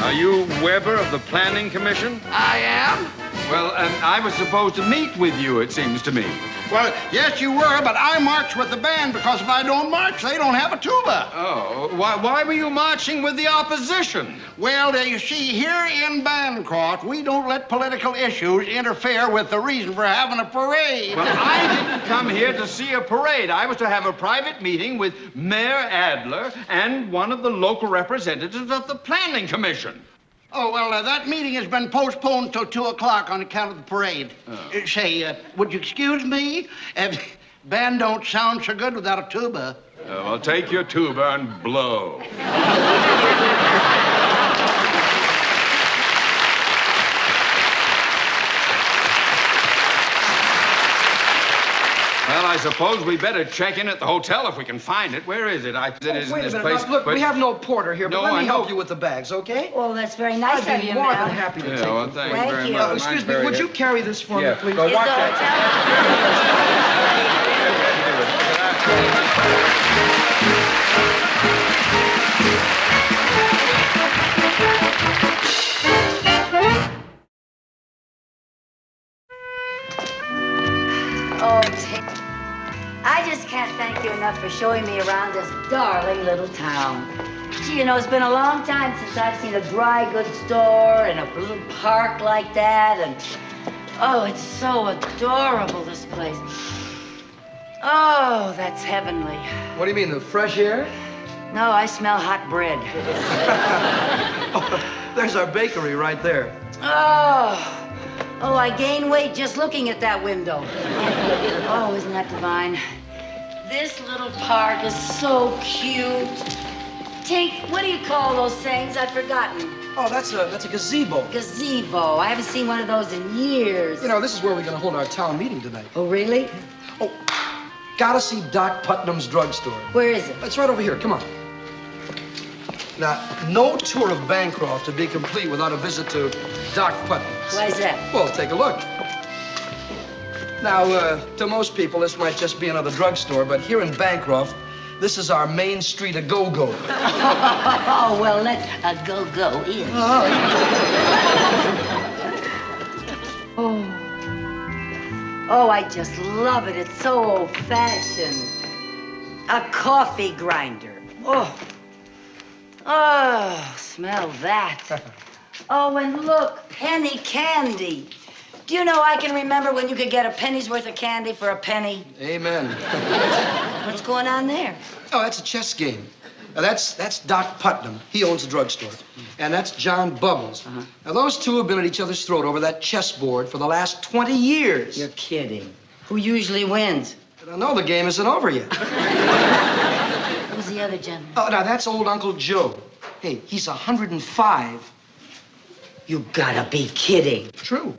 Are you Weber of the Planning Commission? I am. Well, I was supposed to meet with you, it seems to me. Well, yes, you were, but I marched with the band because if I don't march, they don't have a tuba. Oh, why were you marching with the opposition? Well, you see, here in Bancroft, we don't let political issues interfere with the reason for having a parade. Well, I didn't come here to see a parade. I was to have a private meeting with Mayor Adler and one of the local representatives of the Planning Commission. Oh, well, that meeting has been postponed till 2 o'clock on account of the parade. Say, would you excuse me? Band don't sound so good without a tuba. Well, take your tuba and blow. Well, I suppose we better check in at the hotel if we can find it. Where is it? It is in Wait a this minute. place. Now, look, we have no porter here, but No, let I me know. help you with the bags, okay? Oh, that's very nice I'd of be you, more Mel. than happy to Yeah, take well, them. thank you very you. much. Excuse me, Mine's would very- you carry this for Yeah, me, please? go Is watch the that. showing me around this darling little town. Gee, you know, it's been a long time since I've seen a dry goods store and a little park like that, and oh, it's so adorable, this place. Oh, that's heavenly. What do you mean, the fresh air? No, I smell hot bread. Oh, there's our bakery right there. Oh, I gain weight just looking at that window. Oh, isn't that divine? This little park is so cute. Take, what do you call those things? I've forgotten. Oh, that's a gazebo. Gazebo. I haven't seen one of those in years. You know, this is where we're going to hold our town meeting tonight. Oh, really? Oh, gotta see Doc Putnam's drugstore. Where is it? It's right over here. Come on. Now, no tour of Bancroft would be complete without a visit to Doc Putnam's. Why's that? Well, take a look. Now, to most people, this might just be another drugstore, but here in Bancroft, this is our main street of go-go. Oh, well, let's go in. Oh, I just love it. It's so old-fashioned. A coffee grinder. Oh, smell that. Oh, and look, penny candy. Do you know I can remember when you could get a penny's worth of candy for a penny? Amen. What's going on there? Oh, that's a chess game. Now, that's Doc Putnam. He owns the drugstore. And that's John Bubbles. Now, those two have been at each other's throat over that chessboard for the last 20 years. You're kidding. Who usually wins? I don't know. The game isn't over yet. Who's the other gentleman? Oh, now, that's old Uncle Joe. Hey, he's 105. You gotta be kidding. True.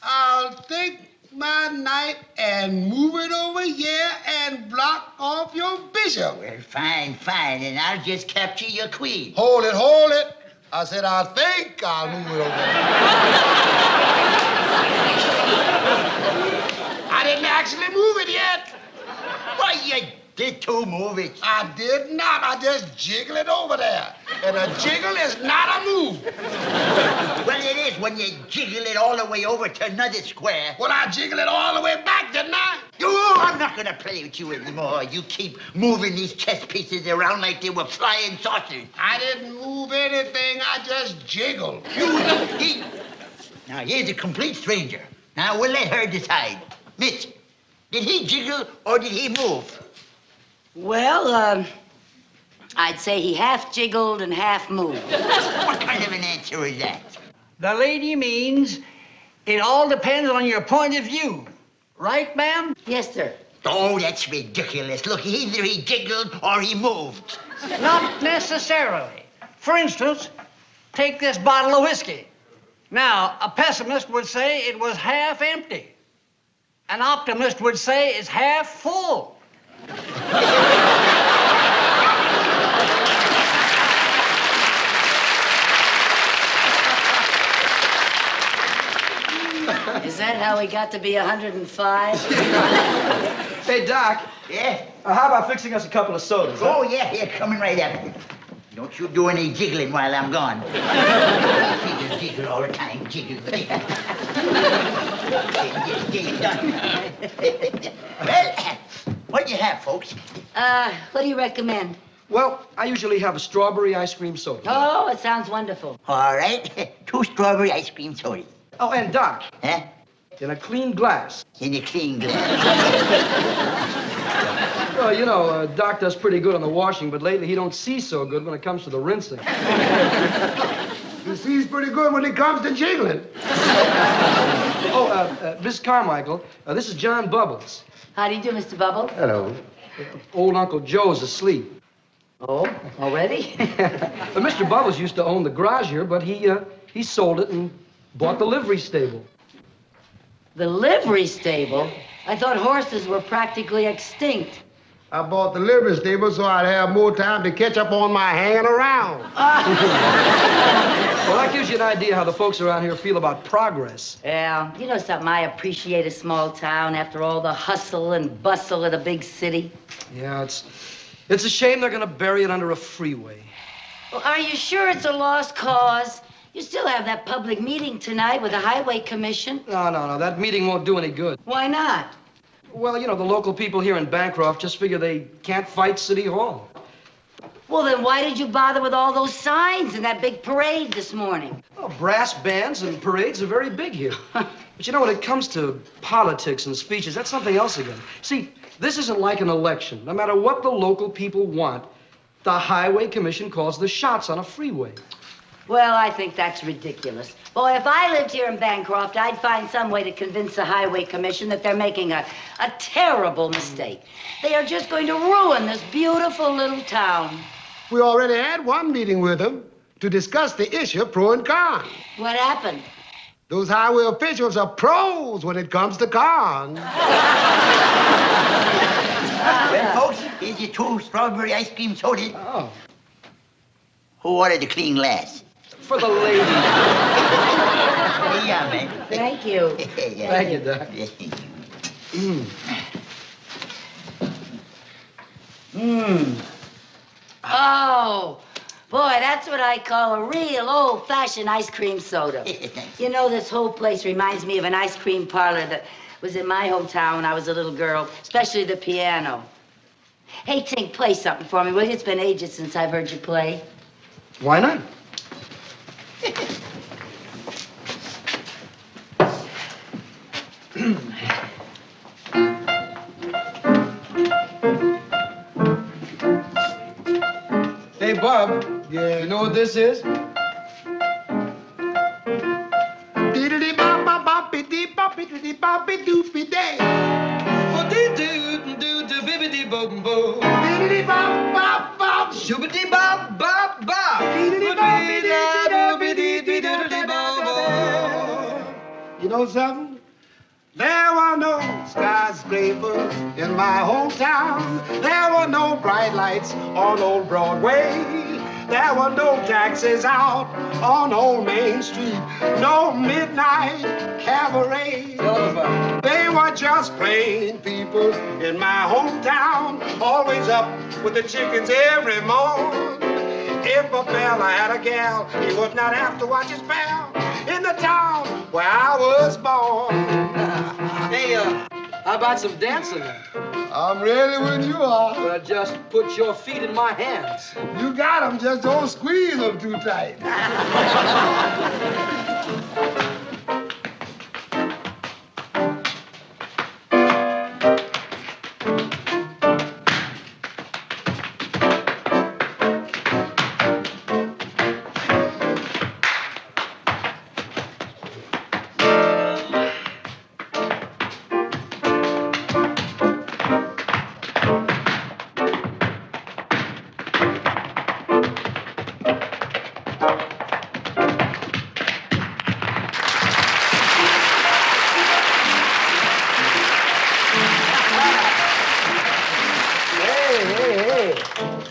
I'll take my knife and move it over here and block off your bishop. Well, fine, and I'll just capture your queen. Hold it. I said, I think I'll move it over there. I didn't actually move it yet. Why, you did too move it. I did not. I just jiggle it over there. And a jiggle is not a move. Well, it is when you jiggle it all the way over to another square. Well, I jiggle it all the way back, didn't I? Oh, I'm not going to play with you anymore. You keep moving these chess pieces around like they were flying saucers. I didn't move anything. I just jiggled. Now, here's a complete stranger. Now, we'll let her decide. Mitch, did he jiggle or did he move? Well, I'd say he half jiggled and half moved. What kind of an answer is that? The lady means it all depends on your point of view. Right, ma'am? Yes, sir. Oh, that's ridiculous. Look, either he jiggled or he moved. Not necessarily. For instance, take this bottle of whiskey. Now, a pessimist would say it was half empty. An optimist would say it's half full. Is that how he got to be 105? Hey, Doc. Yeah? How about fixing us a couple of sodas? Oh, yeah, coming right up. Don't you do any jiggling while I'm gone. Jiggle all the time, jiggle. Get done. Well, what do you have, folks? What do you recommend? Well, I usually have a strawberry ice cream soda. Oh, it sounds wonderful. All right, 2 strawberry ice cream sodas. Oh, and Doc. Huh? In a clean glass. In a clean glass. Well, you know, Doc does pretty good on the washing, but lately he don't see so good when it comes to the rinsing. He sees pretty good when it comes to jiggling. Oh, Miss Carmichael, this is John Bubbles. How do you do, Mr. Bubbles? Hello. Old Uncle Joe's asleep. Oh, already? But Mr. Bubbles used to own the garage here, but he sold it and bought the livery stable. The livery stable? I thought horses were practically extinct. I bought the livery stable so I'd have more time to catch up on my hanging around. Well, that gives you an idea how the folks around here feel about progress. Yeah, you know something, I appreciate a small town after all the hustle and bustle of the big city. Yeah, it's a shame they're gonna bury it under a freeway. Well, are you sure it's a lost cause? You still have that public meeting tonight with the Highway Commission. No, that meeting won't do any good. Why not? Well, you know, the local people here in Bancroft just figure they can't fight City Hall. Well, then why did you bother with all those signs and that big parade this morning? Well, brass bands and parades are very big here. But you know, when it comes to politics and speeches, that's something else again. See, this isn't like an election. No matter what the local people want, the Highway Commission calls the shots on a freeway. Well, I think that's ridiculous. Boy, if I lived here in Bancroft, I'd find some way to convince the Highway Commission that they're making a terrible mistake. They are just going to ruin this beautiful little town. We already had one meeting with them to discuss the issue pro and con. What happened? Those highway officials are pros when it comes to cons. Well, folks, here's your 2 strawberry ice cream sodas. Oh. Who ordered the clean glass? For the lady. Yeah, man. Thank you. Thank you, Doc. Oh, boy, that's what I call a real old-fashioned ice cream soda. You know, this whole place reminds me of an ice cream parlor that was in my hometown when I was a little girl, especially the piano. Hey, Tink, play something for me, will you? It's been ages since I've heard you play. Why not? Hey, Bob. Yeah? You know what this is? Diddly-bop-bop-bop-dee-dee-bop-bee-dee-bop-bee-doopy-day. Dee-doo-doo-doo-doo-bibbidi-bum-bum. Diddly-bop-bop-bop. Shoobity-bop-bop-bop. Diddly-bop-bee-dee-doo-doo-doo-doo-doo-doo-doo-doo. You know something? There were no skyscrapers in my hometown. There were no bright lights on old Broadway. There were no taxis out on old Main Street. No midnight cabaret. They were just plain people in my hometown. Always up with the chickens every morn. If a fella had a gal, he would not have to watch his pal in the town where I was born. Hey, how about some dancing? I'm ready when you are. Well, just put your feet in my hands. You got them, just don't squeeze them too tight.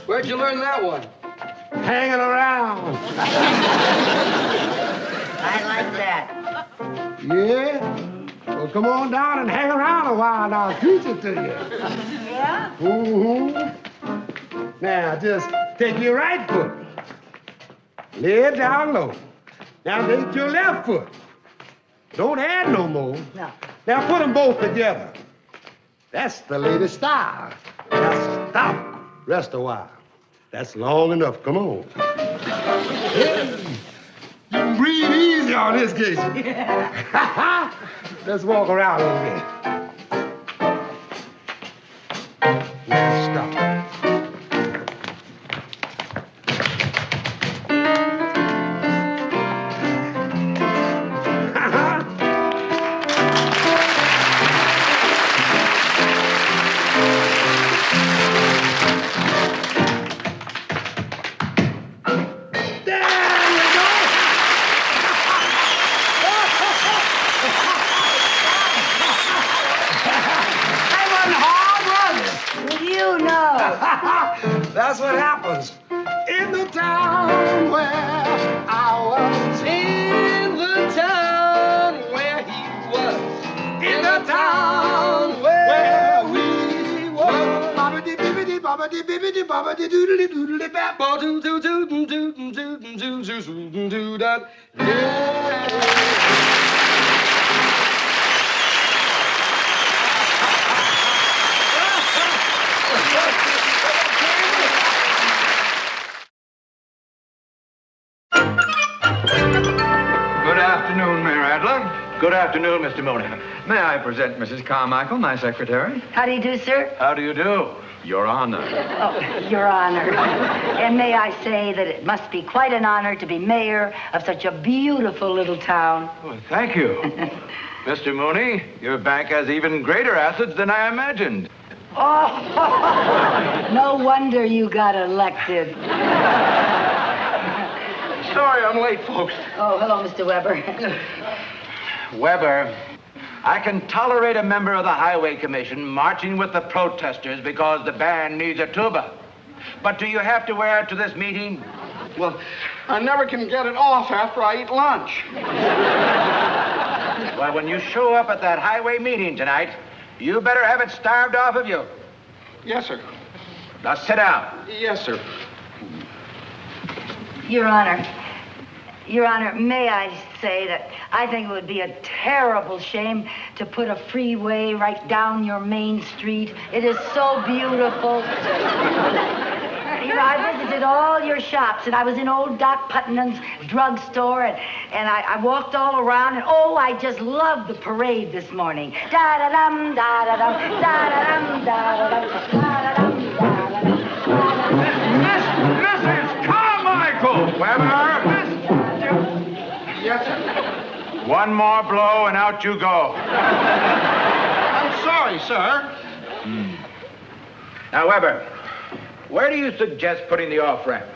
Where'd you learn that one? Hanging around. I like that. Yeah? Well, come on down and hang around a while and I'll teach it to you. Yeah? Mm-hmm. Now, just take your right foot. Lay it down low. Now, take your left foot. Don't add no more. No. Now, put them both together. That's the latest style. Now, stop. Rest a while. That's long enough. Come on. Hey, you can breathe easy on this case. Let's walk around a little bit. Now, stop. That's what happens. In the town where I was. In the town where he was. In the town where we were. Bobbity bibbity bobbity bibbity bobbity doodly doodly bap. Doo doo doo doo doo doo doo doo doo doo doo. Good afternoon, Mayor Adler. Good afternoon, Mr. Mooney. May I present Mrs. Carmichael, my secretary? How do you do, sir? How do you do? Your Honor. Oh, Your Honor. And may I say that it must be quite an honor to be mayor of such a beautiful little town. Well, thank you. Mr. Mooney, your bank has even greater assets than I imagined. Oh, no wonder you got elected. Sorry I'm late, folks. Oh, hello, Mr. Weber. Weber, I can tolerate a member of the Highway Commission marching with the protesters because the band needs a tuba. But do you have to wear it to this meeting? Well, I never can get it off after I eat lunch. Well, when you show up at that highway meeting tonight, you better have it starved off of you. Yes, sir. Now sit down. Yes, sir. Your Honor, may I say that I think it would be a terrible shame to put a freeway right down your main street. It is so beautiful. You know, I visited all your shops, and I was in old Doc Putnam's drugstore, and I walked all around, and oh, I just loved the parade this morning. Da-da-dum, da-da-dum, da-da-dum, da-da-dum, da-da-dum, da-da-dum. Mrs. Carmichael! Weber! Yes, sir. One more blow and out you go. I'm sorry, sir. Now, Weber, where do you suggest putting the off-ramp?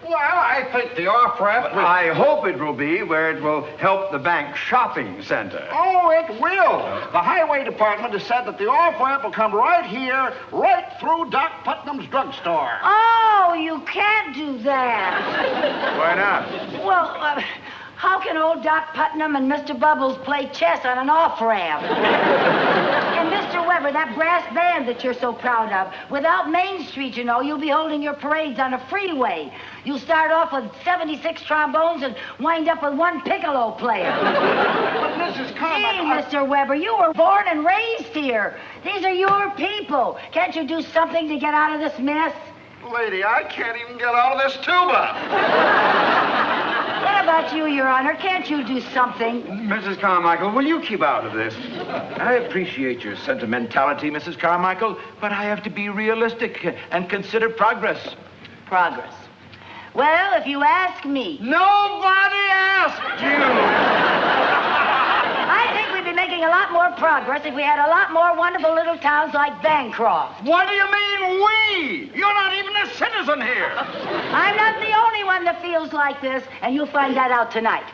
Well, I think the off-ramp... I hope it will be where it will help the bank shopping center. Oh, it will. The highway department has said that the off-ramp will come right here, right through Doc Putnam's drugstore. Oh, you can't do that. Why not? Well, how can old Doc Putnam and Mr. Bubbles play chess on an off-ramp? And Mr. Weber, that brass band that you're so proud of, without Main Street, you know, you'll be holding your parades on a freeway. You'll start off with 76 trombones and wind up with one piccolo player. But Mrs. Carmichael... Hey, Mr. Weber, you were born and raised here. These are your people. Can't you do something to get out of this mess? Lady, I can't even get out of this tuba. What about you, Your Honor? Can't you do something? Mrs. Carmichael, will you keep out of this? I appreciate your sentimentality, Mrs. Carmichael, but I have to be realistic and consider progress. Progress. Well, if you ask me... Nobody asked you! I think we'd be making a lot more progress if we had a lot more wonderful little towns like Bancroft. What do you mean, we? You're not even a citizen here. I'm not the only one that feels like this, and you'll find that out tonight.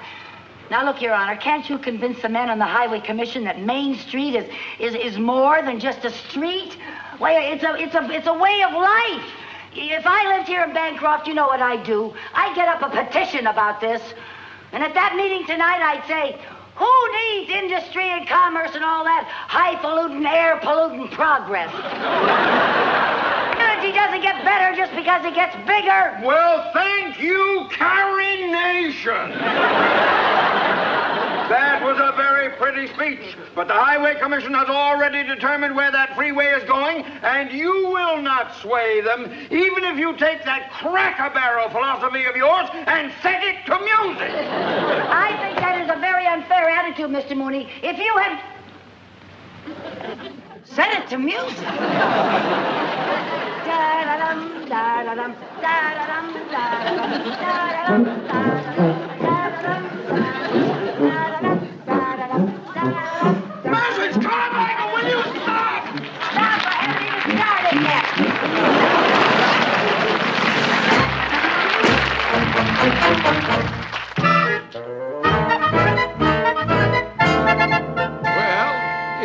Now, look, Your Honor, can't you convince the men on the Highway Commission that Main Street is more than just a street? Well, it's a way of life. If I lived here in Bancroft, you know what I'd do. I'd get up a petition about this. And at that meeting tonight, I'd say, who needs industry and commerce and all that high-polluting, air-polluting progress? Energy doesn't get better just because it gets bigger. Well, thank you, Carrie Nation. That was a very pretty speech, but the Highway Commission has already determined where that freeway is going, and you will not sway them, even if you take that crack-a-barrel philosophy of yours and set it to music. I think that is a very unfair attitude, Mr. Mooney. If you had set it to music. Da-da-dum, da-da-dum, da-da-dum, da-da-dum, da-da-dum, da-da-dum, Mrs. Carmichael, will you stop? Stop! I haven't even started yet. Well,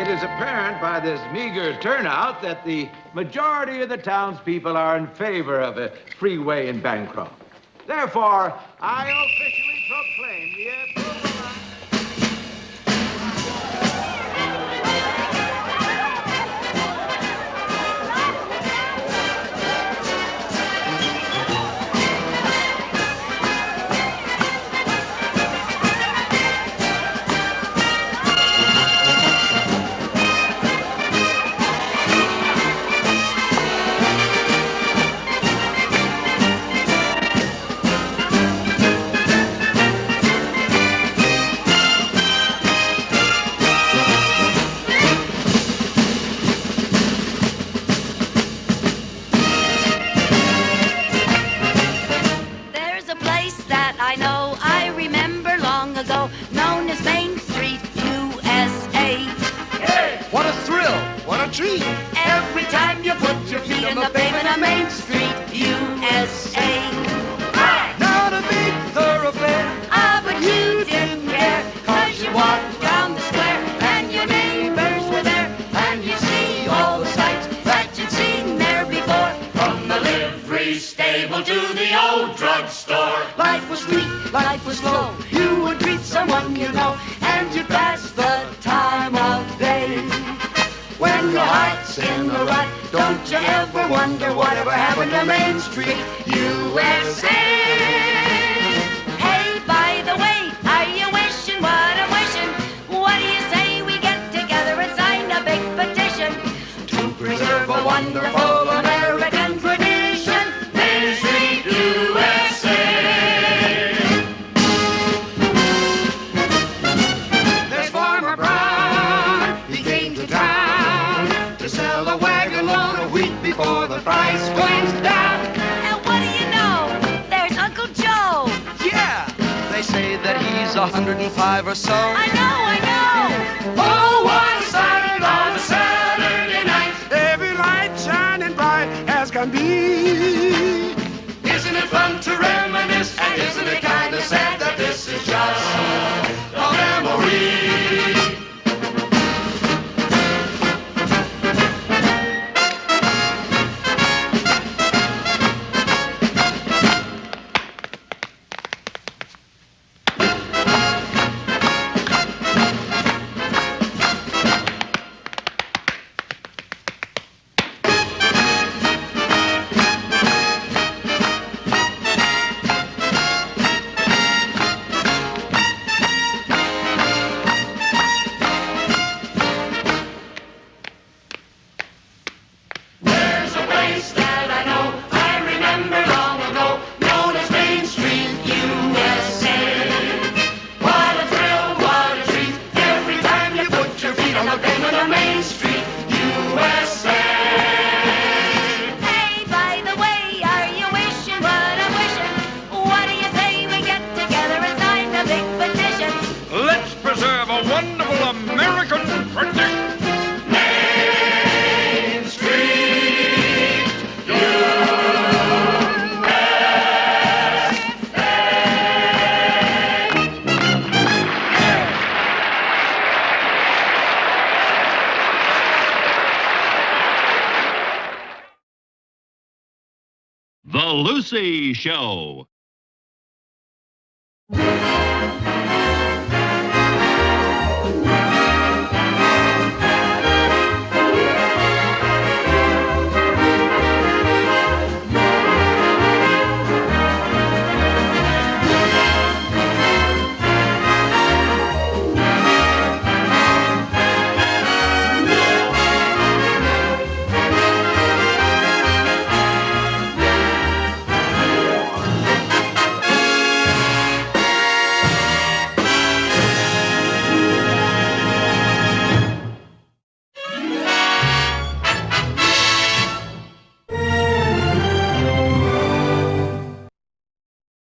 it is apparent by the this meager turnout that the majority of the townspeople are in favor of a freeway in Bancroft. Therefore, I officially proclaim the approval of... Every time you put your feet on the pavement of Main Street, USA. Not a big thoroughfare, but you didn't care, 'cause you walked down the square and your neighbors were there, and you see all the sights that you'd seen there before, from the livery stable to the old drugstore. Life was sweet, life was slow, you would greet someone you know, and you'd pass the time of day. When your heart's in the rut, don't you ever wonder whatever happened to Main Street, USA. Hey, by the way, are you wishing what I'm wishing? What do you say we get together and sign a big petition to preserve a wonderful American tradition, Main Street, USA. There's Farmer Brown, he came to town to sell a wagon load of wheat before the price went down. And what do you know? There's Uncle Joe. Yeah, they say that he's 105 or so. I know. Oh, one side on a Saturday night, every light shining bright as can be. Isn't it fun to reminisce? And isn't it kind of sad that this is just a memory? There's a place that I know, I remember long ago, known as Main Street, USA. What a thrill, what a treat, every time you put your feet on the pavement of Main Street, USA. Hey, by the way, are you wishing what I'm wishing? What do you say we get together and sign a big petition? Let's preserve a wonderful American tradition. Main Street, The Lucy Show.